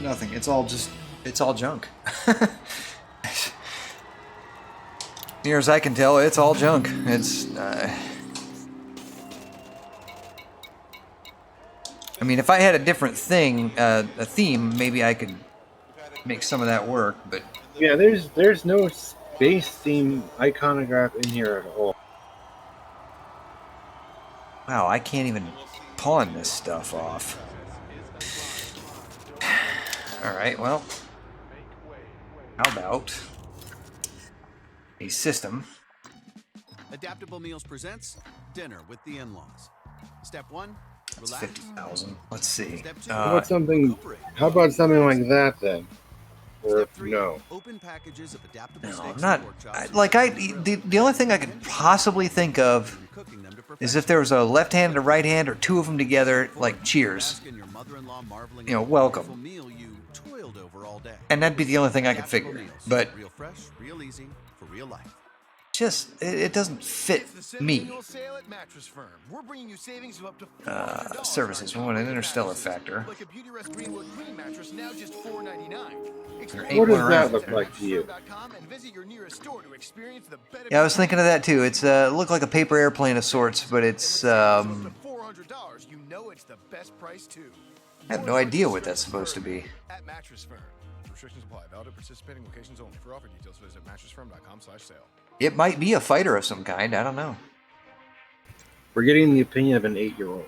Nothing. It's all junk. Near as I can tell, it's all junk. It's, I mean, if I had a different thing, a theme, maybe I could make some of that work, but... Yeah, there's no space theme iconograph in here at all. Wow, I can't even pawn this stuff off. Alright, well... How about... a system? Adaptable Meals presents Dinner with the In-Laws. Step 1, That's 50,000. Let's see. How about something like that then? Or no? Open packages of adaptable No, steaks I'm not... and pork chops. The only thing I could possibly think of is if there was a left hand and a right hand, or 2 of them together, like Cheers. You know, welcome. And that'd be the only thing I could figure. But Real fresh, real easy, for real life. just, it doesn't fit me. Services. We want an interstellar factor. What does that look like to you? Yeah, I was thinking of that too. It's looked like a paper airplane of sorts, but it's I have no idea what that's supposed to be. At Mattress Firm. Restrictions apply. Valid at participating locations only. For offer details, visit mattressfirm.com/sale. It might be a fighter of some kind. I don't know. We're getting the opinion of an 8-year-old.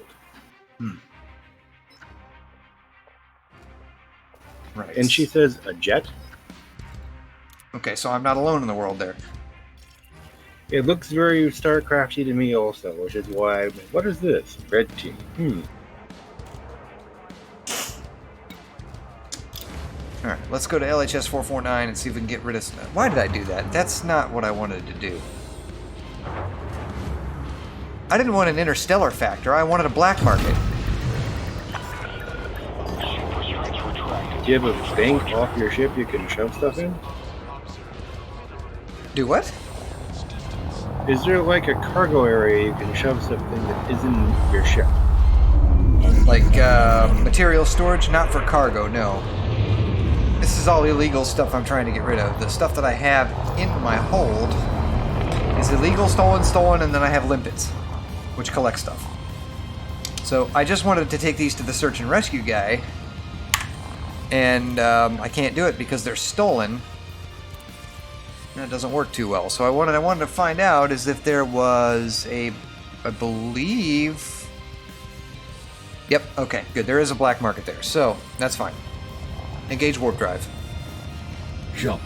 Right. And she says a jet? Okay, so I'm not alone in the world there. It looks very StarCrafty to me also, which is why... What is this? Red team. Alright, let's go to LHS 449 and see if we can get rid of... Why did I do that? That's not what I wanted to do. I didn't want an interstellar factor. I wanted a black market. Do you have a bank off your ship you can shove stuff in? Do what? Is there like a cargo area you can shove something that isn't your ship? Like, material storage? Not for cargo, no. This is all illegal stuff I'm trying to get rid of. The stuff that I have in my hold is illegal, stolen, and then I have limpets, which collect stuff. So I just wanted to take these to the search and rescue guy, and I can't do it because they're stolen. That doesn't work too well. So I wanted to find out is if there was a, I believe... Yep, okay, good. There is a black market there, so that's fine. Engage warp drive. Jump.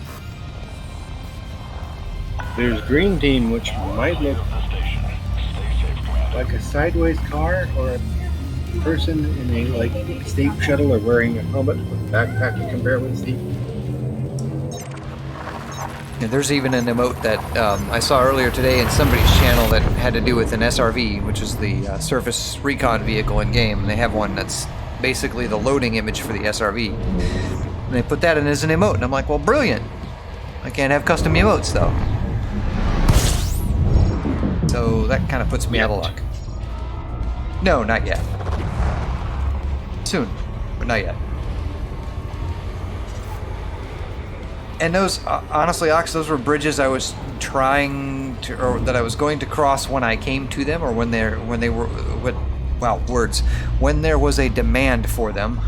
There's green team, which might look like a sideways car or a person in a like escape shuttle or wearing a helmet with a backpack you can barely see. Yeah, there's even an emote that I saw earlier today in somebody's channel that had to do with an SRV, which is the Surface Recon vehicle in game. And they have one that's basically the loading image for the SRV. And they put that in as an emote, and I'm like, well, brilliant. I can't have custom emotes though. So that kind of puts me out of luck. No, not yet. Soon, but not yet. And those, honestly, Ox, those were bridges I was trying to, or that I was going to cross when I came to them, or when they were, wow, words, when there was a demand for them.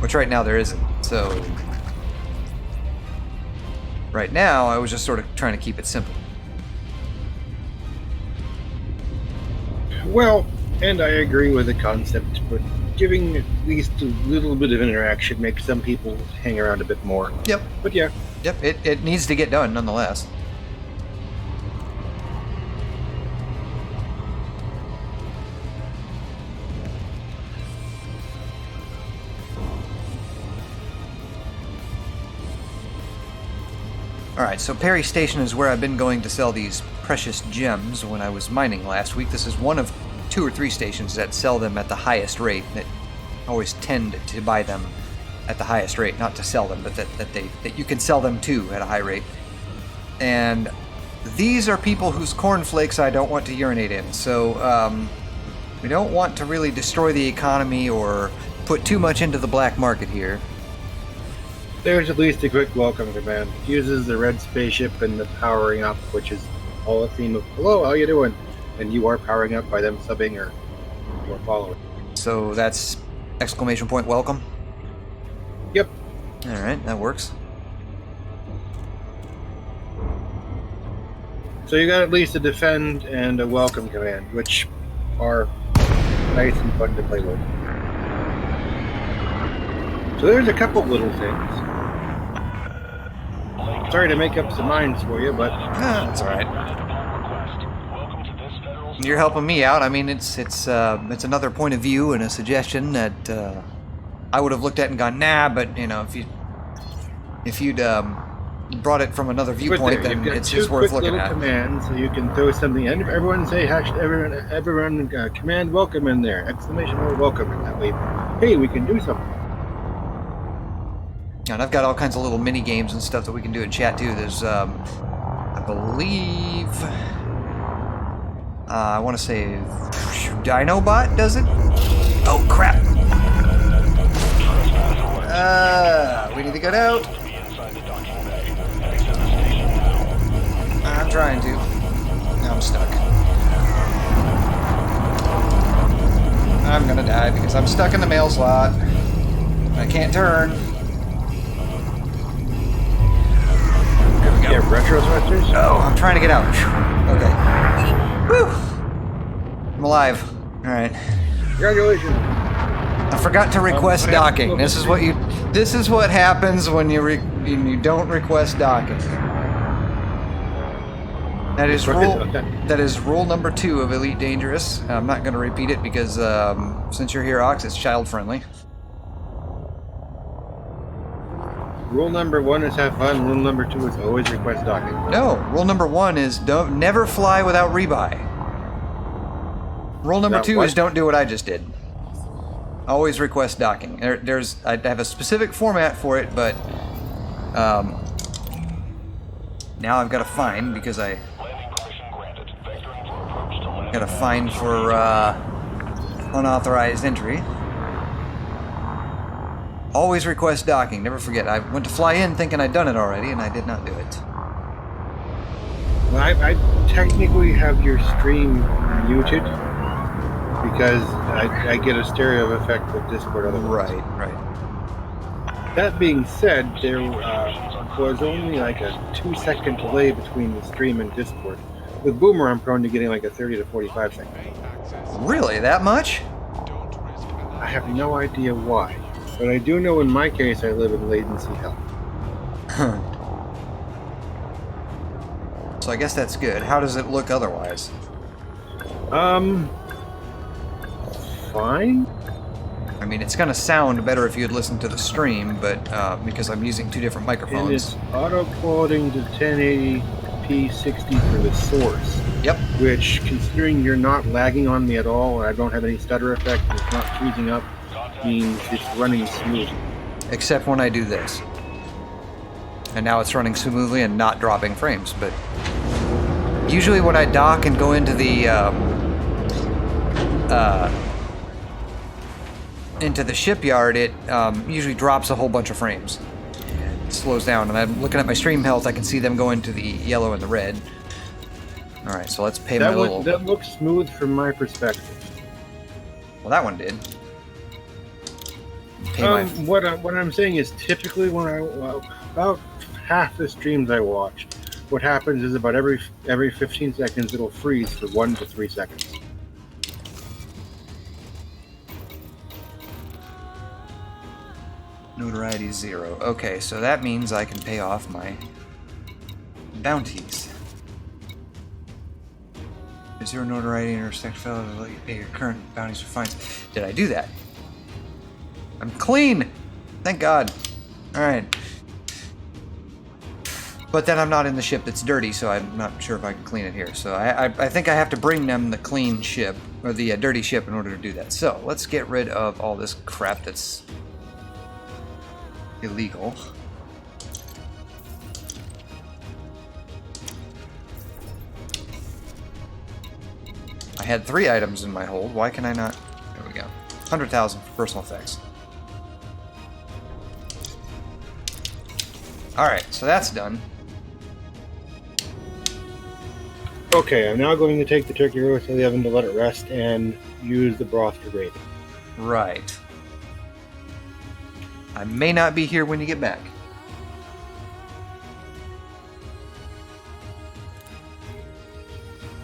Which right now there isn't, so. Right now, I was just sort of trying to keep it simple. Well, and I agree with the concept, but giving at least a little bit of interaction makes some people hang around a bit more. Yep. But yeah. Yep, it needs to get done nonetheless. Alright, so Perry Station is where I've been going to sell these precious gems when I was mining last week. This is one of 2 or 3 stations that sell them at the highest rate, that always tend to buy them at the highest rate, not to sell them, but that you can sell them to at a high rate. And these are people whose cornflakes I don't want to urinate in, so we don't want to really destroy the economy or put too much into the black market here. There's at least a quick welcome command. It uses the red spaceship and the powering up, which is all a theme of, hello, how you doing? And you are powering up by them subbing or following. So that's exclamation point welcome? Yep. Alright, that works. So you got at least a defend and a welcome command, which are nice and fun to play with. So there's a couple little things. Sorry to make up some minds for you, but that's all right. You're helping me out. I mean, it's another point of view and a suggestion that I would have looked at and gone, nah. But you know, if you'd brought it from another viewpoint, then it's just worth looking at. Commands, so you can throw something, and everyone say everyone command welcome in there, exclamation mark welcome, and that way, hey, we can do something. And I've got all kinds of little mini games and stuff that we can do in chat too. There's, I believe, I want to say, Dinobot does it. Oh crap! We need to get out. I'm trying to. Now I'm stuck. I'm gonna die because I'm stuck in the mail slot. I can't turn. Yeah, retro thrusters? Oh, I'm trying to get out. Okay. Whew. I'm alive. Alright. Congratulations. I forgot to request docking. This is what happens when you don't request docking. That is rule number 2 of Elite Dangerous. I'm not going to repeat it because since you're here, Ox, it's child friendly. Rule number 1 is have fun. Rule number 2 is always request docking. No, rule number 1 is never fly without rebuy. Rule number 2 is don't do what I just did. Always request docking. I have a specific format for it, but now I've got a fine because I got a fine for unauthorized entry. Always request docking. Never forget. I went to fly in thinking I'd done it already, and I did not do it. Well, I technically have your stream muted because I get a stereo effect with Discord otherwise. Right. That being said, there was only like a 2-second delay between the stream and Discord. With Boomer, I'm prone to getting like a 30 to 45 second. Really? That much? I have no idea why. But I do know in my case I live in latency hell. So I guess that's good. How does it look otherwise? Fine. I mean, it's going to sound better if you had listened to the stream, but because I'm using two different And microphones. it's auto-qualitating to 1080p 60 for the source. Yep. Which, considering you're not lagging on me at all, and I don't have any stutter effect, and it's not freezing up, means it's running smooth. Except when I do this. And now it's running smoothly and not dropping frames, but usually when I dock and go into the shipyard, it usually drops a whole bunch of frames. It slows down, and I'm looking at my stream health, I can see them go into the yellow and the red. Alright, so let's pay my little... That looks smooth from my perspective. Well, that one did. What I'm saying is, typically when about half the streams I watch, what happens is about every 15 seconds it'll freeze for 1 to 3 seconds. Notoriety 0. Okay, so that means I can pay off my bounties. 0 notoriety intersect fellow to let you pay your current bounties for fines. Did I do that? I'm clean! Thank God. Alright. But then I'm not in the ship that's dirty, so I'm not sure if I can clean it here. So I think I have to bring them the clean ship, or the dirty ship, in order to do that. So let's get rid of all this crap that's illegal. I had 3 items in my hold. Why can I not? There we go. 100,000 for personal effects. Alright, so that's done. Okay, I'm now going to take the turkey roast out of the oven to let it rest and use the broth for gravy. Right. I may not be here when you get back.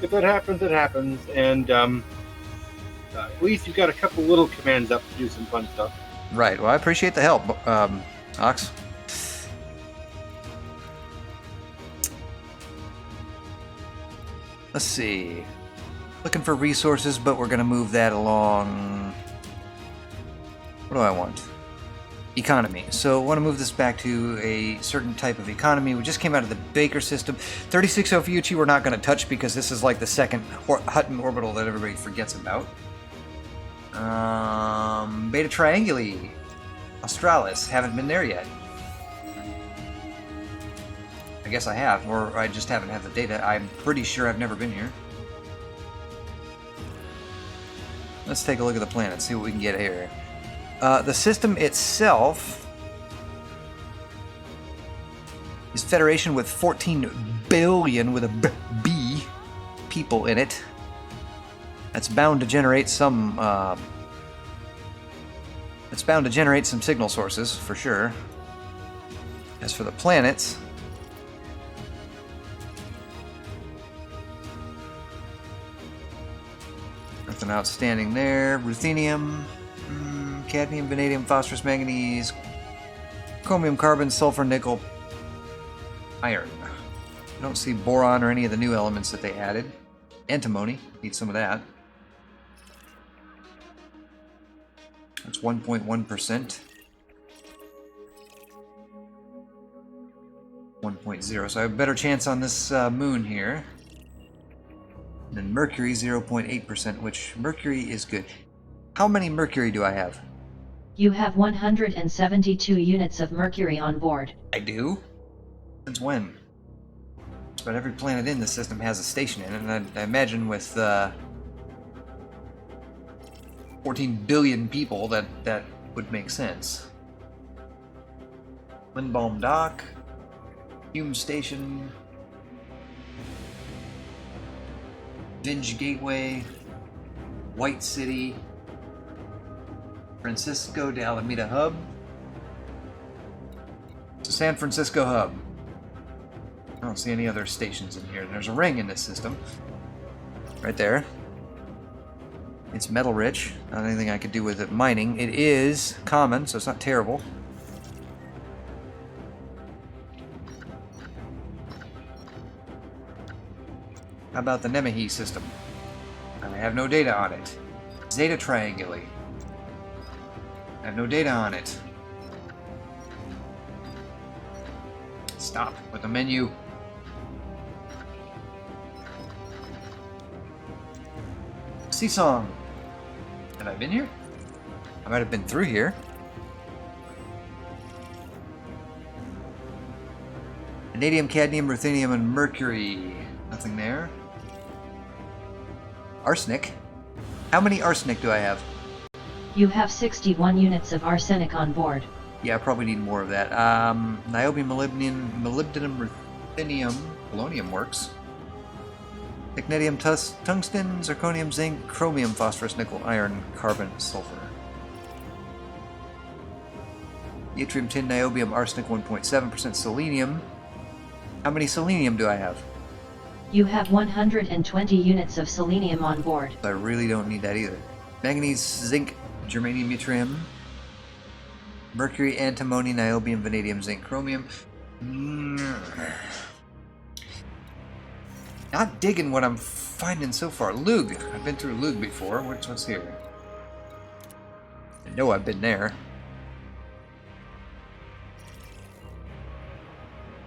If it happens, it happens, and at least you've got a couple little commands up to do some fun stuff. Right, well, I appreciate the help, Ox. Let's see. Looking for resources, but we're going to move that along. What do I want? Economy. So I want to move this back to a certain type of economy. We just came out of the Baker system. 36 Ophiuchi we're not going to touch because this is like the second Hutton orbital that everybody forgets about. Beta Trianguli. Australis. Haven't been there yet. I guess I have, or I just haven't had the data. I'm pretty sure I've never been here. Let's take a look at the planet, see what we can get here. The system itself is Federation with 14 billion with a B people in it. That's bound to generate some. It's bound to generate some signal sources for sure. As for the planets, nothing outstanding there. Ruthenium. Cadmium, vanadium, phosphorus, manganese, chromium, carbon, sulfur, nickel, iron. I don't see boron or any of the new elements that they added. Antimony, need some of that. That's 1.1%. 1.0, so I have a better chance on this moon here. And then Mercury, 0.8%, which Mercury is good. How many Mercury do I have? You have 172 units of Mercury on board. I do? Since when? But every planet in the system has a station in it, and I imagine with 14 billion people that would make sense. Lindbaum Dock, Hume Station, Vinge Gateway, White City, Francisco de Alameda Hub. It's a San Francisco hub. I don't see any other stations in here. There's a ring in this system. Right there. It's metal rich. Not anything I could do with it mining. It is common, so it's not terrible. How about the Nemahe system? I have no data on it. Zeta Trianguli. I have no data on it. Stop with the menu. Seasong. Have I been here? I might have been through here. Vanadium, cadmium, ruthenium, and mercury. Nothing there. Arsenic. How many arsenic do I have? You have 61 units of arsenic on board. Yeah, I probably need more of that. Niobium, molybdenum, ruthenium, polonium works. Technetium, tungsten, zirconium, zinc, chromium, phosphorus, nickel, iron, carbon, sulfur. Yttrium, tin, niobium, arsenic, 1.7%, selenium. How many selenium do I have? You have 120 units of selenium on board. I really don't need that either. Manganese, zinc, germanium, yttrium, mercury, antimony, niobium, vanadium, zinc, chromium. Not digging what I'm finding so far. Lug. I've been through Lug before. What's here? I know I've been there.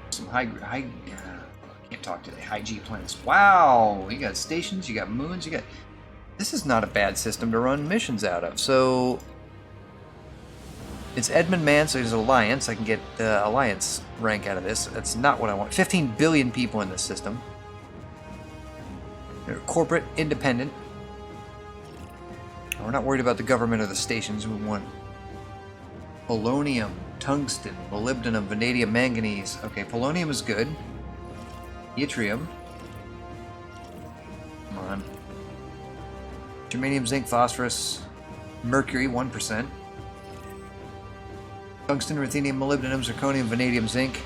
Some high can't talk today. High G planets. Wow, you got stations, you got moons, you got. This is not a bad system to run missions out of. So it's Edmund Man, so there's Alliance. I can get Alliance rank out of this. That's not what I want. 15 billion people in this system. They're corporate, independent. We're not worried about the government or the stations. We want polonium, tungsten, molybdenum, vanadium, manganese. Okay, polonium is good. Yttrium. Come on. Germanium, zinc, phosphorus, mercury, 1%. Tungsten, ruthenium, molybdenum, zirconium, vanadium, zinc.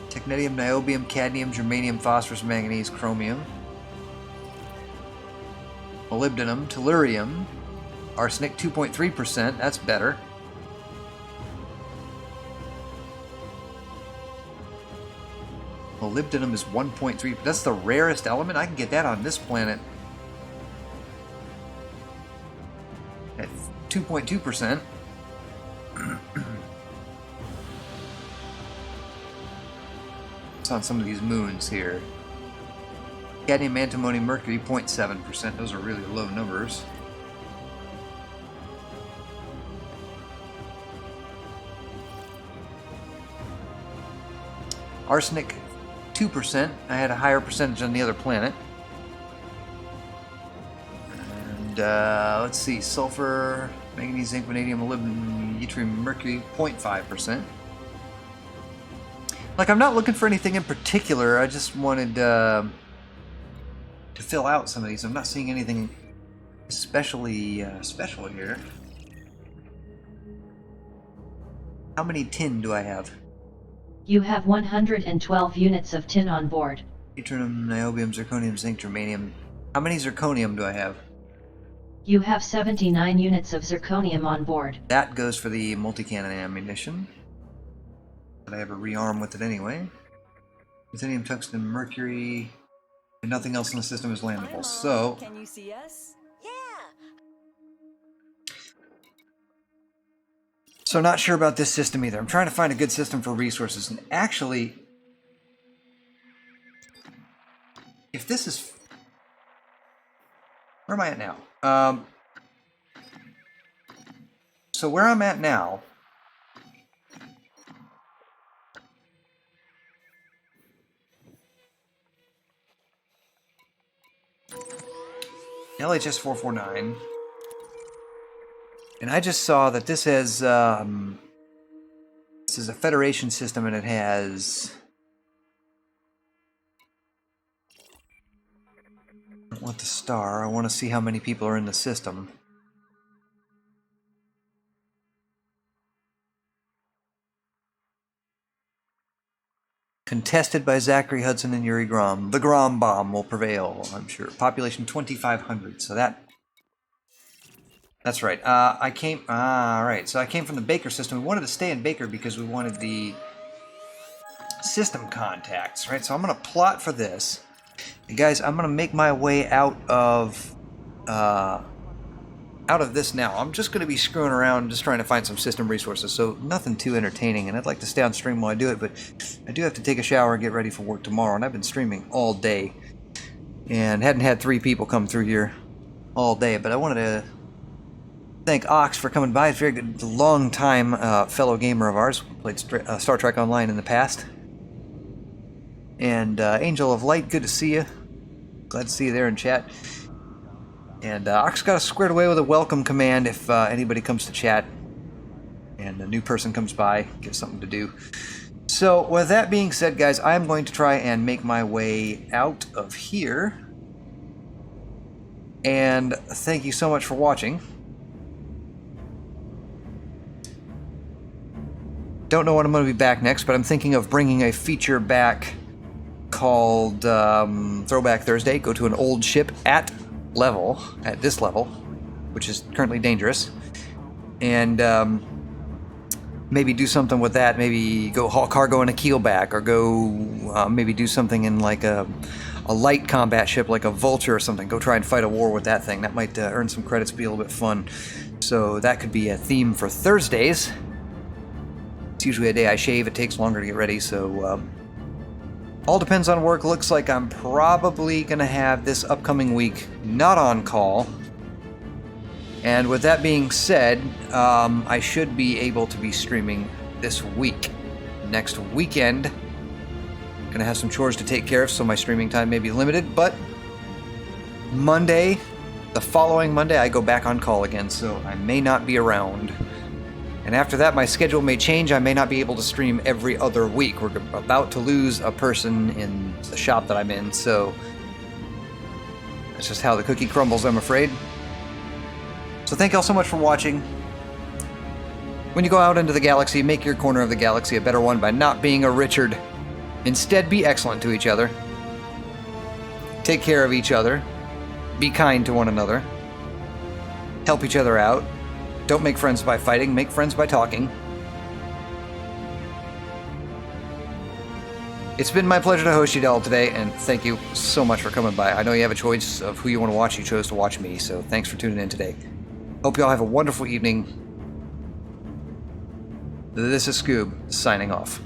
Technetium, niobium, cadmium, germanium, phosphorus, manganese, chromium. Molybdenum, tellurium, arsenic, 2.3%. That's better. Molybdenum is 1.3. That's the rarest element. I can get that on this planet at 2.2%. It's on some of these moons here. Cadmium, antimony, mercury, 0.7%. Those are really low numbers. Arsenic, 2%. I had a higher percentage on the other planet. And let's see, sulfur, manganese, zinc, vanadium, molybdenum, yttrium, mercury, 0.5%. Like, I'm not looking for anything in particular. I just wanted to fill out some of these. I'm not seeing anything especially special here. How many tin do I have? You have 112 units of tin on board. Yttrium, niobium, zirconium, zinc, germanium. How many zirconium do I have? You have 79 units of zirconium on board. That goes for the multi-cannon ammunition. But I have a rearm with it anyway. Ruthenium, tungsten, mercury, and nothing else in the system is landable. So Can you see us? So not sure about this system either. I'm trying to find a good system for resources. And actually, if this is... Where am I at now? So where I'm at now... LHS 449. And I just saw that this has, this is a Federation system and it has... I don't want the star, I want to see how many people are in the system. Contested by Zachary Hudson and Yuri Grom. The Grom bomb will prevail, I'm sure. Population 2,500, so that's right. I came... right. So I came from the Baker system. We wanted to stay in Baker because we wanted the system contacts, right? So I'm going to plot for this. Guys, I'm gonna make my way out of this now. I'm just gonna be screwing around, just trying to find some system resources. So nothing too entertaining, and I'd like to stay on stream while I do it, but I do have to take a shower and get ready for work tomorrow. And I've been streaming all day, and hadn't had 3 people come through here all day. But I wanted to thank Ox for coming by. It's a very good, long time fellow gamer of ours. Played Star Trek Online in the past. And Angel of Light, good to see you. Glad to see you there in chat. And Ox got us squared away with a welcome command if anybody comes to chat and a new person comes by, get something to do. So with that being said, guys, I'm going to try and make my way out of here. And thank you so much for watching. Don't know when I'm going to be back next, but I'm thinking of bringing a feature back called Throwback Thursday. Go to an old ship at this level, which is currently dangerous, and maybe do something with that. Maybe go haul cargo in a keelback, or go maybe do something in like a light combat ship like a Vulture or something. Go try and fight a war with that thing. That might earn some credits, be a little bit fun. So that could be a theme for Thursdays. It's usually a day I shave. It takes longer to get ready, so all depends on work. Looks like I'm probably going to have this upcoming week not on call. And with that being said, I should be able to be streaming this week. Next weekend, I'm going to have some chores to take care of, so my streaming time may be limited. But Monday, the following Monday, I go back on call again, so I may not be around. And after that, my schedule may change. I may not be able to stream every other week. We're about to lose a person in the shop that I'm in, so that's just how the cookie crumbles, I'm afraid. So thank y'all so much for watching. When you go out into the galaxy, make your corner of the galaxy a better one by not being a Richard. Instead, be excellent to each other. Take care of each other. Be kind to one another. Help each other out. Don't make friends by fighting, make friends by talking. It's been my pleasure to host you all today, and thank you so much for coming by. I know you have a choice of who you want to watch. You chose to watch me, so thanks for tuning in today. Hope you all have a wonderful evening. This is Scoob, signing off.